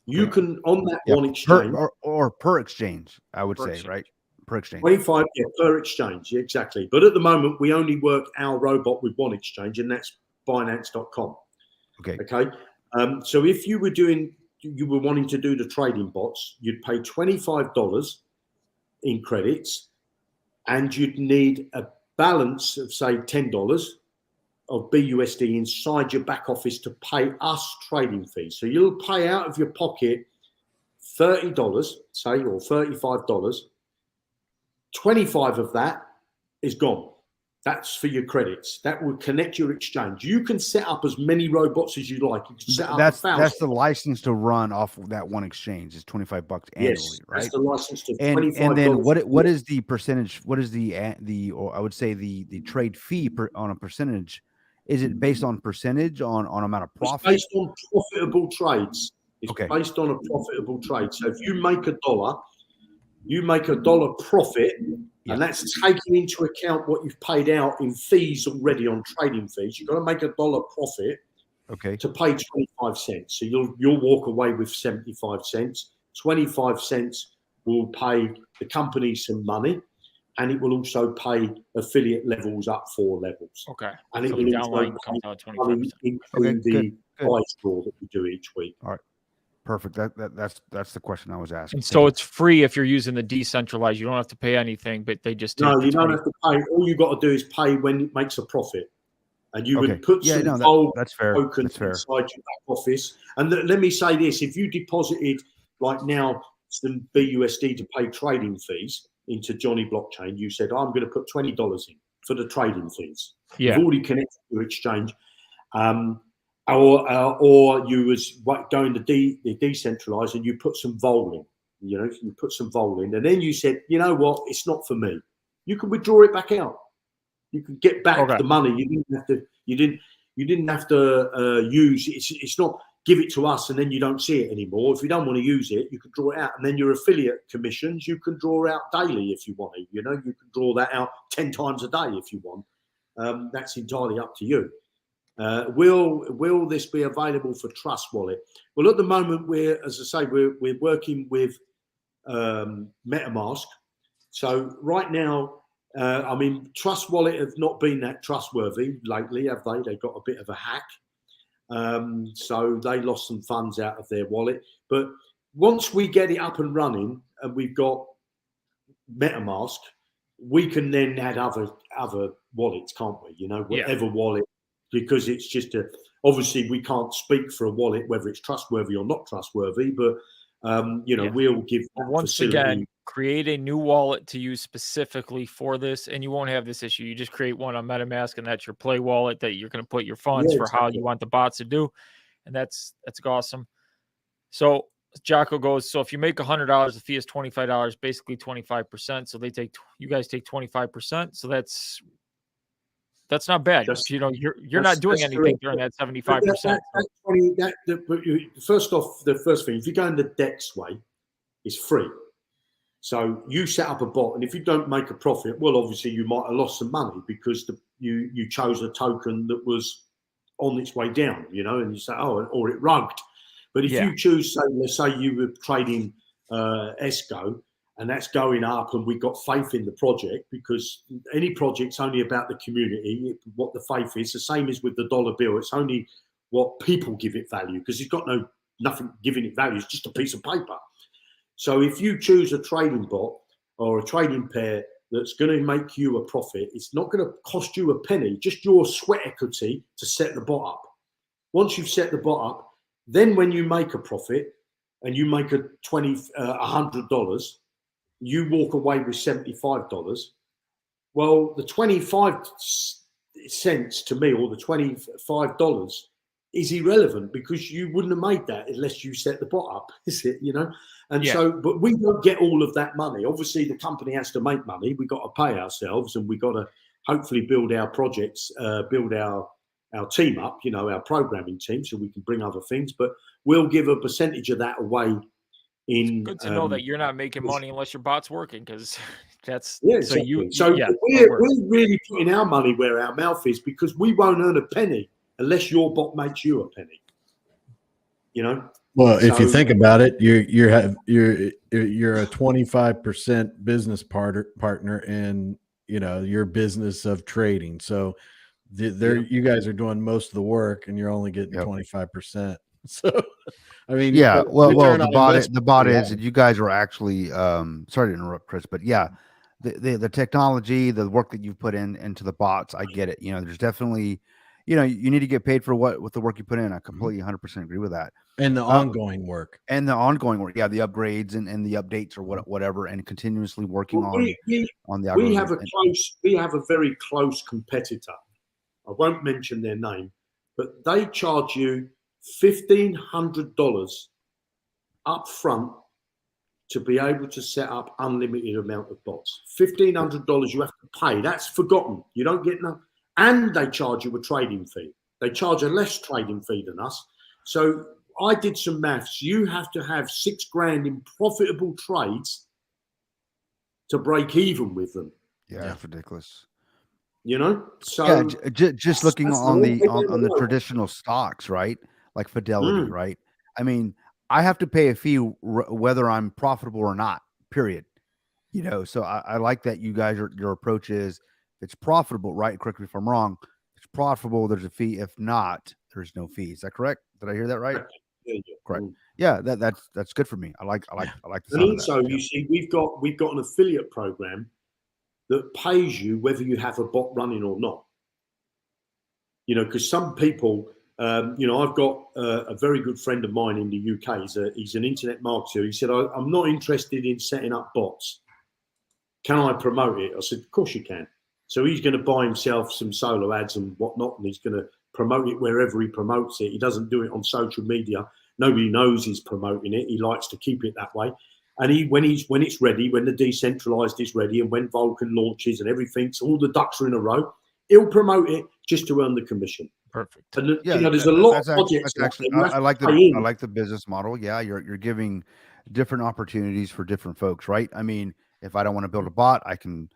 You can, on that one exchange. Or per exchange, I would say, exchange. right? Per exchange. 25 per exchange, exactly. But at the moment, we only work our robot with one exchange, and that's Binance.com. Okay. So if you were wanting to do the trading bots, you'd pay $25 in credits, and you'd need a balance of, say, $10 of BUSD inside your back office to pay us trading fees. So you'll pay out of your pocket $30, say, or $35. 25 of that is gone. That's for your credits. That will connect your exchange. You can set up as many robots as you like. You can set up that's the license to run off of that one exchange. Is $25 annually, right? That's the license to $25. And then what is the percentage? What is or I would say the trade fee on a percentage? Is it based on percentage on amount of profit? It's based on profitable trades. It's based on a profitable trade. So if you make $1, you make $1 profit, and that's taking into account what you've paid out in fees already on trading fees. You've got to make $1 profit to pay 25 cents. So you'll walk away with 75 cents. 25 cents will pay the company some money, and it will also pay affiliate levels up 4 levels. Okay. And so it will downline comes out 25%. Include the prize draw that we do each week. All right. Perfect. That's the question I was asking. So it's free if you're using the decentralized. You don't have to pay anything, but they just take you don't have to pay. All you got to do is pay when it makes a profit, and you would put some that's fair. tokens inside your back office. And let me say this: if you deposited like now some BUSD to pay trading fees into Johnny Blockchain, you said, I'm going to put $20 in for the trading fees. You've already connected your exchange. Or you was going to the decentralized and you put some vol in, you put some vol in, and then you said, you know what, it's not for me. You can withdraw it back out. You can get back the money. You didn't have to use. It's not give it to us and then you don't see it anymore. If you don't want to use it, you can draw it out, and then your affiliate commissions you can draw out daily if you want to. You can draw that out 10 times a day if you want. That's entirely up to you. Will this be available for Trust Wallet? Well, at the moment, we're working with MetaMask. So right now, Trust Wallet have not been that trustworthy lately, have they? They got a bit of a hack. So they lost some funds out of their wallet. But once we get it up and running and we've got MetaMask, we can then add other wallets, can't we? Whatever wallet. Because it's just obviously we can't speak for a wallet whether it's trustworthy or not trustworthy, but we'll give that once facility. Again, create a new wallet to use specifically for this, and you won't have this issue. You just create one on MetaMask, and that's your play wallet that you're going to put your funds for how you want the bots to do, and that's awesome. So Jocko goes, so if you make $100, the fee is $25, basically 25%. So you guys take 25%. So that's not bad. You're not doing anything during that 75%. First off, the first thing, if you go in the DEX way, it's free. So you set up a bot, and if you don't make a profit, well, obviously you might have lost some money because you chose a token that was on its way down, and you say, or it rugged. But if you choose, let's say you were trading ESCO, and that's going up, and we've got faith in the project, because any project's only about the community, what the faith is. The same as with the dollar bill. It's only what people give it value, because it's got nothing giving it value. It's just a piece of paper. So if you choose a trading bot or a trading pair that's going to make you a profit, it's not going to cost you a penny, just your sweat equity to set the bot up. Once you've set the bot up, then when you make a profit and you make $100, you walk away with $75. Well, the 25 cents to me, or the $25, is irrelevant, because you wouldn't have made that unless you set the bot up, is it? So, but we don't get all of that money. Obviously, the company has to make money. We've got to pay ourselves, and we've got to hopefully build our projects, build our team up, our programming team, so we can bring other things. But we'll give a percentage of that away. It's good to know that you're not making money unless your bot's working, because That's Yeah, so exactly. We're really putting our money where our mouth is, because we won't earn a penny unless your bot makes you a penny. You know. Well, if you think about it, you're a 25% business partner in, you know, your business of trading. So you guys are doing most of the work, and you're only getting 25%. So, I mean, yeah. Well, the bot is that that you guys are actually. Sorry to interrupt, Chris, but yeah, the technology, the work that you've put into the bots, I get it. You know, there's definitely, you know, you need to get paid for what with the work you put in. I completely 100% agree with that. and the ongoing work. And the ongoing work, yeah, the upgrades and the updates or whatever, and continuously working on the algorithm. We have a very close competitor. I won't mention their name, but they charge you $1,500 up front to be able to set up unlimited amount of bots. $1,500 you have to pay. That's forgotten. You don't get enough. And they charge you a trading fee. They charge a less trading fee than us. So I did some maths. You have to have $6,000 in profitable trades to break even with them. Yeah, that's ridiculous. You know, so just looking on the traditional stocks, right? Like Fidelity, right? I mean, I have to pay a fee whether I'm profitable or not. Period. You know, so I like that you guys your approach is, if it's profitable, right? Correct me if I'm wrong. If it's profitable, there's a fee. If not, there's no fee. Is that correct? Did I hear that right? Correct. Yeah, that's good for me. I like the sound and also, you see, we've got an affiliate program that pays you whether you have a bot running or not. You know, because some people, you know, I've got a very good friend of mine in the UK. He's an internet marketer. He said, I'm not interested in setting up bots. Can I promote it? I said, of course you can. So he's going to buy himself some solo ads and whatnot, and he's going to promote it wherever he promotes it. He doesn't do it on social media. Nobody knows he's promoting it. He likes to keep it that way. And when it's ready, when the decentralized is ready, and when Vulcan launches and everything, so all the ducks are in a row, he'll promote it just to earn the commission. Perfect. And you know, there's a lot of projects. I like the business model. Yeah, you're giving different opportunities for different folks, right? I mean, if I don't want to build a bot, I can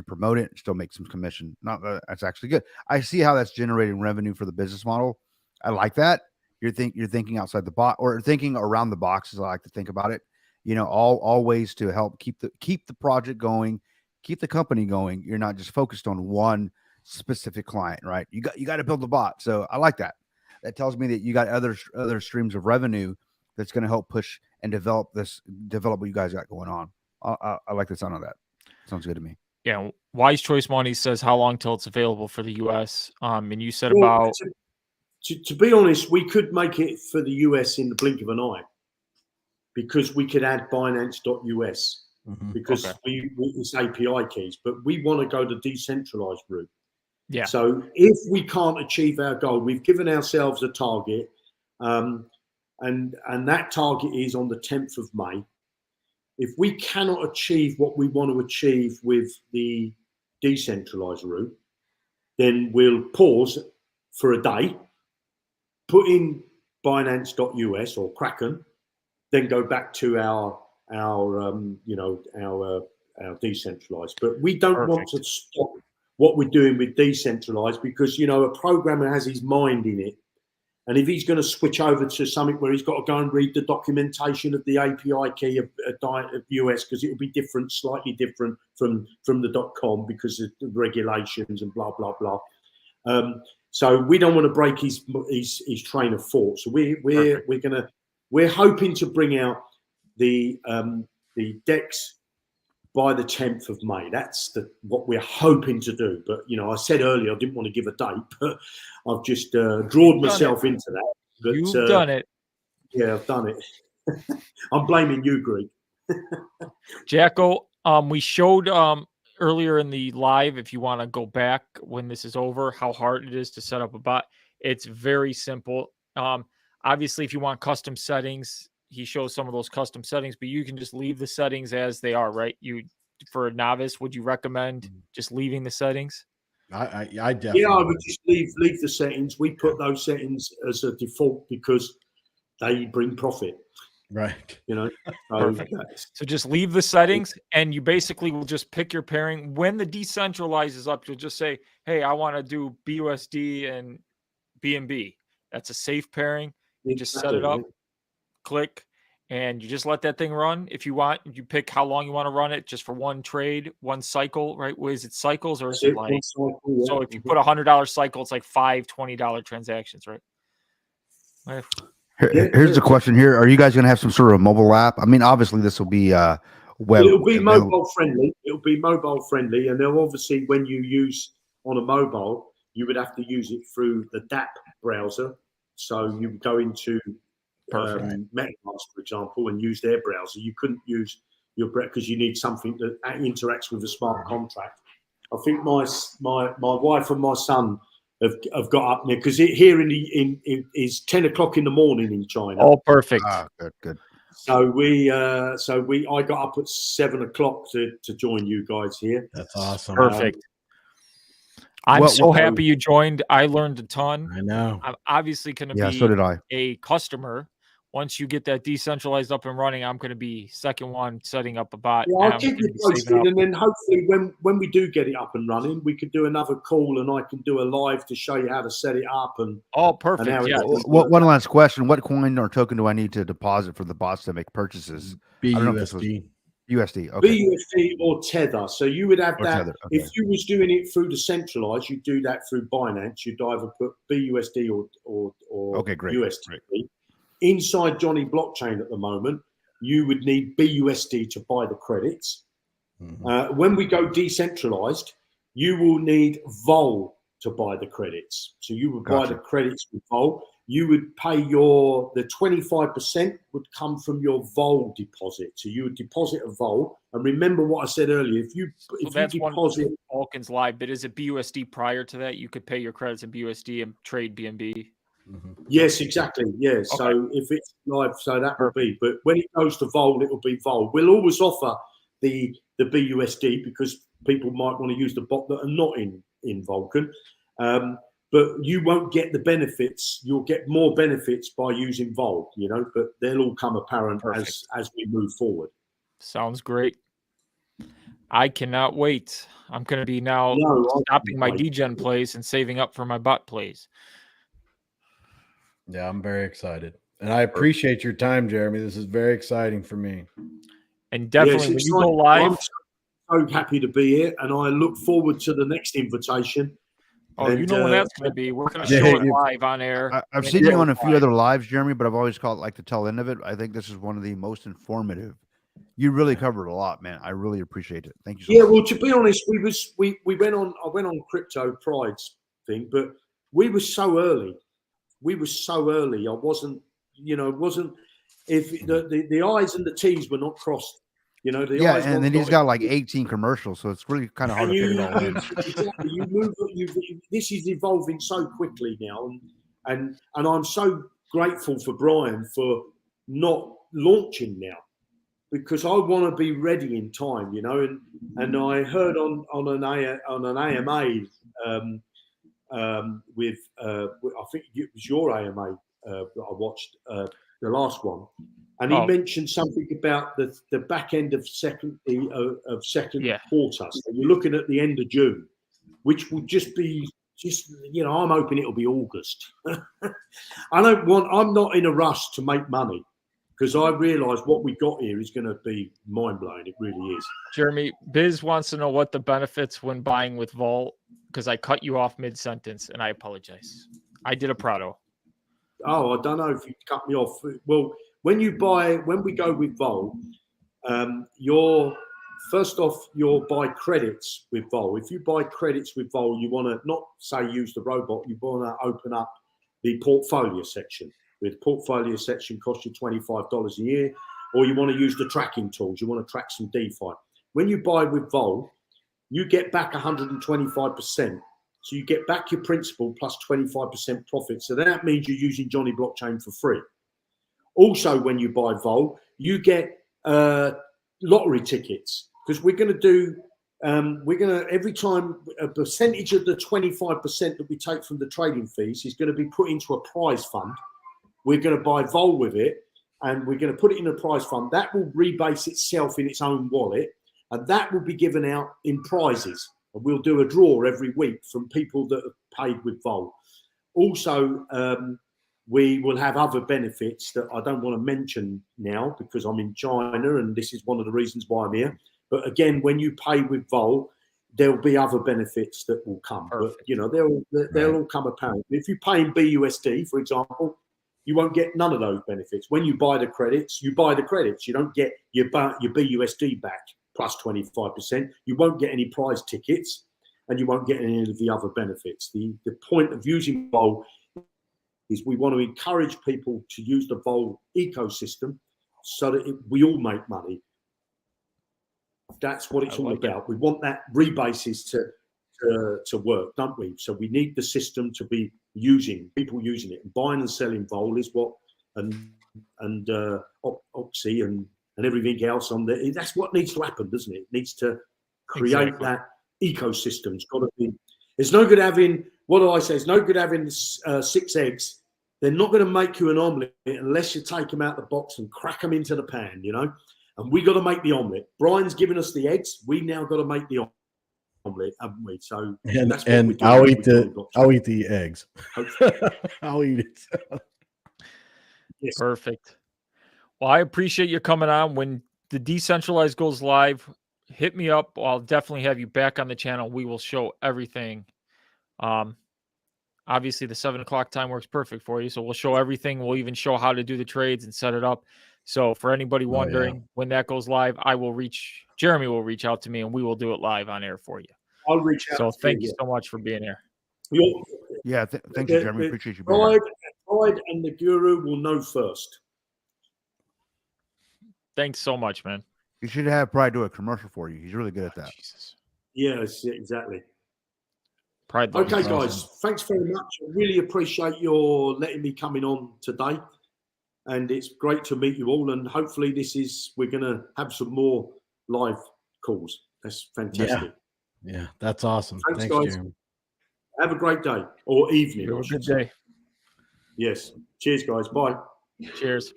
promote it and still make some commission. That's actually good. I see how that's generating revenue for the business model. I like that. You're thinking outside the box, or thinking around the box, as I like to think about it. You know, all ways to help keep the project going, keep the company going. You're not just focused on one specific client, right? You got to build the bot. So I like that. That tells me that you got other streams of revenue that's going to help push and develop what you guys got going on. I like the sound of that. Sounds good to me. Yeah. Wise Choice Money says, how long till it's available for the US? And you said about to be honest, we could make it for the US in the blink of an eye, because we could add Binance.us because it's API keys, but we want to go the decentralized route. Yeah. So if we can't achieve our goal, we've given ourselves a target, and that target is on the 10th of May. If we cannot achieve what we want to achieve with the decentralized route, then we'll pause for a day, put in Binance.us or Kraken, then go back to our decentralized. But we don't want to stop what we're doing with decentralized, because, you know, a programmer has his mind in it. And if he's going to switch over to something where he's got to go and read the documentation of the API key of US, because it will be different, slightly different from the .com because of the regulations and blah, blah, blah. So we don't want to break his train of thought. So we're hoping to bring out the DEX by the 10th of May. That's what we're hoping to do. But, you know, I said earlier I didn't want to give a date, but I've just drawn myself into that. But, you've done it. Yeah, I've done it. I'm blaming you, Greg. Jacko, we showed earlier in the live, if you want to go back when this is over, how hard it is to set up a bot. It's very simple. Obviously, if you want custom settings, he shows some of those custom settings, but you can just leave the settings as they are, right? For a novice, would you recommend just leaving the settings? I definitely. Yeah, I would just leave the settings. We put those settings as a default because they bring profit. Right. You know, so, Perfect. So just leave the settings, and you basically will just pick your pairing. When the decentralized is up, you'll just say, hey, I want to do BUSD and BNB. That's a safe pairing. You just set it up, click, and you just let that thing run. If you want, you pick how long you want to run it, just for one trade, one cycle, right? Is it cycles, or is it like, cycle, yeah. so if you put $100 cycle, it's like 5 $20 transactions, right? Here's the question here. Are you guys going to have some sort of mobile app? I mean, obviously this will be web. It'll be mobile friendly. It'll be mobile friendly. And then obviously when you use on a mobile, you would have to use it through the DApp browser. So you go into MetaMask, for example, and use their browser. You couldn't use your browser because you need something that interacts with a smart contract. I think my wife and my son have got up there because here in is 10 o'clock in the morning in China. Oh, perfect. Good. So I got up at 7 o'clock to join you guys here. That's awesome. Perfect. I'm so happy you joined. I learned a ton. I know. I'm obviously going to be so did I. a customer. Once you get that decentralized up and running, I'm going to be second one setting up a bot. Yeah, I'll keep you posted, and then hopefully when we do get it up and running, we could do another call, and I can do a live to show you how to set it up. And perfect. And yeah. One last question: what coin or token do I need to deposit for the bots to make purchases? BUSD. USD. Okay. BUSD or Tether. So you would have that. Tether, okay. If you was doing it through the centralized, you'd do that through Binance. You'd either put BUSD or okay, great. USD. Great. Inside Johnny blockchain at the moment, you would need BUSD to buy the credits. Mm-hmm. When we go decentralized, you will need Vol to buy the credits. So you would buy the credits with Vol. You would pay the 25% would come from your Vol deposit. So you would deposit a Vol. And remember what I said earlier, if you deposit Vulcan's live, but is it BUSD prior to that? You could pay your credits in BUSD and trade BNB. Mm-hmm. Yes, exactly. Yeah. Okay. So if it's live, so that will be. But when it goes to Vol, it will be Vol. We'll always offer the BUSD because people might want to use the bot that are not in Vulcan. But you won't get the benefits. You'll get more benefits by using Vol, but they'll all come apparent as we move forward. Sounds great. I cannot wait. I'm going to be now stopping my degen plays and saving up for my bot plays. Yeah, I'm very excited. And I appreciate your time, Jeremy. This is very exciting for me. And definitely when you go live. I'm so happy to be here, and I look forward to the next invitation. Oh, you know when that's going to be. We're going to show it live on air. I've seen you on a few other lives, Jeremy, but I've always called like the tail end of it. I think this is one of the most informative. You really covered a lot, man. I really appreciate it. Thank you so much. Well, to be honest, we went on. I went on Crypto Pride's thing, but we were so early. I wasn't, if the I's and the T's were not crossed, I's and then he's got like 18 commercials, so it's really kind of hard to figure it all in. Exactly. This is evolving so quickly now, and I'm so grateful for Brian for not launching now, because I want to be ready in time, and I heard on an AMA. With I think it was your AMA that I watched the last one, and he mentioned something about the back end of second quarter. So you're looking at the end of June, which will I'm hoping it'll be August. I'm not in a rush to make money, because I realise what we got here is going to be mind-blowing. It really is. Jeremy, Biz wants to know what the benefits when buying with Vol, because I cut you off mid-sentence, and I apologize. I did a Prado. Oh, I don't know if you cut me off. Well, when we go with Vol, you'll buy credits with Vol. If you buy credits with Vol, you want to not say use the robot. You want to open up the portfolio section. With portfolio section costs you $25 a year, or you want to use the tracking tools. You want to track some DeFi. When you buy with Vol, you get back 125%. So you get back your principal plus 25% profit. So that means you're using Johnny Blockchain for free. Also, when you buy Vol, you get lottery tickets, because we're going to do. Every time a percentage of the 25% that we take from the trading fees is going to be put into a prize fund. We're going to buy Vol with it, and we're going to put it in a prize fund. That will rebase itself in its own wallet, and that will be given out in prizes. And we'll do a draw every week from people that have paid with Vol. Also, we will have other benefits that I don't want to mention now because I'm in China, and this is one of the reasons why I'm here. But again, when you pay with Vol, there'll be other benefits that will come. Perfect. But, you know, they'll all come apparent. If you pay in BUSD, for example, you won't get none of those benefits. When you buy the credits, you buy the credits. You don't get your BUSD back plus 25%. You won't get any prize tickets, and you won't get any of the other benefits. The point of using Vol is we want to encourage people to use the Vol ecosystem so that we all make money. That's what it's all about. We want that rebases to work, don't we? So we need the system to be people using it. And buying and selling Vol is what, and Oxy and everything else on there. That's what needs to happen, doesn't it? It needs to create that ecosystem. It's got to be. It's no good having. What do I say? It's no good having 6 eggs. They're not going to make you an omelette unless you take them out the box and crack them into the pan, you know. And we got to make the omelette. Brian's given us the eggs. We now got to make the omelette, haven't we? So that's what and I'll eat the eggs. I'll eat it. Yes. Perfect. Well, I appreciate you coming on. When the decentralized goes live, hit me up. I'll definitely have you back on the channel. We will show everything. Obviously the 7 o'clock time works perfect for you. So we'll show everything. We'll even show how to do the trades and set it up. So for anybody wondering when that goes live, Jeremy will reach out to me and we will do it live on air for you. I'll reach out. So thank you so much for being here. Thank you, Jeremy. Appreciate you being here. Pride and the guru will know first. Thanks so much, man. You should have Pride do a commercial for you. He's really good at that. Jesus. Yes, exactly. Pride. Okay, guys. Thanks very much. I really appreciate your letting me coming on today. And it's great to meet you all. And hopefully we're going to have some more live calls. That's fantastic. Yeah, that's awesome. Thanks guys. Jeremy. Have a great day or evening. Have a good day. Yes. Cheers, guys. Bye. Cheers.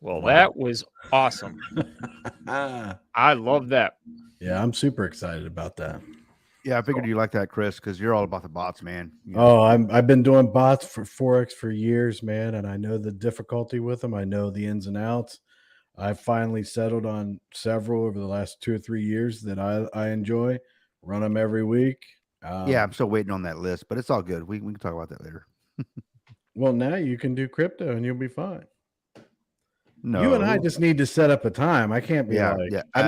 Well, that was awesome. I love that. Yeah, I'm super excited about that. Yeah, I figured you like that, Chris, because you're all about the bots, man. You know? Oh, I've been doing bots for Forex for years, man, and I know the difficulty with them. I know the ins and outs. I've finally settled on several over the last 2 or 3 years that I enjoy. Run them every week. Yeah, I'm still waiting on that list, but it's all good. We can talk about that later. Well, now you can do crypto and you'll be fine. No, you and I just need to set up a time. I can't be I'm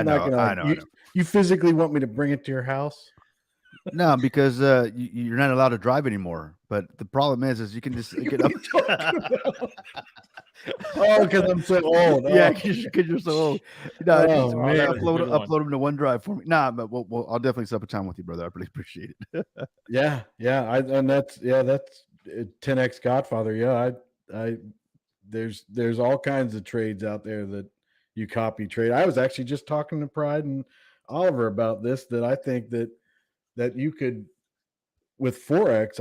not gonna. I know. You physically want me to bring it to your house? No, because you're not allowed to drive anymore. But the problem is you can just get up. Oh, because I'm so old. Yeah, because you're so old. No, man. upload them to OneDrive for me. Nah, but I'll definitely set up a time with you, brother. I really appreciate it. Yeah. That's 10x Godfather. Yeah, there's all kinds of trades out there that you copy trade. I was actually just talking to Pride and Oliver about this, that I think that you could with Forex.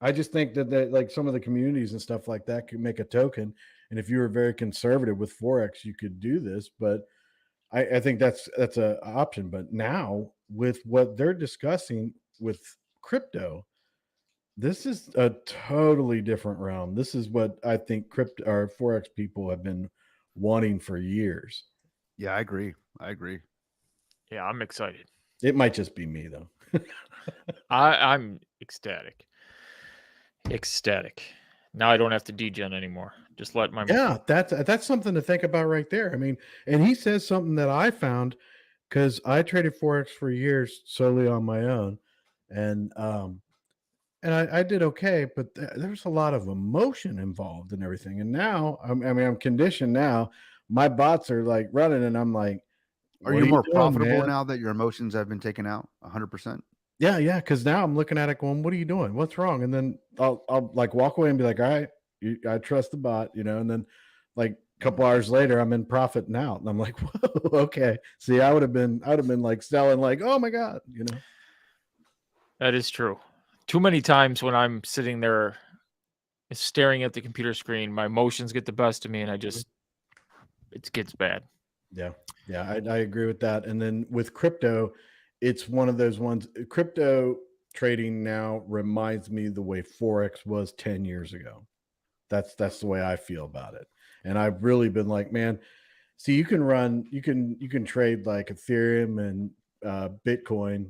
I just think that like some of the communities and stuff like that could make a token. And if you were very conservative with Forex, you could do this, but I think that's an option. But now with what they're discussing with crypto, this is a totally different realm. This is what I think crypto or Forex people have been wanting for years. Yeah, I agree. Yeah, I'm excited. It might just be me though. I'm ecstatic. Now I don't have to degen anymore. Just let my that's something to think about right there. I mean, and he says something that I found because I traded Forex for years solely on my own, and I did okay, but there's a lot of emotion involved in everything. And now I'm conditioned now. My bots are like running, and I'm like, are you more profitable now that your emotions have been taken out 100%? Yeah. Because now I'm looking at it going, what are you doing? What's wrong? And then I'll like walk away and be like, all right, I trust the bot, and then like a couple hours later, I'm in profit now. And I'm like, whoa, okay. See, I would have been like selling like, oh my God, That is true. too many times when I'm sitting there staring at the computer screen, my emotions get the best of me, and it gets bad. Yeah. I agree with that. And then with crypto, it's one of those ones. Crypto trading now reminds me the way Forex was 10 years ago. That's the way I feel about it. And I've really been like, man, see, you can trade like Ethereum and Bitcoin,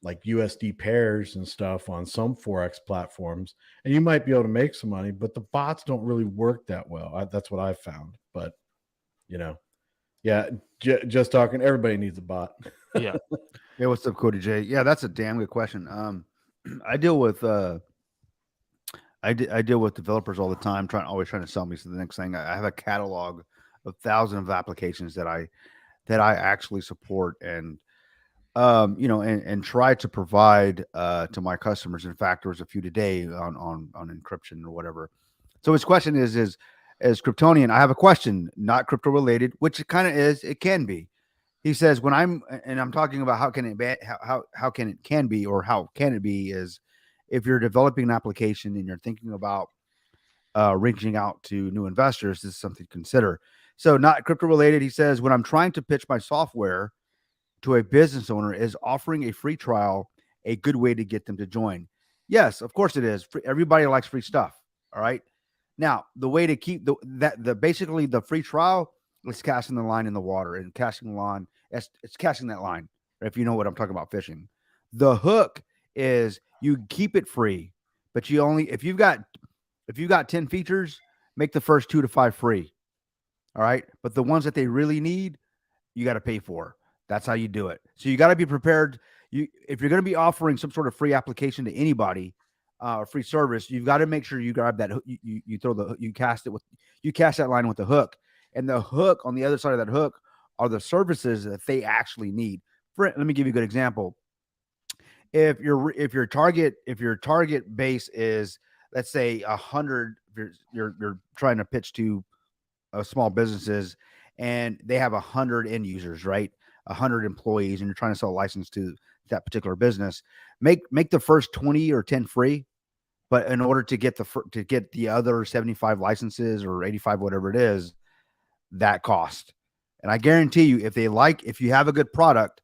like USD pairs and stuff on some Forex platforms, and you might be able to make some money, but the bots don't really work that well. That's what I've found. But yeah, just talking, everybody needs a bot. Yeah. Hey, what's up, Cody J? Yeah, that's a damn good question. I deal with I deal with developers all the time, always trying to sell me the next thing. I have a catalog of thousands of applications that I actually support and and try to provide to my customers. In fact, there was a few today on encryption or whatever. So his question is as Kryptonian, I have a question, not crypto related, which it kind of is. It can be. He says when I'm talking about how can it be, how can it be is if you're developing an application and you're thinking about reaching out to new investors, this is something to consider. So not crypto related. He says when I'm trying to pitch my software to a business owner, is offering a free trial a good way to get them to join? Yes, of course it is. Everybody likes free stuff. All right. Now, the way to keep basically the free trial is casting the line in the water, and casting the line. It's casting that line. If you know what I'm talking about, fishing. The hook is you keep it free, but you only if you've got 10 features, make the first 2 to 5 free. All right. But the ones that they really need, you got to pay for. That's how you do it. So you got to be prepared. If you're going to be offering some sort of free application to anybody, free service, you've got to make sure you grab that. You cast that line with the hook, and the hook on the other side of that hook are the services that they actually need. Let me give you a good example. If your target base is, let's say 100, you're trying to pitch to small businesses and they have 100 end users, right? 100 employees, and you're trying to sell a license to that particular business, make the first 20 or 10 free. But in order to get the other 75 licenses or 85, whatever it is, that cost. And I guarantee you, if you have a good product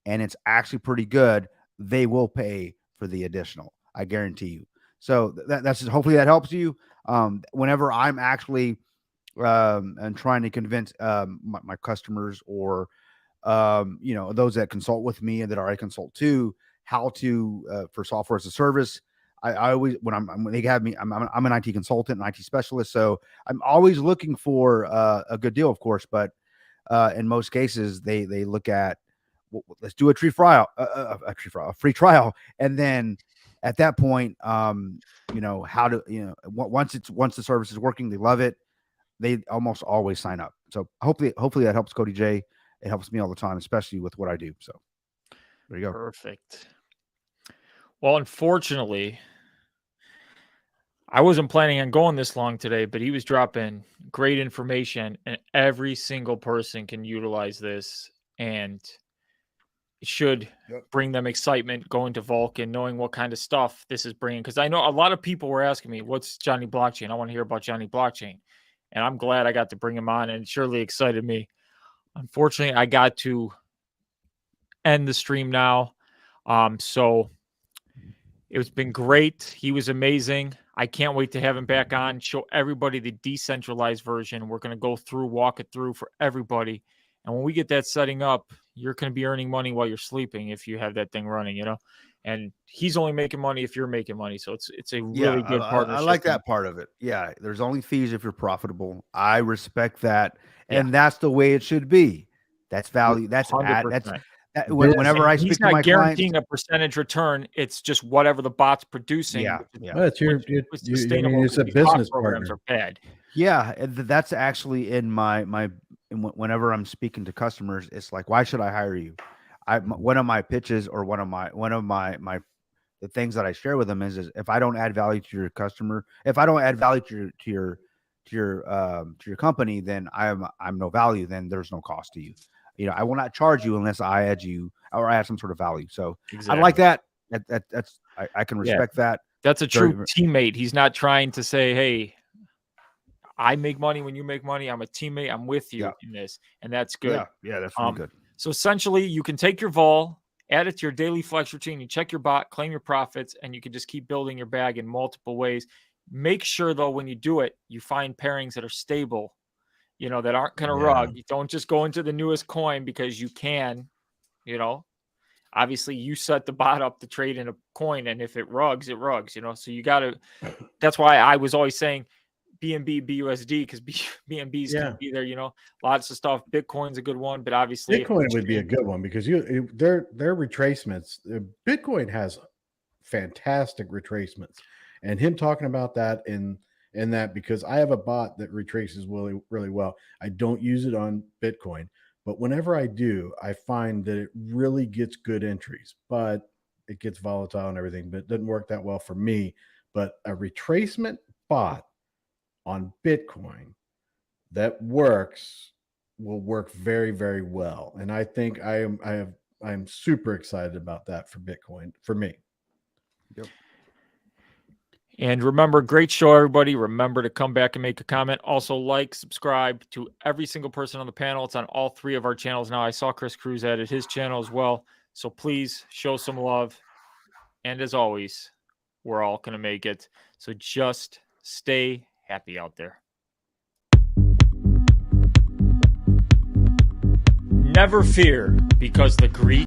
and it's actually pretty good, they will pay for the additional. I guarantee you. So that's hopefully that helps you. Whenever I'm actually and trying to convince my customers or those that consult with me and that I consult to, how to for software as a service. I always when they have me, I'm an IT consultant and IT specialist, so I'm always looking for a good deal, of course. But in most cases, they look at let's do a free trial, and then at that point, once the service is working, they love it. They almost always sign up. So hopefully that helps Cody J. It helps me all the time, especially with what I do. So there you go. Perfect. Well, unfortunately, I wasn't planning on going this long today, but he was dropping great information, and every single person can utilize this, and it should bring them excitement going to Vulcan, knowing what kind of stuff this is bringing. Because I know a lot of people were asking me, what's Johnny Blockchain? I want to hear about Johnny Blockchain. And I'm glad I got to bring him on, and it surely excited me. Unfortunately, I got to end the stream now. So it's been great. He was amazing. I can't wait to have him back on, show everybody the decentralized version. We're going to walk it through for everybody. And when we get that setting up, you're going to be earning money while you're sleeping if you have that thing running, And he's only making money if you're making money. So it's a really good partnership. I like that part of it. Yeah, there's only fees if you're profitable. I respect that, and that's the way it should be. That's value. That's 100%. Whenever I speak to my guaranteeing clients, a percentage return, it's just whatever the bot's producing. Yeah. Well, it's a business programs partner. are bad. Yeah, that's actually in my whenever I'm speaking to customers, it's like, why should I hire you? One of my pitches or one of my the things that I share with them is if I don't add value to your customer, if I don't add value to your company, then I'm no value. Then there's no cost to you. I will not charge you unless I add some sort of value. So exactly. I like that. I can respect that. That's a true teammate. He's not trying to say, hey, I make money when you make money. I'm a teammate. I'm with you in this. And that's good. Yeah, that's really good. So essentially, you can take your vol, add it to your daily flex routine, you check your bot, claim your profits, and you can just keep building your bag in multiple ways. Make sure, though, when you do it, you find pairings that are stable, that aren't going to rug. You don't just go into the newest coin because you can, Obviously, you set the bot up to trade in a coin, and if it rugs, it rugs, So you got to – that's why I was always saying BNB, BUSD, because BNBs can be there, lots of stuff. Bitcoin's a good one, but obviously – Bitcoin would be a good one because their retracements – Bitcoin has fantastic retracements. And him talking about that in that, because I have a bot that retraces really, really well. I don't use it on Bitcoin, but whenever I do, I find that it really gets good entries, but it gets volatile and everything, but it doesn't work that well for me. But a retracement bot on Bitcoin that will work very, very well. And I think I'm super excited about that for Bitcoin for me. Yep. And remember, great show, everybody. Remember to come back and make a comment. Also, subscribe to every single person on the panel. It's on all 3 of our channels now. I saw Chris Cruz added his channel as well. So please show some love. And as always, we're all going to make it. So just stay happy out there. Never fear, because the greed